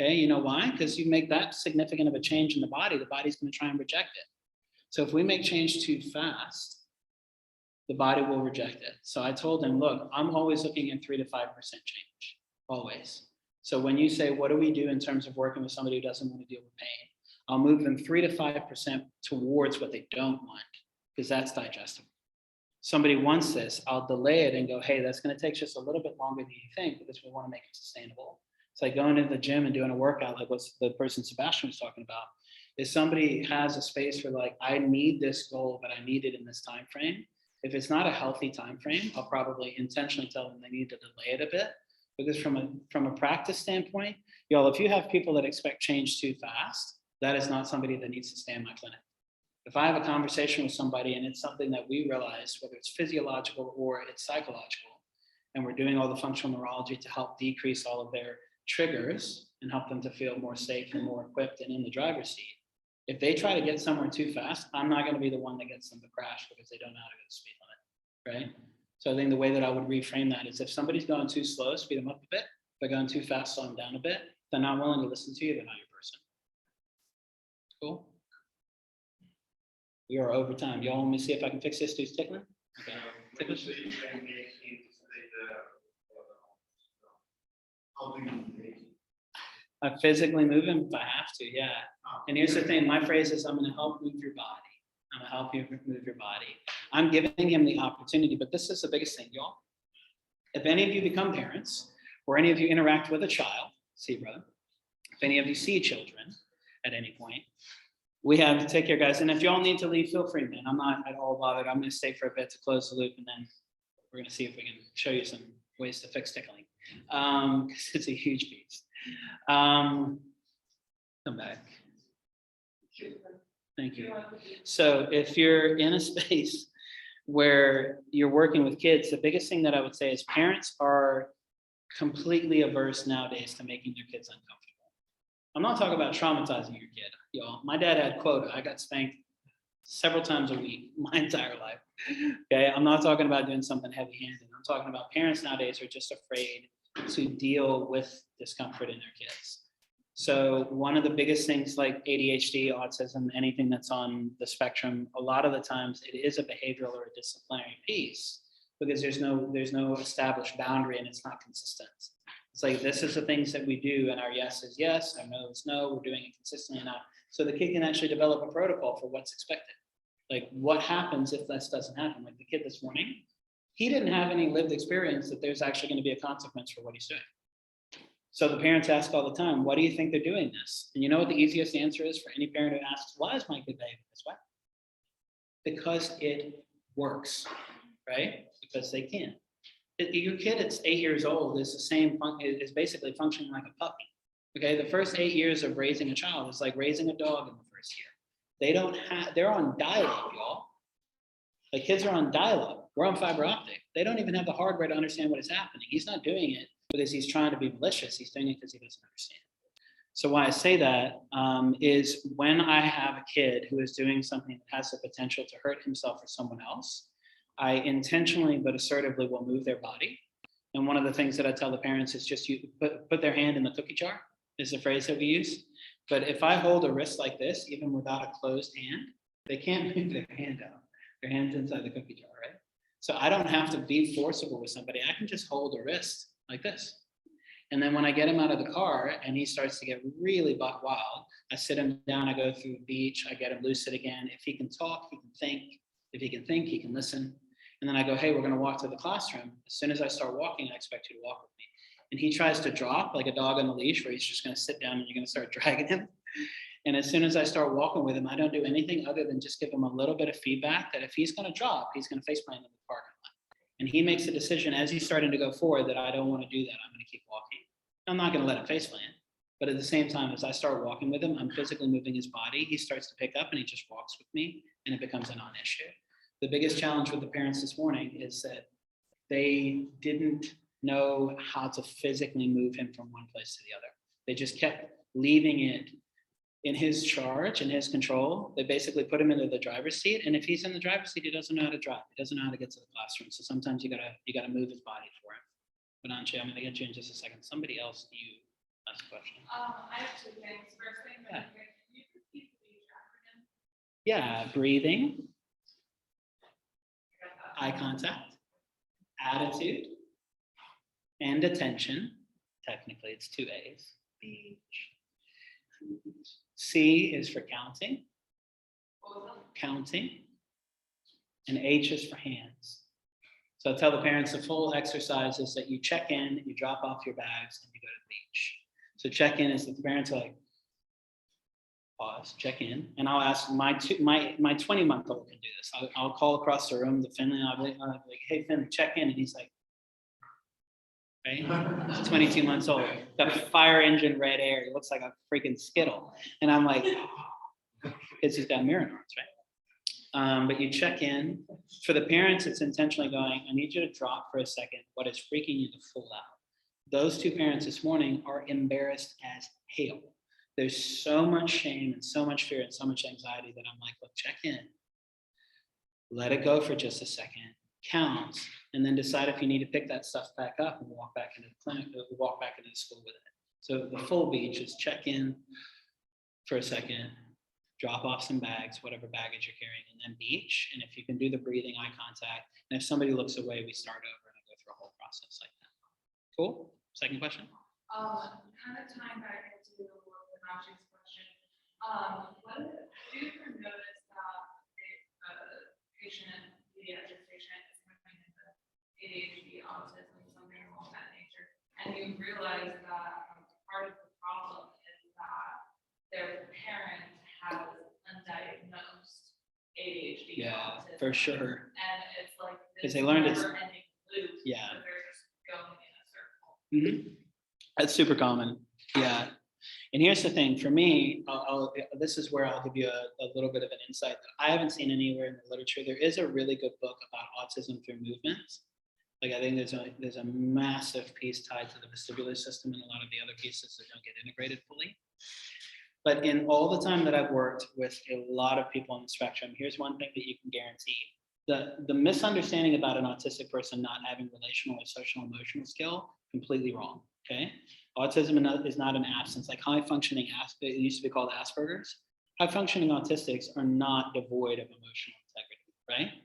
Okay, you know why? Because you make that significant of a change in the body's going to try and reject it. So if we make change too fast, the body will reject it. So I told him, look, I'm always looking at 3 to 5% change, always. So when you say, what do we do in terms of working with somebody who doesn't want to deal with pain? I'll move them 3 to 5% towards what they don't want, because that's digestible. Somebody wants this, I'll delay it and go, hey, that's going to take just a little bit longer than you think, because we want to make it sustainable. It's like going into the gym and doing a workout, like what the person Sebastian was talking about. If somebody has a space for like, I need this goal, but I need it in this time frame. If it's not a healthy time frame, I'll probably intentionally tell them they need to delay it a bit. Because from a practice standpoint, y'all, if you have people that expect change too fast, that is not somebody that needs to stay in my clinic. If I have a conversation with somebody and it's something that we realize, whether it's physiological or it's psychological, and we're doing all the functional neurology to help decrease all of their triggers and help them to feel more safe and more equipped and in the driver's seat. If they try to get somewhere too fast, I'm not going to be the one that gets them to crash because they don't know how to go to speed limit, right? So I think the way that I would reframe that is, if somebody's going too slow, speed them up a bit. If they're going too fast, slow them down a bit. If they're not willing to listen to you, they're not your person. Cool. We are over time. Y'all want me to see if I can fix this dude's tickling? Okay. Ticklish? I physically move him if I have to, yeah. And here's the thing, my phrase is, I'm going to help move your body. I'm gonna help you move your body. I'm giving him the opportunity, but this is the biggest thing, y'all. If any of you become parents, or any of you interact with a child, see brother, if any of you see children at any point, we have to take care, guys. And if y'all need to leave, feel free, man. I'm not at all bothered. I'm gonna stay for a bit to close the loop, and then we're gonna see if we can show you some ways to fix tickling. Because it's a huge beast. Come back. Thank you. So if you're in a space where you're working with kids, the biggest thing that I would say is parents are completely averse nowadays to making their kids uncomfortable. I'm not talking about traumatizing your kid, y'all. My dad had quota. I got spanked several times a week my entire life. Okay, I'm not talking about doing something heavy-handed. I'm talking about parents nowadays are just afraid to deal with discomfort in their kids. So one of the biggest things like ADHD, autism, anything that's on the spectrum, a lot of the times it is a behavioral or a disciplinary piece because there's no established boundary and it's not consistent. It's like, this is the things that we do and our yes is yes, our no is no, we're doing it consistently enough. So the kid can actually develop a protocol for what's expected. Like what happens if this doesn't happen? Like the kid this morning, he didn't have any lived experience that there's actually going to be a consequence for what he's doing. So the parents ask all the time, why do you think they're doing this? And you know what the easiest answer is for any parent who asks, why is my kid behaving this way? Because it works, right? Because they can. Your kid at 8 years old is the same, is basically functioning like a puppy. Okay, the first 8 years of raising a child is like raising a dog in the first year. They're on dial-up, y'all. The kids are on dial-up. We're on fiber optic. They don't even have the hardware to understand what is happening. He's not doing it because he's trying to be malicious. He's doing it because he doesn't understand. So why I say that is when I have a kid who is doing something that has the potential to hurt himself or someone else, I intentionally but assertively will move their body. And one of the things that I tell the parents is just you put their hand in the cookie jar is the phrase that we use. But if I hold a wrist like this, even without a closed hand, they can't move their hand out. Their hand's inside the cookie jar, right? So I don't have to be forcible with somebody. I can just hold a wrist like this. And then when I get him out of the car and he starts to get really buck wild, I sit him down, I go through the beach, I get him lucid again. If he can talk, he can think. If he can think, he can listen. And then I go, hey, we're going to walk to the classroom. As soon as I start walking, I expect you to walk with me. And he tries to drop like a dog on the leash where he's just going to sit down and you're going to start dragging him. And as soon as I start walking with him, I don't do anything other than just give him a little bit of feedback that if he's going to drop, he's going to face plant in the parking lot. And he makes a decision as he's starting to go forward that I don't want to do that. I'm going to keep walking. I'm not going to let him face plant. But at the same time, as I start walking with him, I'm physically moving his body. He starts to pick up and he just walks with me and it becomes a non-issue. The biggest challenge with the parents this morning is that they didn't know how to physically move him from one place to the other. They just kept leaving it in his charge and his control. They basically put him into the driver's seat. And if he's in the driver's seat, he doesn't know how to drive. He doesn't know how to get to the classroom. So sometimes you gotta move his body for him. But Anchi, I'm gonna get you in just a second. Somebody else, you ask a question. I have two things. First thing, Yeah. can you repeat the acronym? Yeah, breathing, eye contact, attitude, and attention. Technically, it's 2 A's. C is for counting, and H is for hands. So I tell the parents the full exercise is that you check in, you drop off your bags, and you go to the beach. So check in is that the parents are like, pause, check in, and I'll ask my 20-month-old can do this. I'll call across the room to Finley, and I'll be like, hey, Finley, check in, and he's like, right? He's 22 months old, got a fire engine red hair, he looks like a freaking Skittle, and I'm like, because he's got mirror neurons, right? But you check in. For the parents, it's intentionally going, I need you to drop for a second what is freaking you the full out. Those two parents this morning are embarrassed as hell. There's so much shame and so much fear and so much anxiety that I'm like, look, check in. Let it go for just a second. Count, and then decide if you need to pick that stuff back up and walk back into the clinic, walk back into the school with it. So the full beach is check in for a second, drop off some bags, whatever baggage you're carrying, and then beach. And if you can do the breathing, eye contact, and if somebody looks away, we start over and I go through a whole process like that. Cool? Second question? Kind of tying back into the Nachi's question. What do you ever notice that patient, pediatric patient is coming in with ADHD, autism, something along that nature. And you realize that part of the problem is that their parent has undiagnosed ADHD. Yeah, autism, for sure. And it's like 'Cause this they learned it's- never-ending loop. Yeah. Where they're just going in a circle. That's super common. Yeah. And here's the thing for me, this is where I'll give you a little bit of an insight that I haven't seen anywhere in the literature. There is a really good book about autism through movement. Like I think there's a massive piece tied to the vestibular system and a lot of the other pieces that don't get integrated fully. But in all the time that I've worked with a lot of people on the spectrum, here's one thing that you can guarantee. The misunderstanding about an autistic person not having relational or social emotional skill, completely wrong, okay? Autism is not an absence, like high functioning, it used to be called Asperger's. High functioning autistics are not devoid of emotional integrity, right?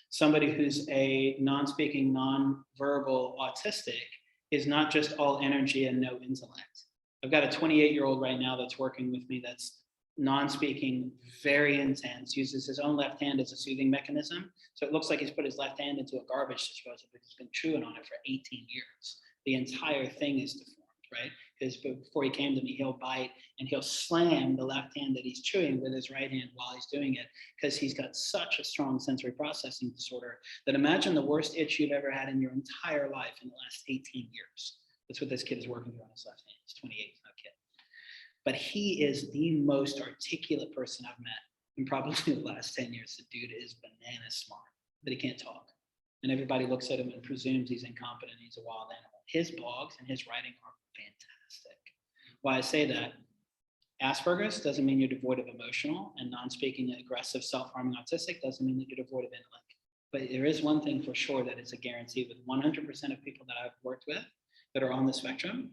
Somebody who's a non-speaking, non-verbal autistic is not just all energy and no intellect. I've got a 28-year-old right now that's working with me that's non-speaking, very intense, uses his own left hand as a soothing mechanism. So it looks like he's put his left hand into a garbage disposal, but he's been chewing on it for 18 years. The entire thing is deformed, right? Because before he came to me, he'll bite and he'll slam the left hand that he's chewing with his right hand while he's doing it, because he's got such a strong sensory processing disorder that imagine the worst itch you've ever had in your entire life in the last 18 years. That's what this kid is working through on his left hand. He's 28, he's not a kid. But he is the most articulate person I've met in probably the last 10 years. The dude is banana smart, but he can't talk. And everybody looks at him and presumes he's incompetent, he's a wild animal. His blogs and his writing are fantastic. Why I say that, Asperger's doesn't mean you're devoid of emotional, and non-speaking, aggressive, self-harming autistic doesn't mean that you're devoid of intellect. But there is one thing for sure that it's a guarantee with 100% of people that I've worked with that are on the spectrum,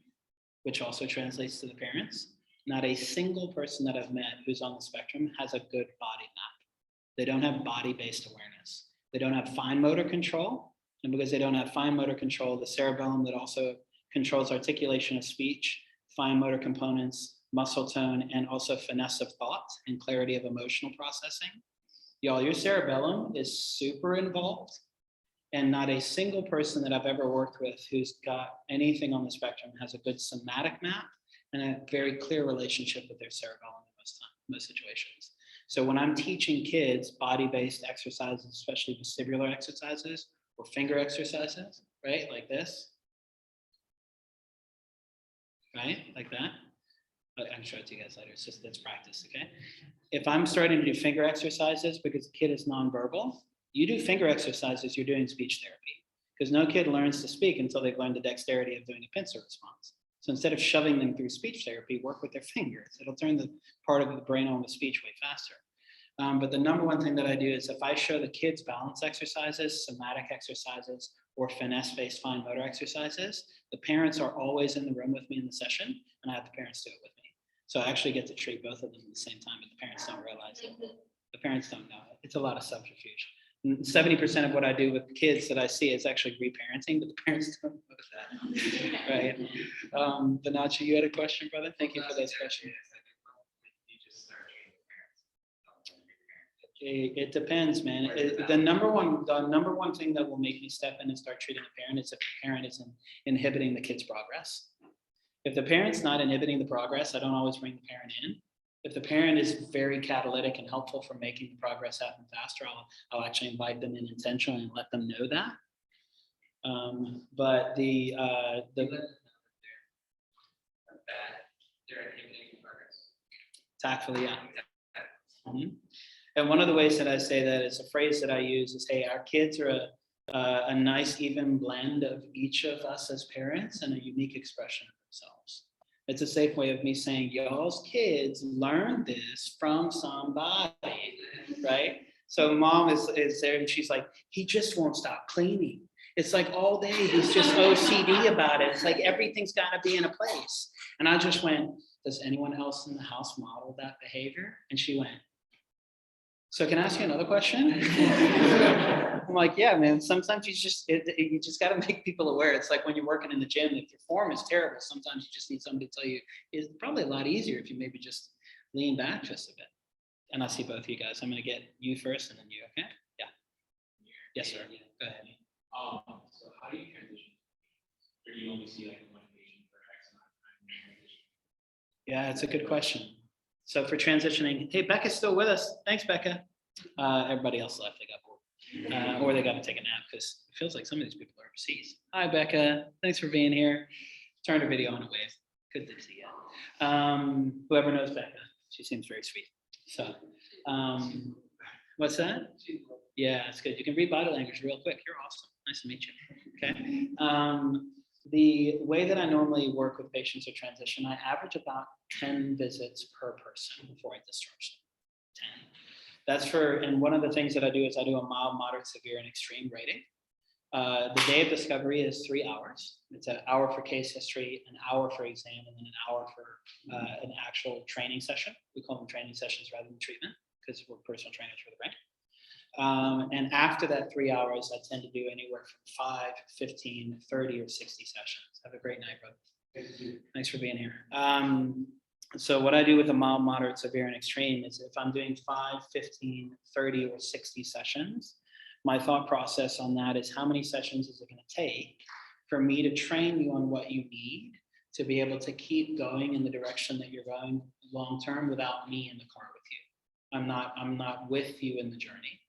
which also translates to the parents. Not a single person that I've met who's on the spectrum has a good body map. They don't have body-based awareness. They don't have fine motor control. And because they don't have fine motor control, the cerebellum that also controls articulation of speech, fine motor components, muscle tone, and also finesse of thought and clarity of emotional processing. Y'all, your cerebellum is super involved. And not a single person that I've ever worked with who's got anything on the spectrum has a good somatic map and a very clear relationship with their cerebellum in most situations. So when I'm teaching kids body-based exercises, especially vestibular exercises or finger exercises, right, like this, right, like that. I can show it to you guys later. It's practice, okay? If I'm starting to do finger exercises because the kid is nonverbal, you do finger exercises, you're doing speech therapy, because no kid learns to speak until they've learned the dexterity of doing a pincer response. So instead of shoving them through speech therapy, work with their fingers. It'll turn the part of the brain on with speech way faster. But the number one thing that I do is if I show the kids balance exercises, somatic exercises, or finesse-based fine motor exercises, the parents are always in the room with me in the session, and I have the parents do it with me. So I actually get to treat both of them at the same time, but the parents don't realize it. The parents don't know it. It's a lot of subterfuge. 70% of what I do with kids that I see is actually reparenting, but the parents don't know that, right? Banacha, you had a question, brother? Thank you for those questions. It depends, man. The number one thing that will make me step in and start treating a parent is if the parent is inhibiting the kid's progress. If the parent's not inhibiting the progress, I don't always bring the parent in. If the parent is very catalytic and helpful for making the progress happen faster, I'll actually invite them in intentionally and let them know that. But the they're inhibiting progress. tactfully, yeah. Mhm. And one of the ways that I say that is a phrase that I use is, hey, our kids are a nice even blend of each of us as parents and a unique expression of themselves. It's a safe way of me saying, y'all's kids learned this from somebody, right? So mom is there and she's like, he just won't stop cleaning. It's like all day he's just OCD about it. It's like everything's got to be in a place. And I just went, does anyone else in the house model that behavior? And she went, so can I ask you another question? I'm like, yeah, man, sometimes you just got to make people aware. It's like when you're working in the gym, if your form is terrible, sometimes you just need somebody to tell you it's probably a lot easier if you maybe just lean back just a bit. And I see both of you guys. I'm going to get you first and then you, okay? Yeah. Yes, sir. Go ahead. So how do you transition? Or do you only see like one patient for X amount of time? And transition? Yeah, it's a good question. So for transitioning, hey, Becca's still with us. Thanks, Becca. Everybody else left. They got bored. Or they got to take a nap because it feels like some of these people are overseas. Hi, Becca. Thanks for being here. Turn her video on a wave. Good to see you. Whoever knows Becca, she seems very sweet. So, what's that? Yeah, it's good. You can read body language real quick. You're awesome. Nice to meet you. Okay. The way that I normally work with patients who transition, I average about 10 visits per person before I discharge them. 10. That's for, and one of the things that I do is I do a mild, moderate, severe, and extreme rating. The day of discovery is 3 hours. It's an hour for case history, an hour for exam, and then an hour for an actual training session. We call them training sessions rather than treatment because we're personal trainers for the brain. And after that 3 hours, I tend to do anywhere from 5, 15, 30, or 60 sessions. Have a great night, brother. Thank you. Thanks for being here. So what I do with the mild, moderate, severe, and extreme is if I'm doing 5, 15, 30, or 60 sessions, my thought process on that is how many sessions is it going to take for me to train you on what you need to be able to keep going in the direction that you're going long term without me in the car with you. I'm not with you in the journey.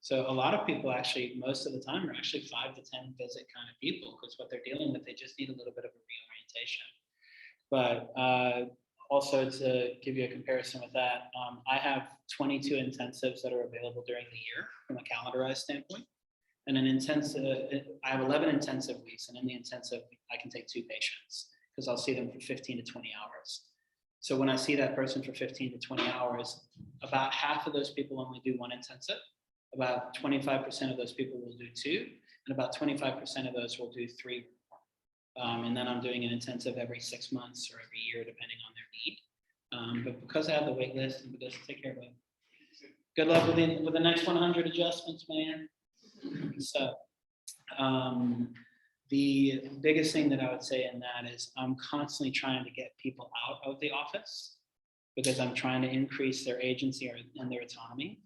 So a lot of people actually, most of the time, are actually 5 to 10 visit kind of people because what they're dealing with, they just need a little bit of a reorientation. But also to give you a comparison with that, I have 22 intensives that are available during the year from a calendarized standpoint. And an intensive, I have 11 intensive weeks, and in the intensive, I can take 2 patients because I'll see them for 15 to 20 hours. So when I see that person for 15 to 20 hours, about half of those people only do 1 intensive. About 25% of those people will do 2, and about 25% of those will do 3 or more. And then I'm doing an intensive every 6 months or every year, depending on their need. But because I have the wait list and because take care of it. Good luck with the next 100 adjustments, man. So the biggest thing that I would say in that is I'm constantly trying to get people out of the office because I'm trying to increase their agency and their autonomy.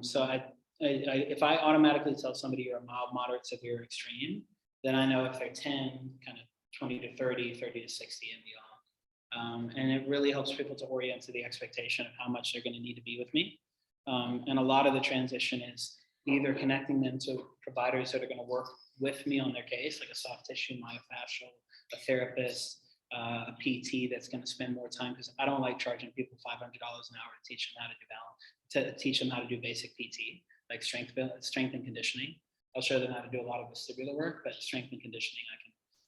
So if I automatically tell somebody you're a mild, moderate, severe, extreme, then I know if they're 10, kind of 20 to 30, 30 to 60 and beyond. And it really helps people to orient to the expectation of how much they're going to need to be with me. And a lot of the transition is either connecting them to providers that are going to work with me on their case, like a soft tissue, myofascial, a therapist, a PT that's going to spend more time, because I don't like charging people $500 an hour to teach them how to do balance, to teach them how to do basic PT, like strength and conditioning. I'll show them how to do a lot of vestibular work, but strength and conditioning,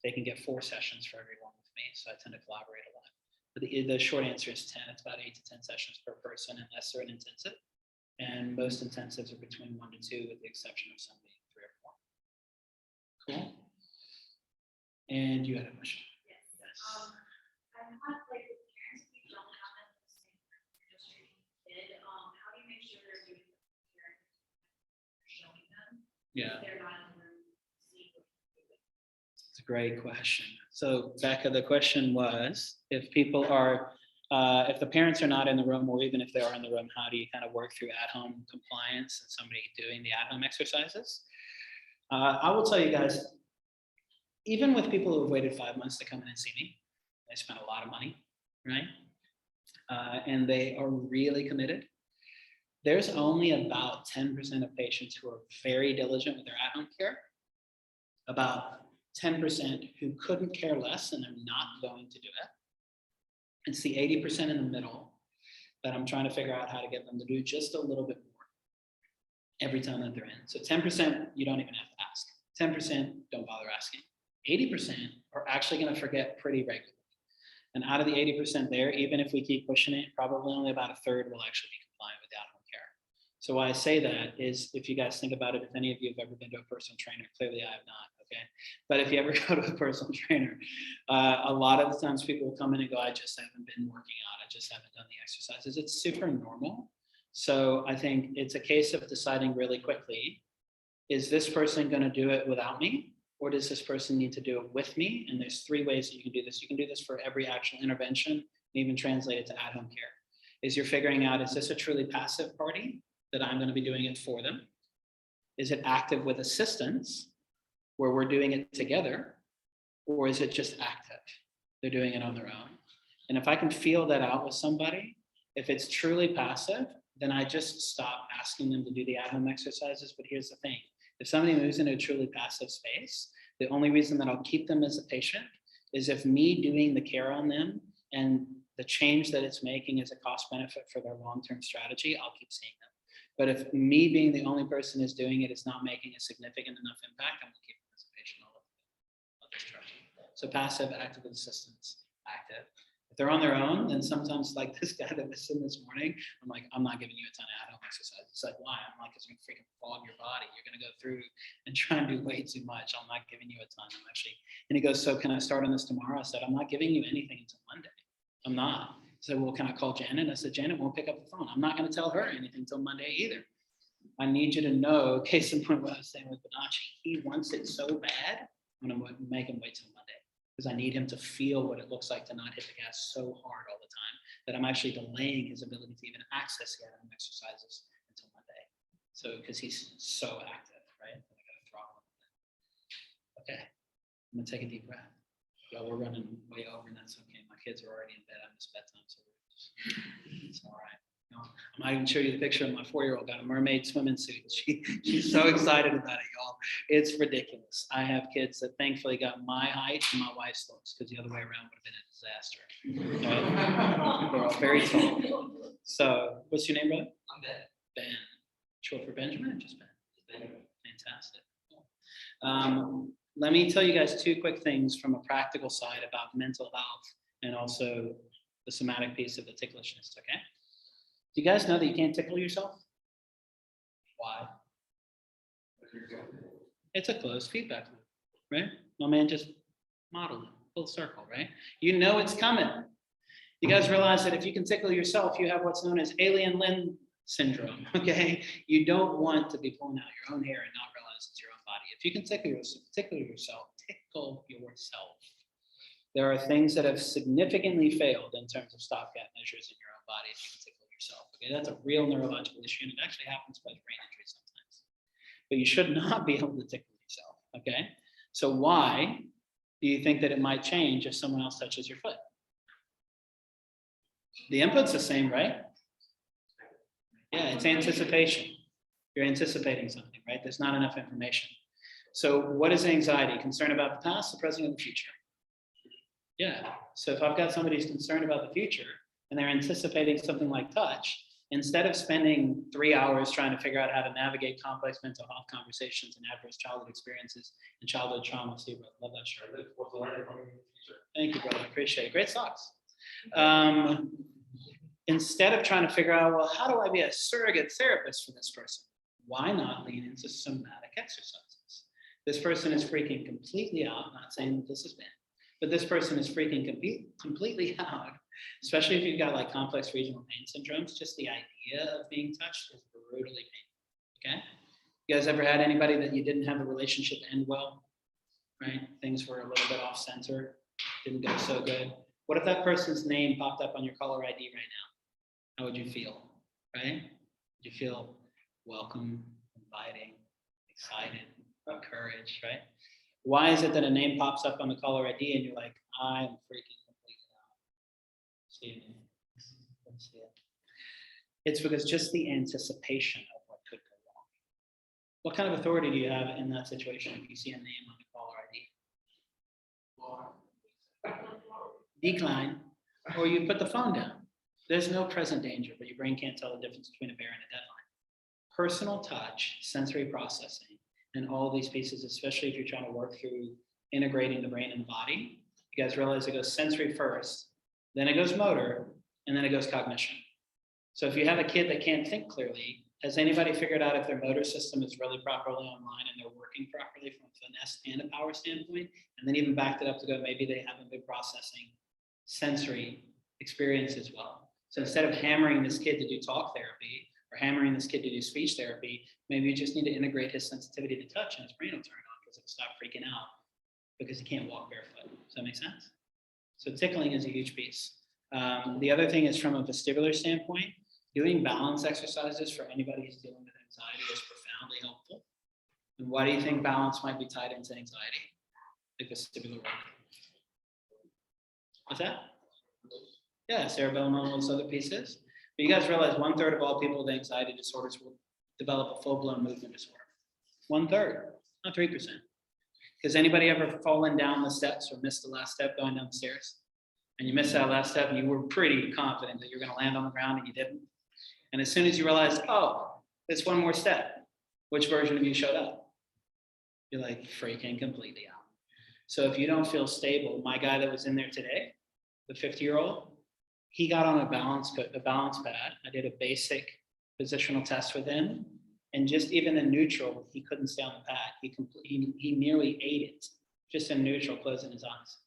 they can get 4 sessions for everyone with me, so I tend to collaborate a lot. But the short answer is 10. It's about 8 to 10 sessions per person, unless they're an intensive. And most intensives are between 1 to 2, with the exception of some being 3 or 4. Cool. And you had a question. Yes. I'm not like with parents, we don't have them the same industry kid. How do you make sure they're doing what you're showing them? Yeah. They're not in the room seeing what you're doing. It's a great question. So Becca, the question was, if people are, if the parents are not in the room, or even if they are in the room, how do you kind of work through at-home compliance and somebody doing the at-home exercises? I will tell you guys, even with people who have waited 5 months to come in and see me, they spent a lot of money, right? And they are really committed. There's only about 10% of patients who are very diligent with their at-home care, about 10% who couldn't care less and they're not going to do it. It's the 80% in the middle that I'm trying to figure out how to get them to do just a little bit more every time that they're in. So 10%, you don't even have to ask. 10%, don't bother asking. 80% are actually going to forget pretty regularly. And out of the 80% there, even if we keep pushing it, probably only about a third will actually be compliant with at-home care. So why I say that is, if you guys think about it, if any of you have ever been to a personal trainer, clearly I have not. Okay. But if you ever go to a personal trainer, a lot of the times people will come in and go, I just haven't been working out. I just haven't done the exercises. It's super normal. So I think it's a case of deciding really quickly, is this person going to do it without me? Or does this person need to do it with me? And there's 3 ways that you can do this. You can do this for every actual intervention, and even translate it to at-home care. Is you're figuring out, is this a truly passive party that I'm going to be doing it for them? Is it active with assistance where we're doing it together? Or is it just active? They're doing it on their own. And if I can feel that out with somebody, if it's truly passive, then I just stop asking them to do the at-home exercises. But here's the thing. If somebody moves into a truly passive space, the only reason that I'll keep them as a patient is if me doing the care on them and the change that it's making is a cost benefit for their long-term strategy, I'll keep seeing them. But if me being the only person is doing it is not making a significant enough impact, I'm gonna keep them as a patient all of discharge. So passive, active assistance, active. If they're on their own, then sometimes like this guy that was in this morning, I'm like, I'm not giving you a ton of at-home exercise. It's like, why? I'm like, because you're gonna freaking fog your body. You're gonna go through and try and do way too much. I'm not giving you a ton. I'm actually, and he goes, so can I start on this tomorrow? I said, I'm not giving you anything until Monday. I'm not. He said, well, can I call Janet? I said, Janet won't pick up the phone. I'm not gonna tell her anything until Monday either. I need you to know, case in point, what I was saying with Bonacci, he wants it so bad, I'm gonna make him wait till Monday. Because I need him to feel what it looks like to not hit the gas so hard all the time that I'm actually delaying his ability to even access the at-home exercises until Monday. So, because he's so active, right? I gotta throttle him. Okay, I'm gonna take a deep breath. Well, we're running way over, and that's okay. My kids are already in bed. I miss bedtime, so it's all right. No, I might even show you the picture of my 4-year-old got a mermaid swimming suit. She's so excited about it, y'all. It's ridiculous. I have kids that thankfully got my height and my wife's looks, because the other way around would have been a disaster. Right? They're all very tall. So, what's your name, brother? I'm Ben. Ben. Short for Benjamin or just Ben? Fantastic. Let me tell you guys 2 quick things from a practical side about mental health and also the somatic piece of the ticklishness, okay? Do you guys know that you can't tickle yourself? Why? It's a closed feedback loop, right? My man just modeled it, full circle, right? You know it's coming. You guys realize that if you can tickle yourself, you have what's known as alien limb syndrome, okay? You don't want to be pulling out your own hair and not realize it's your own body. If you can tickle yourself. There are things that have significantly failed in terms of stopgap measures in your own body if you can tickle yourself. Okay, that's a real neurological issue, and it actually happens by brain injury sometimes. But you should not be able to tickle yourself. Okay, so why do you think that it might change if someone else touches your foot? The input's the same, right? Yeah, it's anticipation. You're anticipating something, right? There's not enough information. So what is anxiety? Concern about the past, the present, and the future. Yeah, so if I've got somebody who's concerned about the future and they're anticipating something like touch, instead of spending 3 hours trying to figure out how to navigate complex mental health conversations and adverse childhood experiences and childhood trauma, Steve, I love that shirt. Thank you, brother, I appreciate it. Great socks. Instead of trying to figure out, well, how do I be a surrogate therapist for this person? Why not lean into somatic exercises? This person is freaking completely out, not saying that this has been, but this person is freaking completely out, especially if you've got like complex regional pain syndromes. Just the idea of being touched is brutally painful, okay? You guys ever had anybody that you didn't have a relationship end well, right? Things were a little bit off center, didn't go so good. What if that person's name popped up on your caller ID right now? How would you feel, right? Would you feel welcome, inviting, excited, encouraged, right? Why is it that a name pops up on the caller ID and you're like, I'm freaking completely out? See it. Let's see it. It's because just the anticipation of what could go wrong. What kind of authority do you have in that situation if you see a name on the caller ID? Decline, or you put the phone down. There's no present danger, but your brain can't tell the difference between a bear and a deadline. Personal touch, sensory processing, and all of these pieces, especially if you're trying to work through integrating the brain and the body, you guys realize it goes sensory first, then it goes motor, and then it goes cognition. So if you have a kid that can't think clearly, has anybody figured out if their motor system is really properly online and they're working properly from a finesse and a power standpoint, and then even backed it up to go, maybe they haven't been processing sensory experience as well. So instead of hammering this kid to do talk therapy or hammering this kid to do speech therapy, maybe you just need to integrate his sensitivity to touch and his brain will turn on because it'll stop freaking out because he can't walk barefoot. Does that make sense? So tickling is a huge piece. The other thing is from a vestibular standpoint, doing balance exercises for anybody who's dealing with anxiety is profoundly helpful. And why do you think balance might be tied into anxiety? Like vestibular work. What's that? Yeah, cerebellum, all those other pieces. But you guys realize 1/3 of all people with anxiety disorders will develop a full-blown movement disorder. 1/3, not 3%. Has anybody ever fallen down the steps or missed the last step going down the stairs? And you missed that last step and you were pretty confident that you're going to land on the ground and you didn't. And as soon as you realize, oh, there's one more step, which version of you showed up? You're like freaking completely out. So if you don't feel stable, my guy that was in there today, the 50-year-old, he got on a balance pad. I did a basic positional test with him. And just even in neutral, he couldn't stay on the pad. He nearly ate it, just in neutral, closing his eyes.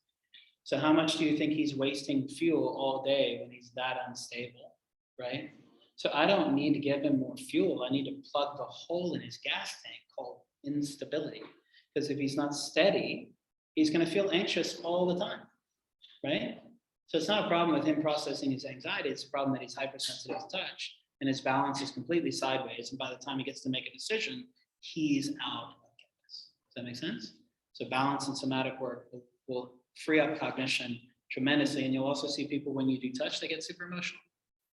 So how much do you think he's wasting fuel all day when he's that unstable, right? So I don't need to give him more fuel. I need to plug the hole in his gas tank called instability. Because if he's not steady, he's going to feel anxious all the time, right? So it's not a problem with him processing his anxiety. It's a problem that he's hypersensitive to touch and his balance is completely sideways. And by the time he gets to make a decision, he's out of focus. Does that make sense? So balance and somatic work will free up cognition tremendously. And you'll also see people when you do touch, they get super emotional,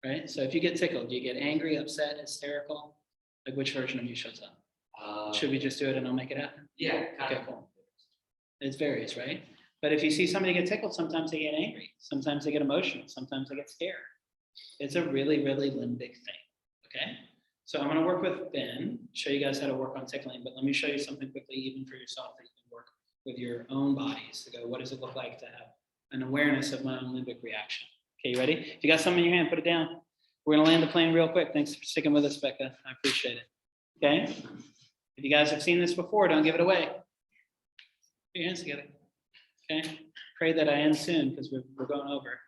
right? So if you get tickled, do you get angry, upset, hysterical? Like which version of you shows up? Should we just do it and I'll make it happen? Yeah. Okay, cool. It varies, right? But if you see somebody get tickled, sometimes they get angry. Sometimes they get emotional. Sometimes they get scared. It's a really, really limbic thing, okay? So I'm gonna work with Ben, show you guys how to work on tickling, but let me show you something quickly, even for yourself, that you can work with your own bodies to go, what does it look like to have an awareness of my own limbic reaction? Okay, you ready? If you got something in your hand, put it down. We're gonna land the plane real quick. Thanks for sticking with us, Becca. I appreciate it, okay? If you guys have seen this before, don't give it away. Put your hands together, okay? Pray that I end soon because we're going over,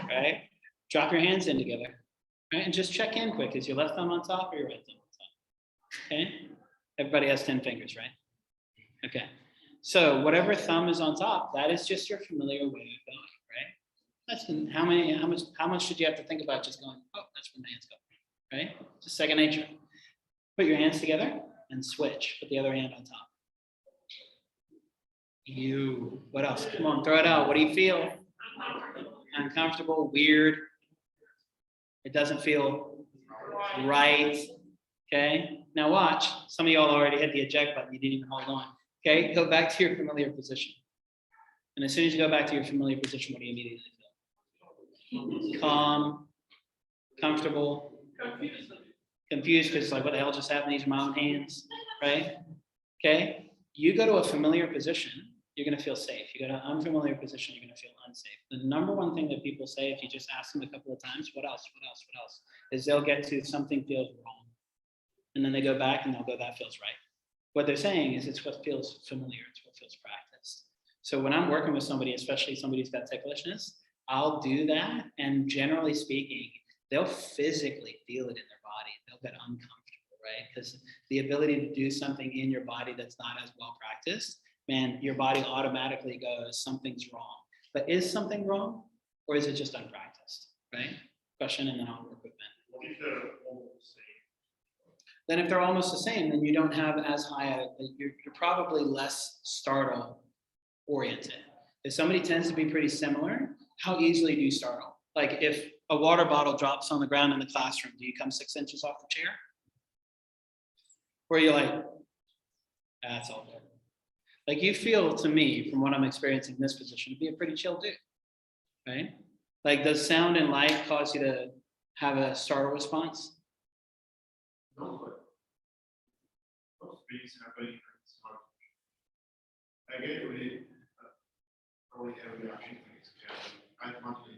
right? Drop your hands in together, right? And just check in quick. Is your left thumb on top or your right thumb on top? Okay? Everybody has 10 fingers, right? Okay. So whatever thumb is on top, that is just your familiar way of going, right? That's how much should you have to think about just going, oh, that's where my hands go, right? Just second nature. Put your hands together and switch. Put the other hand on top. What else? Come on, throw it out. What do you feel? Uncomfortable, weird. It doesn't feel right. Okay. Now watch. Some of y'all already hit the eject button. You didn't even hold on. Okay. Go back to your familiar position. And as soon as you go back to your familiar position, what do you immediately feel? Calm, comfortable, confused because it's like, what the hell just happened? These are my own hands, right? Okay. You go to a familiar position, you're going to feel safe. You go to an unfamiliar position, you're going to feel unsafe. The number one thing that people say, if you just ask them a couple of times, what else, is they'll get to something feels wrong. And then they go back and they'll go, that feels right. What they're saying is it's what feels familiar, it's what feels practiced. So when I'm working with somebody, especially somebody who's got ticklishness, I'll do that. And generally speaking, they'll physically feel it in their body. They'll get uncomfortable, right? Because the ability to do something in your body that's not as well practiced, man, your body automatically goes, something's wrong. But is something wrong or is it just unpracticed, right? Question, and then I'll work with Ben. What if they're almost the same? Then if they're almost the same, then you don't have as high you're probably less startle oriented. If somebody tends to be pretty similar, how easily do you startle? Like if a water bottle drops on the ground in the classroom, do you come 6 inches off the chair? Or you're like, that's all good. Like you feel to me, from what I'm experiencing in this position, to be a pretty chill dude, right? Like does sound and light cause you to have a startle response? No, but most things happen. I get really probably have a reaction to this. I want to.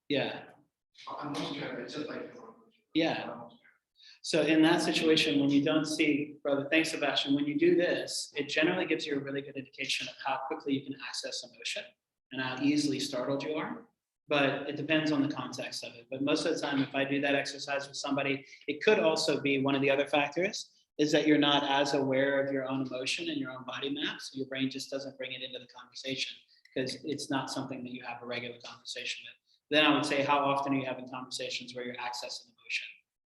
Yeah. I'm not scared. It's just like. Yeah. So in that situation, when you don't see, brother, thanks, Sebastian, when you do this, it generally gives you a really good indication of how quickly you can access emotion and how easily startled you are. But it depends on the context of it. But most of the time, if I do that exercise with somebody, it could also be one of the other factors is that you're not as aware of your own emotion and your own body map. So your brain just doesn't bring it into the conversation because it's not something that you have a regular conversation with. Then I would say, how often are you having conversations where you're accessing emotion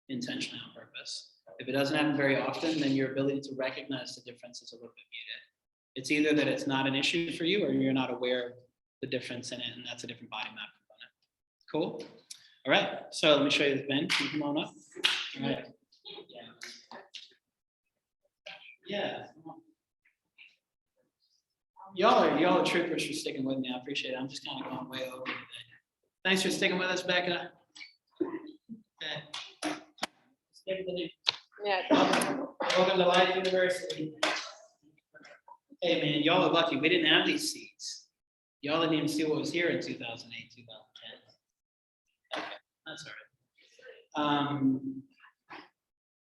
intentionally on purpose? If it doesn't happen very often, then your ability to recognize the difference is a little bit muted. It's either that it's not an issue for you or you're not aware of the difference in it, and that's a different body map component. Cool. All right, so let me show you this, Ben. Can you come on up? All right. Yeah. Y'all are troopers for sticking with me. I appreciate it. I'm just kind of going way over today. Thanks for sticking with us, Becca. Okay. Stay with me. Yeah. Welcome to Life University. Hey man, y'all are lucky. We didn't have these seats. Y'all didn't even see what was here in 2008, 2010. Okay, that's all right.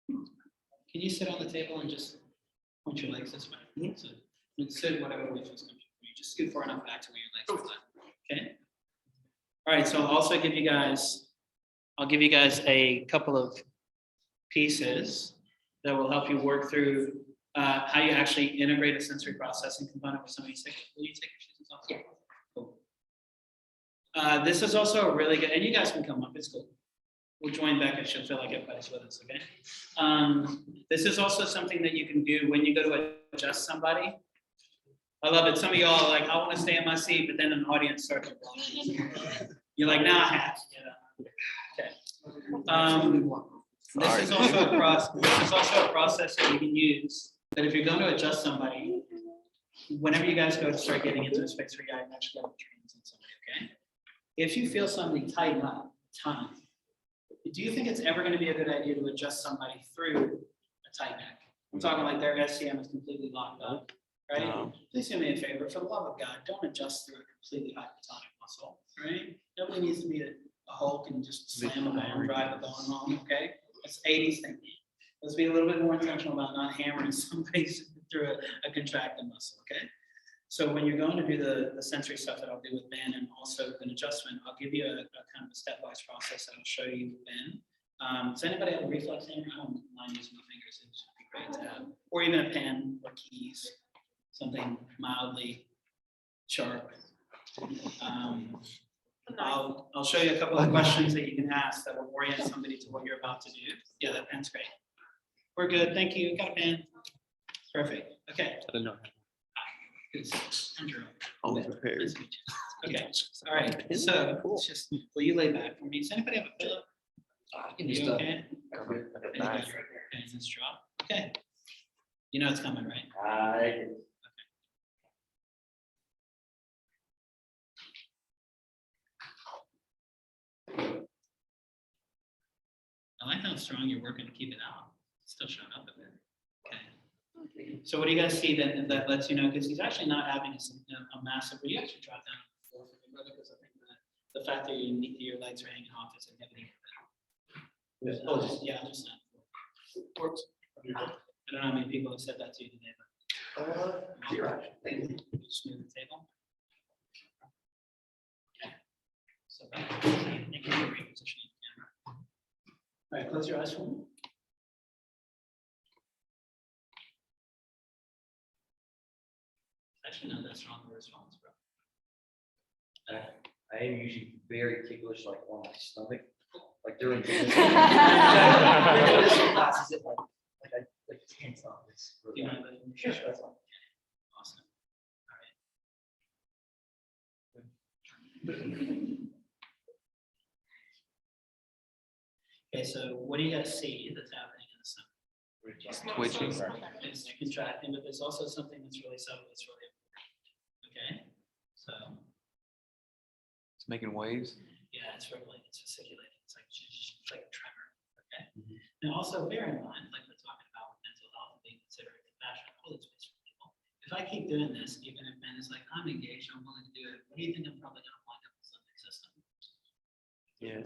Can you sit on the table and just point your legs this way? So you can sit whatever way feels comfortable. You just scoot far enough back to where your legs are flat. Okay. All right. So I'll also give you guys, a couple of pieces that will help you work through how you actually integrate a sensory processing component with somebody sick. Will you take your shoes off? Yeah. Cool. This is also a really good, and you guys can come up. It's cool. We'll join Becca. She'll feel like everybody's with us. Okay. This is also something that you can do when you go to adjust somebody. I love it. Some of y'all are like, I want to stay in my seat, but then an audience starts applause. You're like, now I have to get up. Okay. This is also a process that you can use. That if you're going to adjust somebody, whenever you guys go to start getting into a space where you actually got to train somebody, okay? If you feel somebody tighten up, ton. Do you think it's ever going to be a good idea to adjust somebody through a tight neck? I'm talking like their SCM is completely locked up, right? No. Please do me a favor, for the love of God, don't adjust through a completely hypotonic muscle, right? Nobody needs to be a Hulk and just slam a bone, drive a bone home, okay? It's 80s thinking. Let's be a little bit more intentional about not hammering somebody through a contracted muscle, okay? So when you're going to do the sensory stuff that I'll do with Ben and also an adjustment, I'll give you a kind of a stepwise process that I'll show you with Ben. Does anybody have a reflex hammer? I don't mind using my fingers. It would be great to have. Or even a pen or keys, something mildly sharp. I'll show you a couple of questions that you can ask that will orient somebody to what you're about to do. Yeah, that pen's great. We're good. Thank you. Got a pen. Perfect. Okay. I don't know. I'm Jerome. I'm prepared. Nice to meet you. Okay. All right. So it's just, will you lay back for me? Does anybody have a pillow? You okay? Hands and straw. Okay. You know it's coming, right? I like how strong you're working to keep it out. It's still showing up a bit. Okay. So what do you guys see that lets you know? Because he's actually not having a massive. Will you actually drop down on the floor for me, brother? Because I think the fact that your legs are hanging off is inhibiting it. Oh, just not. Works. I don't know how many people have said that to you today, but you're right. Smooth the table. Okay. So thank you for repositioning the camera. All right, close your eyes for me. Actually, not that strong of a response, bro. I am usually very ticklish, like on my stomach, like during this classes, it like I like tense on this. Do you mind letting me show? Awesome. All right. Okay, so what do you guys see that's happening in the stomach? Twitching. It's contracting, but there's also something that's really subtle that's really important. Okay, so It's making waves. yeah, it's rippling, it's fasciculating, it's like a tremor. Okay, now also bear in mind, like we're talking about with mental health being considered compassion, holding space for people. If I keep doing this, even if Ben is like, I'm engaged, I'm willing to do it, what do you think I'm probably going to wind up with something system? Yeah.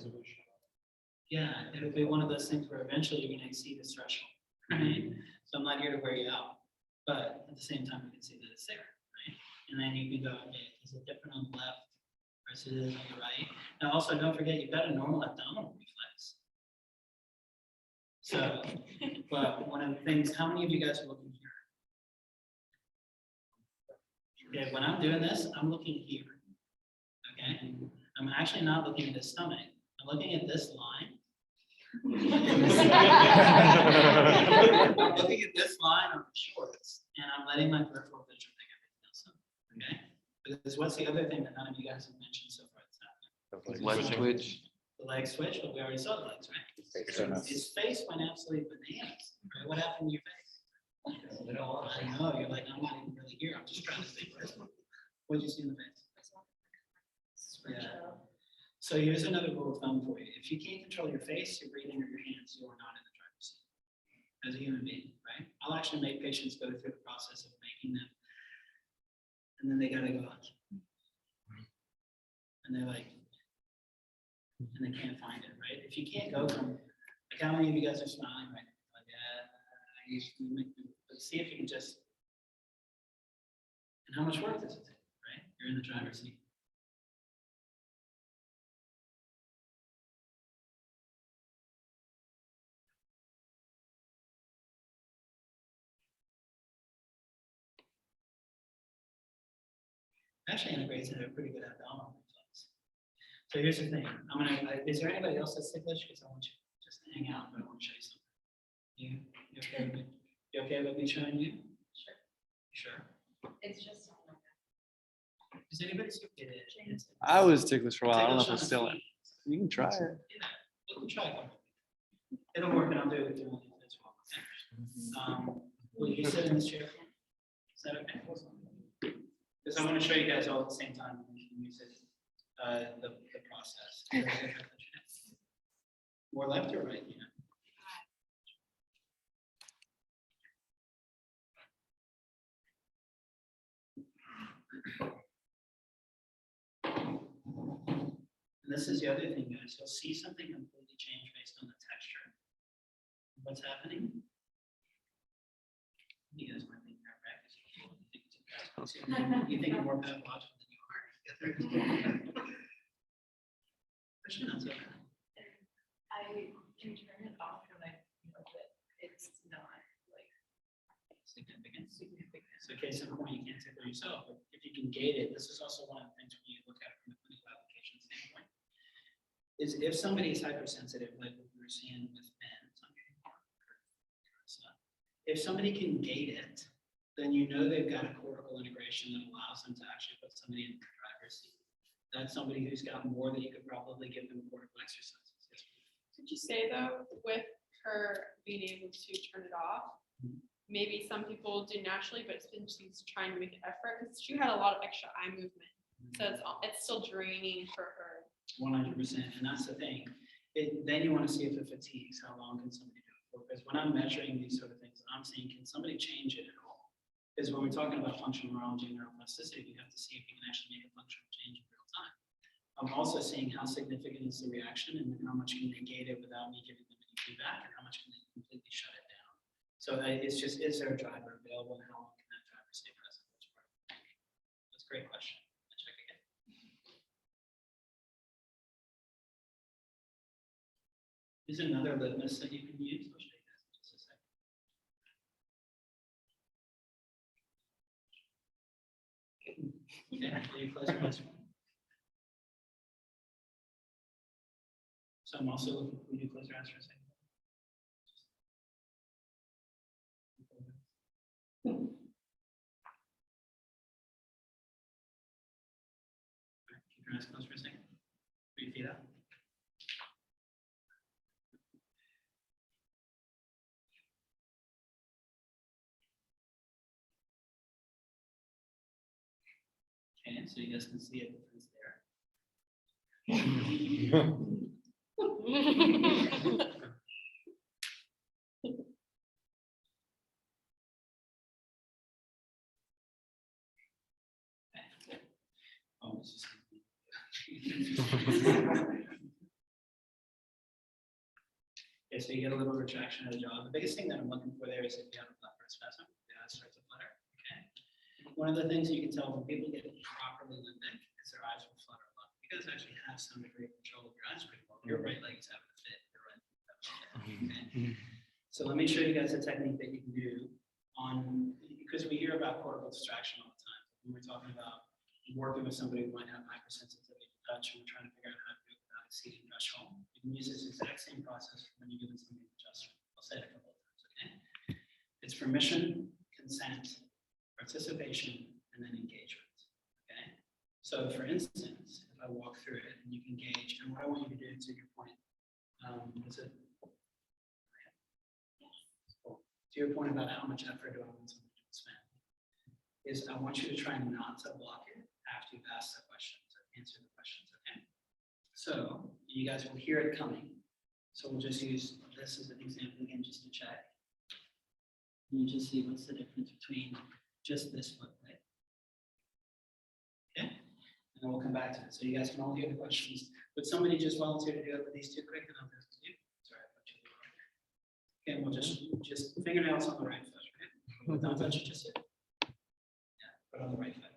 Yeah, it'll be one of those things where eventually you're going to exceed this threshold, right? So I'm not here to wear you out, but at the same time, you can see that it's there, right? And then you can go, okay, is it different on the left versus it is on the right? Now, also, don't forget, you've got a normal abdominal reflex. So, but one of the things, how many of you guys are looking here? Okay, when I'm doing this, I'm looking here, okay? I'm actually not looking at the stomach. I'm looking at this line, I'm looking at this line on the shorts, and I'm letting my peripheral vision pick everything else up, okay? Because what's the other thing that none of you guys have mentioned so far that's happening? Leg switch. The leg switch, but we already saw the legs, right? His face went absolutely bananas, right? What happened to your face? I know, you're like, I'm not even really here, I'm just trying to think. What did you see in the face? Yeah. So here's another rule of thumb for you. If you can't control your face, your breathing, or your hands, you are not in the driver's seat as a human being, right? I'll actually make patients go through the process of making them, and then they gotta go, and they're like, and they can't find it, right? If you can't go from, like, how many of you guys are smiling right now? Like, you make them, but see if you can just, and how much work does it take, right? You're in the driver's seat. Actually integrates into a pretty good abdominal reflex. So here's the thing. Is there anybody else that's ticklish? Because I want you just to hang out, but I want to show you something. You okay with me? You okay with me showing you? Sure. Sure. It's just something like that. Does anybody see it? It's- I was ticklish for a while. I don't know if ticklish it's still on in. the feet. You can try it. Yeah, we can try it. It'll work, and I'll do it with you as well. Okay? Will you sit in this chair? Is that okay? Because I want to show you guys all at the same time when you can use it, the process. More left or right, you know? And this is the other thing, guys. You'll see something completely change based on the texture. What's happening? You guys might think chiropractic. You think you're more pathological than you are. Actually, not so bad. I can turn it off when I know that it's not like Significant. So case in point, you can't tickle yourself, but if you can gate it, this is also one of the things when you look at it from a clinical application standpoint. Is if somebody is hypersensitive, like what we were seeing with men, if somebody can gate it, then you know they've got a cortical integration that allows them to actually put somebody in the driver's seat. That's somebody who's got more that you could probably give them cortical exercises. Could you say though, with her being able to turn it off, maybe some people do naturally, but she's trying to make an effort because she had a lot of extra eye movement. So it's still draining for her. 100%, and that's the thing. Then you want to see if it fatigues. How long can somebody do it for? Because when I'm measuring these sort of things, I'm saying, can somebody change it at all? Because when we're talking about functional neurology and neuroplasticity, you have to see if you can actually make a functional change in real time. I'm also seeing how significant is the reaction and how much can they gate it without me giving them any feedback, and how much can they completely shut it down. So it's just, is there a driver available, and how long can that driver stay present? That's a great question. I'll check again. Here's another litmus that you can use. I'll show you guys in just a second. Yeah, will you close your eyes? So I'm also looking, will you close your eyes for a second? Keep your eyes closed for a second. Put your feet up. Okay, so you guys can see a difference there. Oh, it's just. Okay, so you get a little retraction of the jaw. The biggest thing that I'm looking for there is if you have a blepharoid spasm, the eyes start to flutter. Okay. One of the things you can tell when people get properly limbic is their eyes will flutter a lot. You guys actually have some degree of control of your eyes pretty well. Your right leg is having a fit. Your right leg is having a fit. Okay. So let me show you guys a technique that you can do on, because we hear about cortical distraction all the time. When we're talking about working with somebody who might have hypersensitivity to touch, and we're trying to figure out how to do it without exceeding threshold. You can use this exact same process when you're giving somebody an adjustment. I'll say it a couple of times, okay? It's permission, consent, participation, and then engagement, okay? So for instance, if I walk through it and you can gauge, and what I want you to do to your point, is it? To your point about how much effort do I want somebody to spend, is I want you to try not to block it after you've asked the questions or answered the questions, okay? So you guys will hear it coming. So we'll just use this as an example again, just to check. You just see what's the difference between just this foot, right? Okay, and then we'll come back to it. So you guys can all hear the questions. Would somebody just volunteer to do it with these two quick, and I'll do it with you? Sorry, I put you right here. Okay, and we'll just fingernails on the right foot, okay? Don't touch it, just hit. Yeah, put on the right foot.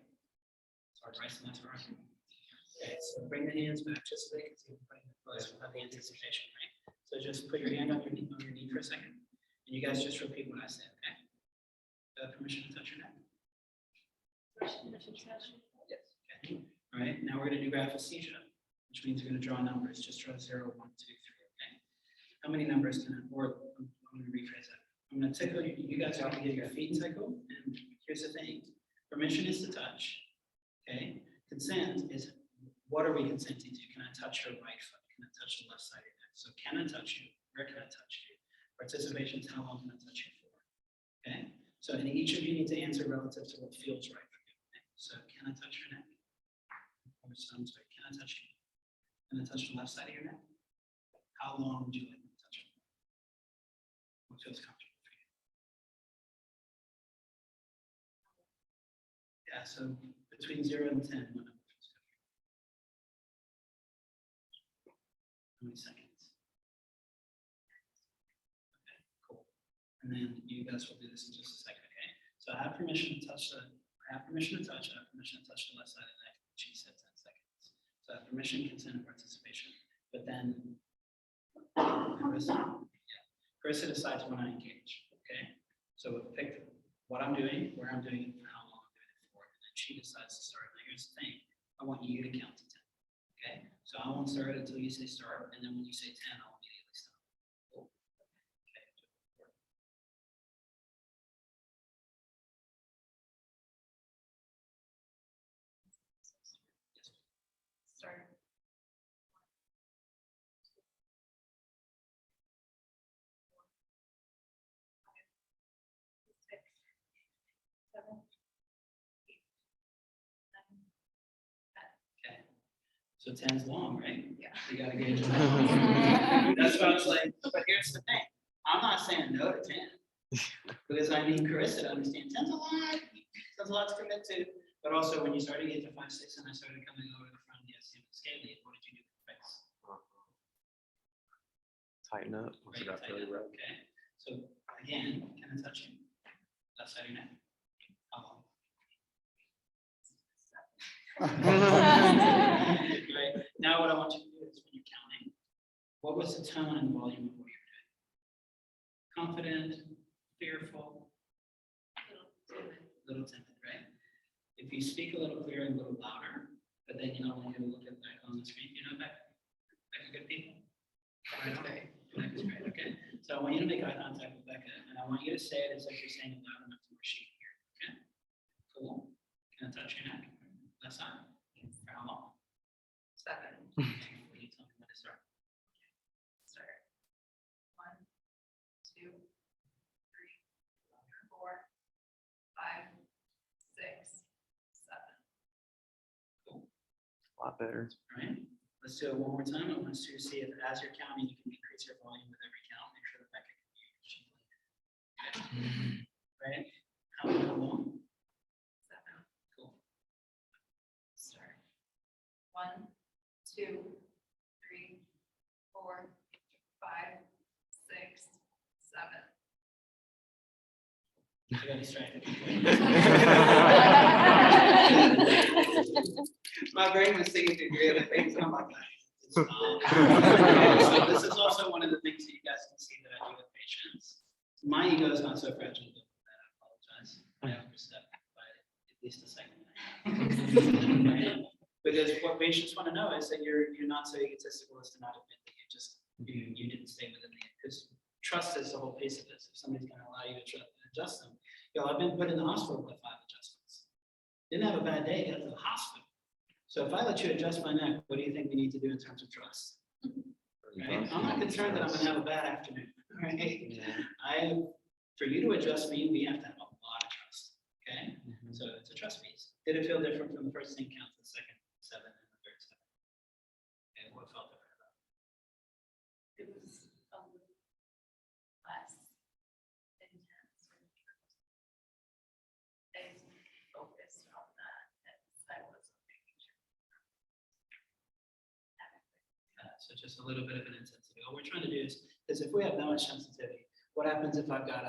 Sorry, right and left, right. Okay, so bring the hands back just so they can see the putting the clothes without the anticipation, right? So just put your hand on your knee for a second. And you guys just repeat what I said, okay? Permission to touch your neck. Yes. Okay. All right, now we're going to do graphesthesia, which means we're going to draw numbers. Just draw 0, 1, 2, 3, okay? How many numbers can I, or I'm going to rephrase that. I'm going to tickle you. You guys are going to get your feet tickled. And here's the thing. Permission is to touch, okay? Consent is, what are we consenting to? Can I touch your right foot? Can I touch the left side of your neck? So can I touch you? Where can I touch you? Participation is how long can I touch you for? Okay? So and each of you need to answer relative to what feels right for you. Okay? So can I touch your neck? Or so I'm sorry, can I touch you? Can I touch the left side of your neck? How long would you like me to touch you? What feels comfortable for you? Yeah, so between 0 and 10, what number feels good for you? How many seconds? Okay, cool. And then you guys will do this in just a second, okay? So I have permission to touch the, I have permission to touch the left side of the neck, which he said 10 seconds. So I have permission, consent, and participation. But then Carissa decides when I engage, okay? So pick what I'm doing, where I'm doing it, for how long I'm doing it for, and then she decides to start. Now here's the thing, I want you to count to 10, okay? So I won't start until you say start, and then when you say 10, I'll immediately stop. Cool. Okay. Start. Okay. So 10's long, right? Yeah. You gotta gauge it. That's why I was like, but here's the thing. I'm not saying no to 10. Because I need Carissa to understand 10's a lot. 10's a lot to commit to. But also when you started to get to 5, 6, and I started coming over to the front of the SCM scaling, what did you do for face? Tighten up. Right, tighten up, okay. So again, can I touch you? Left side of your neck. How long? Right. Now what I want you to do is when you're counting, what was the tone and volume of what you're doing? Confident, fearful, little timid, right? If you speak a little clearer and a little louder, but then you don't want to look at back on the screen, you know, back are good people. Right, okay. Becca's great, okay. So I want you to make eye contact with Becca, and I want you to say it as if you're saying it loud enough to where she can hear, okay? Cool. Can I touch your neck? Left side. For how long? 7. Okay. Will you tell me when to start? Start. 1, 2, 3, 4, 5, 6, 7. Cool. A lot better. All right. Let's do it one more time. I want us to see if as you're counting, you can increase your volume with every count. Make sure that Becca can hear you. Okay. Right? How long? 7. Cool. Start. 1, 2, 3, 4, 5, 6, 7. I got distracted. My brain was thinking through three other things, and I'm like, it's not. So this is also one of the things that you guys can see that I do with patients. My ego is not so fragile that I apologize. I overstepped by at least a second. Right? Because what patients want to know is that you're not so egotistical as to not admit that you didn't stay within the, because trust is the whole piece of this. If somebody's going to allow you to adjust them, I've been put in the hospital with 5 adjustments. Didn't have a bad day, got to the hospital. So if I let you adjust my neck, what do you think we need to do in terms of trust? Right? I'm not concerned that I'm going to have a bad afternoon. Right? For you to adjust me, we have to have a lot of trust. Okay? So it's a trust piece. Did it feel different from the first 10 count to the second 7 and the third 7? And what felt different about It was a little less intense. I was focused on that, and I wasn't making sure. it? So just a little bit of an intensity. All we're trying to do is if we have that much sensitivity, what happens if I've got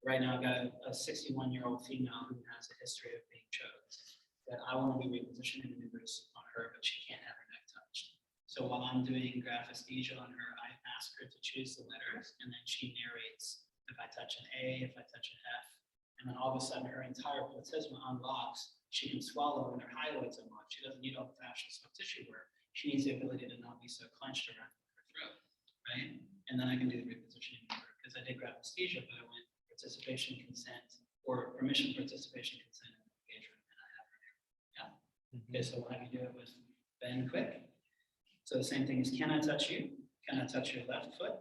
right now I've got a 61-year-old female who has a history of being choked, that I want to be repositioning maneuvers on her, but she can't have her neck touched. So while I'm doing graphesthesia on her, I ask her to choose the letters, and then she narrates if I touch an A, if I touch an F, and then all of a sudden her entire platysma unlocks. She can swallow and her hyaloids unlock. She doesn't need all the fascial soft tissue work. She needs the ability to not be so clenched around her throat, right? And then I can do the repositioning maneuver because I did graphesthesia, but I went participation consent or permission participation consent and engagement, and I have her there. Yeah. Okay, so we'll have you do it with Ben quick. So the same thing is, can I touch you? Can I touch your left foot?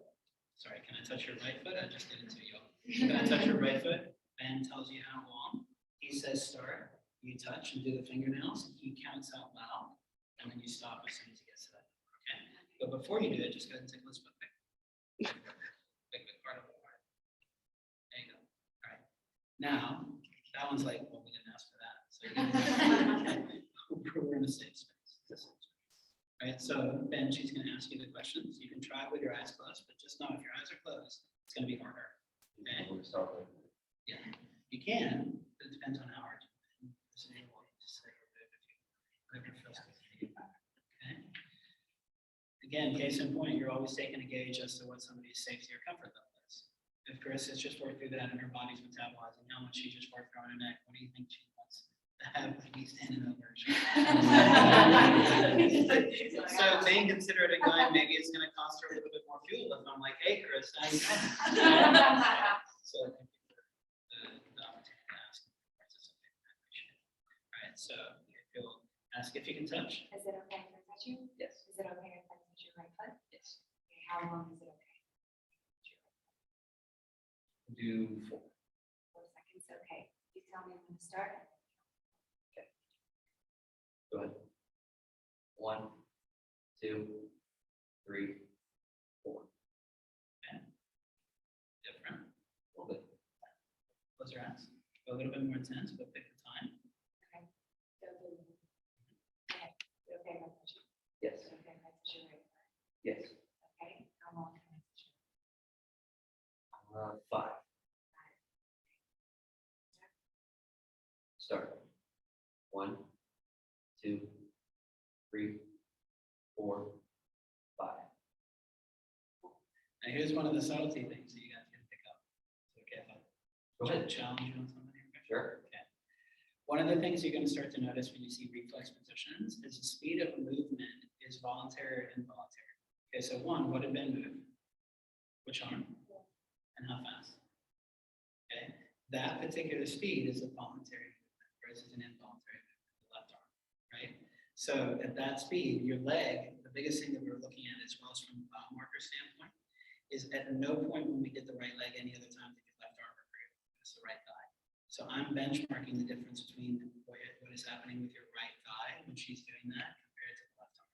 Sorry, can I touch your right foot? I just did it to you. Can I touch your right foot? Ben tells you how long. He says start. You touch and do the fingernails. He counts out loud, and then you stop as soon as he gets to that. Okay. But before you do it, just go ahead and tickle his foot. Big part of the part. There you go. All right. Now, that one's like, well, we didn't ask for that. So we're in a safe space. Right, so Ben, she's going to ask you the questions. You can try it with your eyes closed, but just know if your eyes are closed, it's going to be harder. Okay? Yeah, you can, but it depends on how hard you can. Okay. Again, case in point, you're always taking a gauge as to what somebody's safety or comfort level is. If Chris has just worked through that and her body's metabolizing how much she just worked on her neck, what do you think she wants to have to be standing over her shoulder? So being considerate and going, maybe it's going to cost her a little bit more fuel if I'm like, hey, Chris, how you doing? So I think the opportunity to ask and participate. I appreciate it. All right, so if you'll ask if you can touch. Is it okay if I touch you? Yes. Is it okay if I touch your right foot? Yes. Okay, how long is it okay? Do 4. 4 seconds, okay. You tell me when to start. Go ahead. 1, 2, 3, 4. Different. A little bit. Close your eyes. Go a little bit more intense, but pick the time. Okay. So, okay. Is it okay if I touch you? Yes. Is it okay if I touch your right foot? Yes. Okay, how long can I touch you? 5. Start. 1, 2, 3, 4, 5. Now here's one of the subtlety things that you guys can pick up. Is it okay if Go I ahead. challenge you on something? Sure. Okay. One of the things you're going to start to notice when you see reflex positions is the speed of movement is voluntary or involuntary. Okay, so one, what did Ben move? Which arm? And how fast? Okay, that particular speed is a voluntary movement versus an involuntary movement, the left arm, right? So at that speed, your leg, the biggest thing that we're looking at as well as from a biomarker standpoint, is at no point when we get the right leg any other time that your left arm recruit. It's the right thigh. So I'm benchmarking the difference between what is happening with your right thigh when she's doing that compared to the left arm.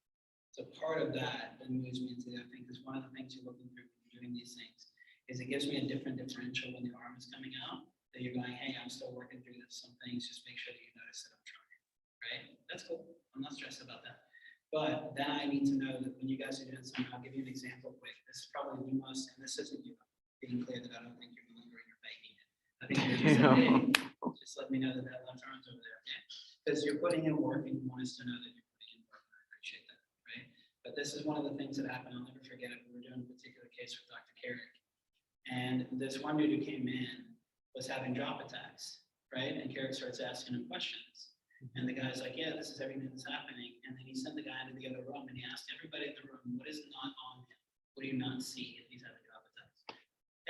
So part of that then moves me into, I think, is one of the things you're looking through when you're doing these things, is it gives me a different differential when the arm is coming out, that you're going, hey, I'm still working through this, some things, just make sure that you notice that I'm trying, right? That's cool. I'm not stressed about that. But then I need to know that when you guys are doing something, I'll give you an example quick. This is probably the most, and this isn't you being clear that I don't think you're delivering or begging it. I think you're just saying, hey, just let me know that that left arm's over there, okay? Because you're putting in work and you want us to know that you're putting in work, and I appreciate that, right? But this is one of the things that happened, I'll never forget it. We were doing a particular case with Dr. Carrick. And this one dude who came in was having drop attacks, right? And Carrick starts asking him questions. And the guy's like, yeah, this is everything that's happening. And then he sent the guy into the other room and he asked everybody in the room, what is not on him? What do you not see if he's having drop attacks?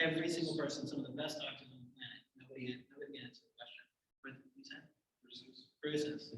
Every single person, some of the best doctors on the planet, nobody answered the question. What did you say? Bruises. Bruises.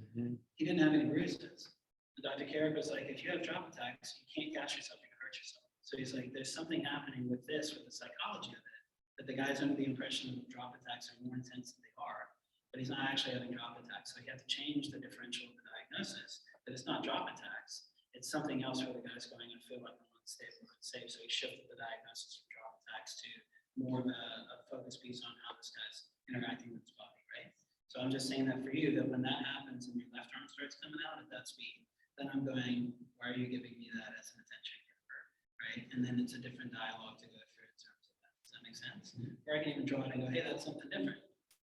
He didn't have any bruises. And Dr. Carrick was like, if you have drop attacks, you can't gash yourself, you can hurt yourself. So he's like, there's something happening with this, with the psychology of it, that the guy's under the impression that drop attacks are more intense than they are, but he's not actually having drop attacks. So he had to change the differential of the diagnosis, that it's not drop attacks, it's something else where the guy's going to feel like I'm unstable, unsafe. So he shifted the diagnosis from drop attacks to more of a focus piece on how this guy's interacting with his body, right? So I'm just saying that for you, that when that happens and your left arm starts coming out at that speed, then I'm going, why are you giving me that as an attention giver, right? And then it's a different dialogue to go through in terms of that. Does that make sense? Or I can even draw it and go, hey, that's something different.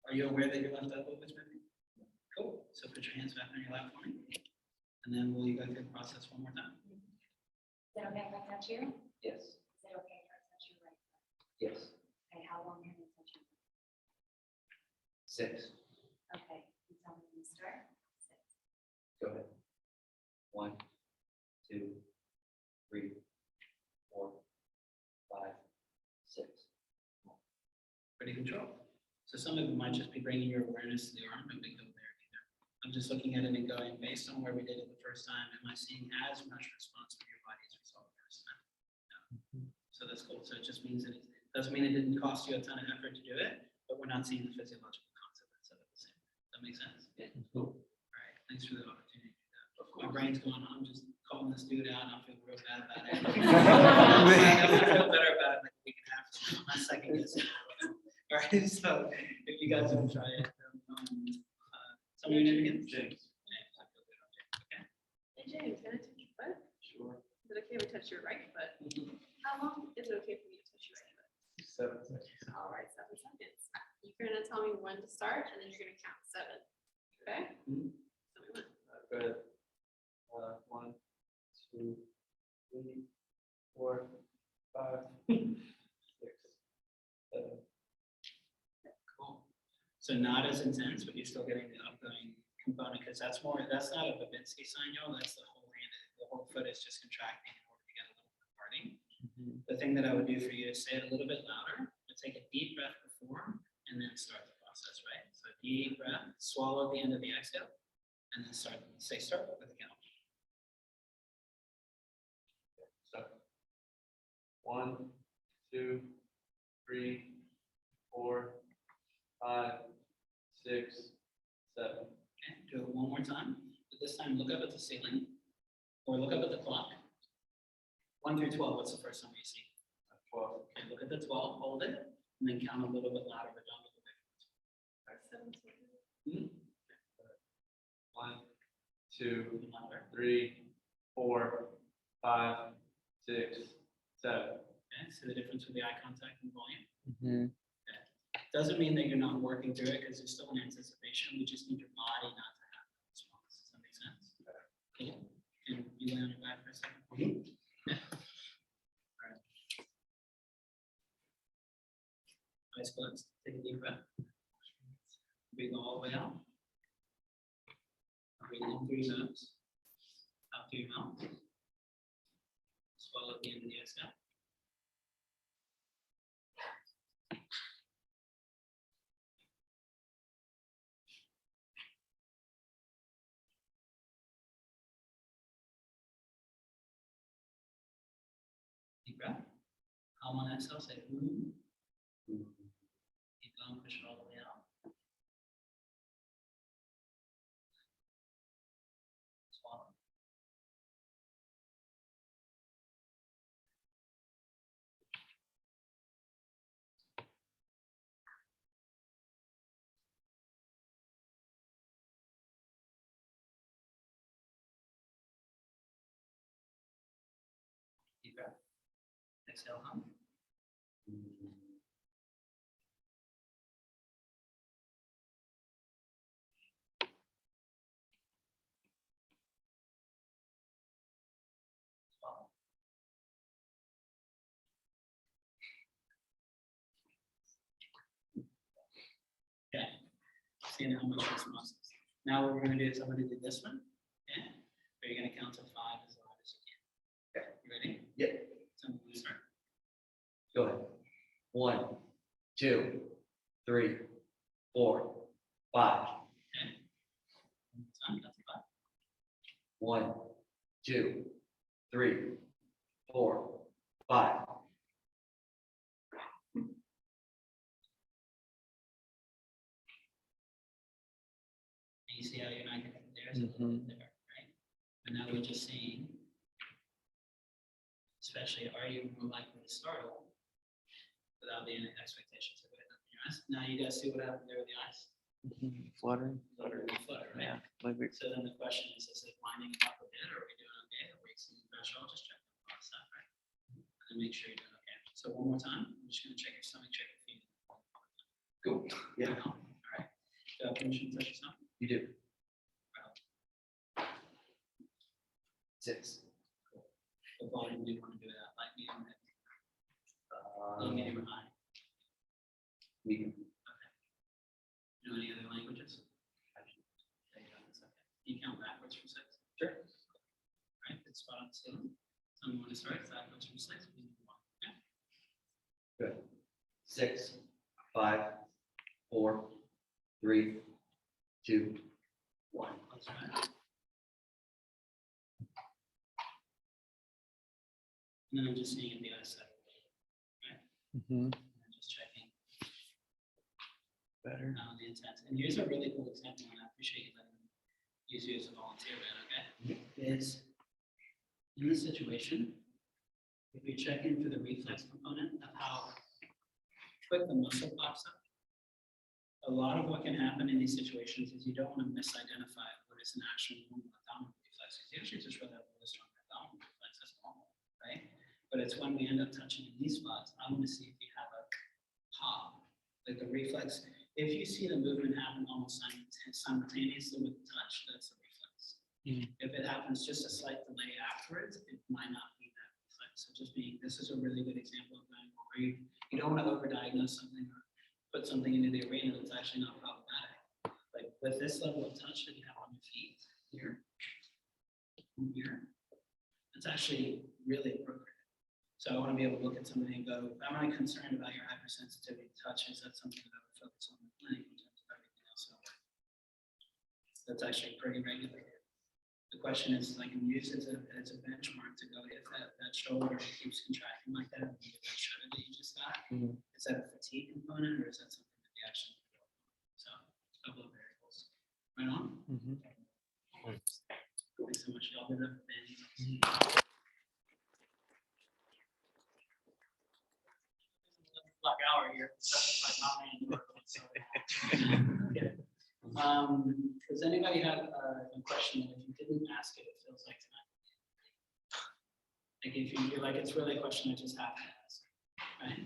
Are you aware that your left elbow is moving? Cool. So put your hands back on your lap for me. And then will you go through the process one more time? Is it okay if I touch you? Yes, Is it okay if I touch you right? yes, Okay, how long can I touch you? 6, Okay, you tell me when to start. 6. go ahead. 1, 2, 3, 4, 5, 6. Pretty control. So some of it might just be bringing your awareness to the arm, and we go there either. I'm just looking at it and going, based on where we did it the first time, am I seeing as much response from your body as we saw the first time? No. So that's cool. So it just means that it doesn't mean it didn't cost you a ton of effort to do it, but we're not seeing the physiological consequence of it the same. Does that make sense? Yeah, cool. All right. Thanks for the opportunity to do that. My brain's going, I'm just calling this dude out, and I feel real bad about it. I feel better about it like a week and a half from now. I'm not second guessing. All right, so if you guys want to try it, some of your name again? James. James, I feel good. Okay. Hey James, can I touch your foot? Sure. Is it okay if we touch your right foot? How long is it okay for me to touch your right foot? 7 seconds. All right, 7 seconds. You're gonna tell me when to start, and then you're gonna count 7. Okay? Mhm. Tell me when. Go ahead. 1, 2, 3, 4, 5, 6, 7. Cool. So not as intense, but you're still getting the upgoing component, because that's not a Babinski sign, y'all. That's the whole hand, the whole foot is just contracting in order to get a little bit of parting. The thing that I would do for you is say it a little bit louder, but take a deep breath before, and then start the process, right? So deep breath, swallow the end of the exhale, and then start with the count. So 1, 2, 3, 4, 5, 6, 7. Okay, do it one more time, but this time look up at the ceiling, or look up at the clock. 1 through 12, what's the first number you see? 12. Okay, look at the 12, hold it, and then count a little bit louder, but don't look away from it. 7 seconds. 1, 2, Even louder. 3, 4, 5, 6, 7. Okay, see the difference with the eye contact and volume? Okay. Doesn't mean that you're not working through it, because there's still an anticipation. We just need your body not to have that response. Does that make sense? Cool. Can you lay on your back for a second? Yeah. All right. Eyes closed. Take a deep breath. Breathe all the way out. Breathe in through your nose, out through your mouth. Swallow at the end of the exhale. Deep breath. Calm on exhale, say ooh. Keep going, push it all the way out. Swallow. Deep breath. Exhale, hum. Swallow. Okay. Seeing how much response is. Now what we're gonna do is I'm gonna do this one, okay? But you're gonna count to 5 as loud as you can. Okay, you ready? Yep. So I'm gonna start. Go ahead. 1, 2, 3, 4, 5. Okay. One more time, count to 5. 1, 2, 3, 4, 5. And you see how you're not getting there, so a little bit there, right? And now we're just seeing, especially, are you more likely to startle without the expectations of it in your eyes? Now you guys see what happened there with the eyes? Fluttering. Flutter, right? So then the question is it winding up a bit, or are we doing okay? Are we exceeding the threshold? Just check the stuff, right? And make sure you're doing okay. So one more time, I'm just gonna check your stomach, check your feet. Cool. Yeah, All right. Do I have permission to touch your stomach? you do. 6. What volume do you want to do that? Light, medium, heavy? Low, medium, or high? Medium. Know any other languages? Okay, that's okay. Can you count backwards from 6? Sure. Right, good spot on the scale. Tell me when to start. Backwards from 6. We need 1. Okay. Good. 6, 5, 4, 3, 2, 1. Close your eyes. And then I'm just seeing if the eyes set. Right? And then just checking Better. the intent. And here's a really cool example, and I appreciate you letting me use you as a volunteer, man, okay? Is in this situation, if you're checking for the reflex component of how quick the muscle pops up, a lot of what can happen in these situations is you don't want to misidentify what is an actual normal abdominal reflex. You usually just rather have a really strong abdominal reflex, that's normal, right? But it's when we end up touching in these spots, I want to see if you have a pop, like the reflex. If you see the movement happen almost simultaneously with the touch, that's a reflex. If it happens just a slight delay afterwards, it might not be that reflex. So just this is a really good example of that where you don't want to overdiagnose something or put something into the arena that's actually not problematic. Like with this level of touch that you have on your feet here, and here, it's actually really appropriate. So I want to be able to look at somebody and go, am I concerned about your hypersensitivity to touch? Is that something that I would focus on in the clinic in terms of everything else? That's actually pretty regular. The question is, I can use it as a benchmark to go, if that shoulder keeps contracting like that, that shudder that you just got, is that a fatigue component or is that something that we actually do? So, a couple of variables. Right on? Thanks so much. Y'all did that for me. Hour here. Okay. Does anybody have a question that if you didn't ask it, it feels like tonight? Like if you feel like it's really a question I just have to ask, right?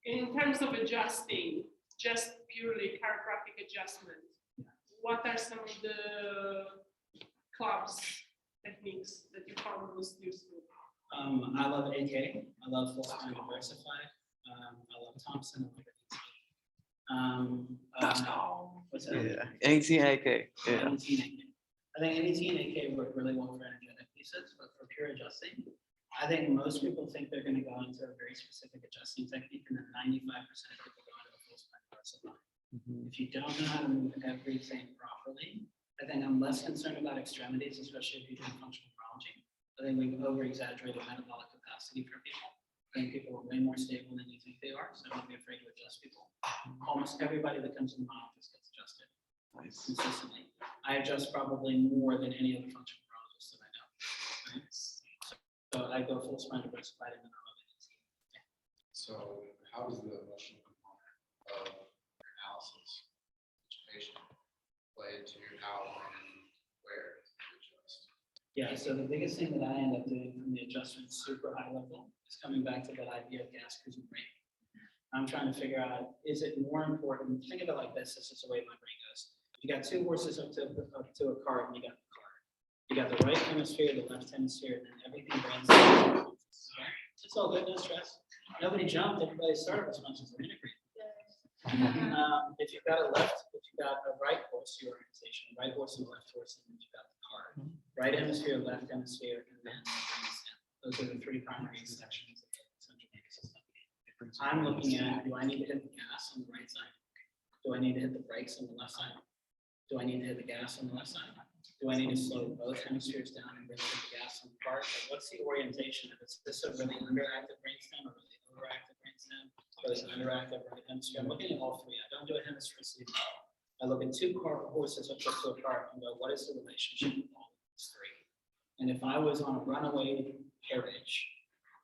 In terms of adjusting, just purely chiropractic adjustment, what are some of the clubs techniques that you found most useful? I love AK. I love full spine diversified. I love Thompson. What's that? Yeah. NET and AK. Yeah. NET and AK. I think NET and AK work really well for energetic pieces, but for pure adjusting, I think most people think they're going to go into a very specific adjusting technique, and then 95% of people go into a full spine diversified. If you don't know how to move everything properly, I think I'm less concerned about extremities, especially if you're doing functional neurology. I think we've over-exaggerated metabolic capacity for people. I think people are way more stable than you think they are, so don't be afraid to adjust people. Almost everybody that comes into my office gets adjusted consistently. I adjust probably more than any other functional neurologist that I know. Right? So I go full spine diversified and then I love it. So how does the emotional component of your analysis education play into how and where to adjust? Yeah, so the biggest thing that I end up doing from the adjustment super high level is coming back to that idea of gas cruising rate. I'm trying to figure out, is it more important? Think of it like this is the way my brain goes. You got two horses up to a cart and you got the cart. You got the right hemisphere, the left hemisphere, and then everything brains. It's all good, no stress. Nobody jumped, everybody started responses are integrated. If you've got a right horse, your orientation, right horse and left horse, and then you've got the card. Right hemisphere, left hemisphere, and then the brainstem. Those are the three primary sections of the central nervous system. I'm looking at, do I need to hit the gas on the right side? Do I need to hit the brakes on the left side? Do I need to hit the gas on the left side? Do I need to slow both hemispheres down and really hit the gas on the part? Like, what's the orientation? If it's this a really underactive brainstem or really overactive brainstem, or is it underactive right hemisphere? I'm looking at all three. I don't do a hemisphere sleep. I look at two horses up to a cart and go, what is the relationship with all of these three? And if I was on a runaway carriage,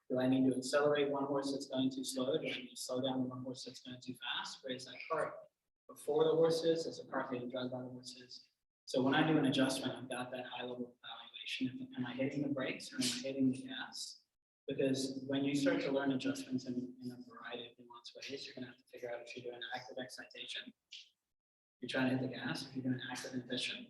do I need to accelerate one horse that's going too slow? Do I need to slow down one horse that's going too fast? Or is that cart before the horses? Is the cart being dragged by the horses? So when I do an adjustment, I've got that high level evaluation. Am I hitting the brakes or am I hitting the gas? Because when you start to learn adjustments in a variety of nuanced ways, you're going to have to figure out if you're doing active excitation, you're trying to hit the gas, if you're doing active inhibition.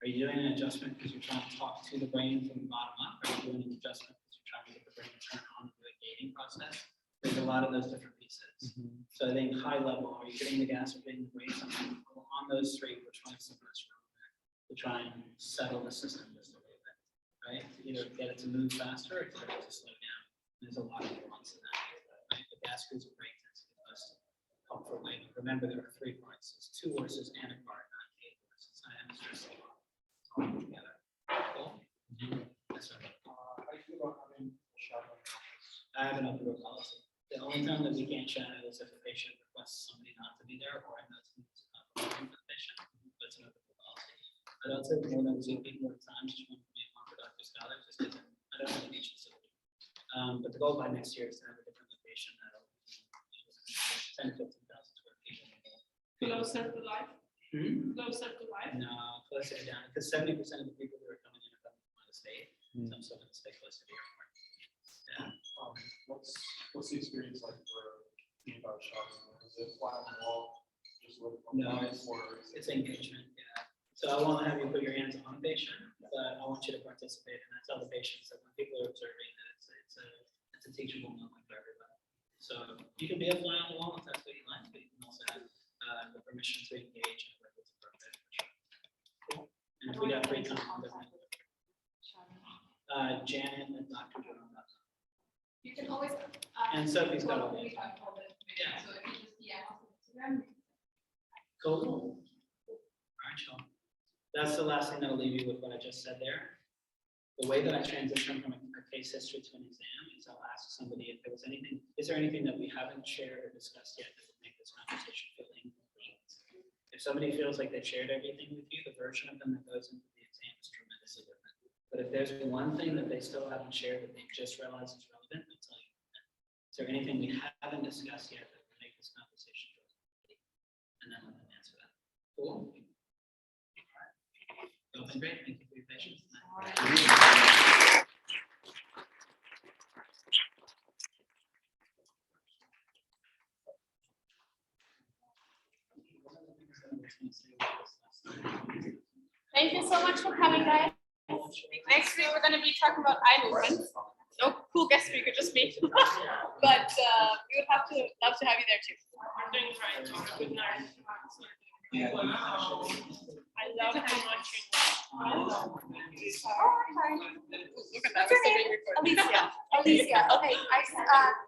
Are you doing an adjustment because you're trying to talk to the brain from the bottom up? Or are you doing an adjustment because you're trying to get the brain to turn on and do a gating process? There's a lot of those different pieces. So I think high level, are you hitting the gas or hitting the brakes? On those three, which one is the most relevant to try and settle the system just a little bit, right? To either get it to move faster or get it to slow down. There's a lot of nuance in that, right? The gas screws and brake tends to be the most helpful way. Remember, there are three parts. It's two horses and a cart, not eight horses. I am just all together. Cool? Yes, sir. How do you feel about having a shadow? I have an open door policy. The only time that we can't shadow is if a patient requests somebody not to be there or I know it's not for the patient. That's an open door policy. I don't say more than 2 people at a time, just want to be a more productive scholar, just because I don't have a niche facility. But the goal by next year is to have a different location that'll 10 to 15,000 square feet. Closer to life. Closer to life. No, closer down, because 70% of the people who are coming in are coming from out of state, so I'm still going to stay closer to your airport. Yeah. What's the experience like for being about shopping? Is it flat on the wall? Just look No, or it's engagement, yeah. So I won't have you put your hands on the patient, but I want you to participate. And I tell the patients that when people are observing that it's a teachable moment for everybody. So you can be a fly on the wall if that's what you like, but you can also have the permission to engage in what is appropriate. Cool. And if we got free time, Janet and Dr. Jerome. You can always. And Sophie's got all that. Yeah. So if you just DM us on Instagram. Cool. All right, Sean. That's the last thing that'll leave you with what I just said there. The way that I transition from a case history to an exam is I'll ask somebody if there was anything, is there anything that we haven't shared or discussed yet that would make this conversation feel incomplete? If somebody feels like they've shared everything with you, the version of them that goes into the exam is tremendously different. But if there's one thing that they still haven't shared that they just realized is relevant, I'll tell you. Is there anything we haven't discussed yet that would make this conversation feel complete? And then let them answer that. Cool. Y'all been great. Thank you for your patience. Thank you so much for coming, guys. Next week, we're going to be talking about idle runs. No cool guest speaker, just me. But we would love to have you there too. We're doing great. Good night. I love how much you know. Look at that. What's your name? Alicia. Alicia. Okay.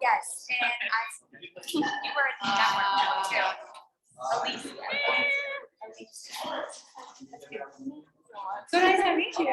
Yes. And you were in the network too. Alicia. Alicia. So nice to meet you.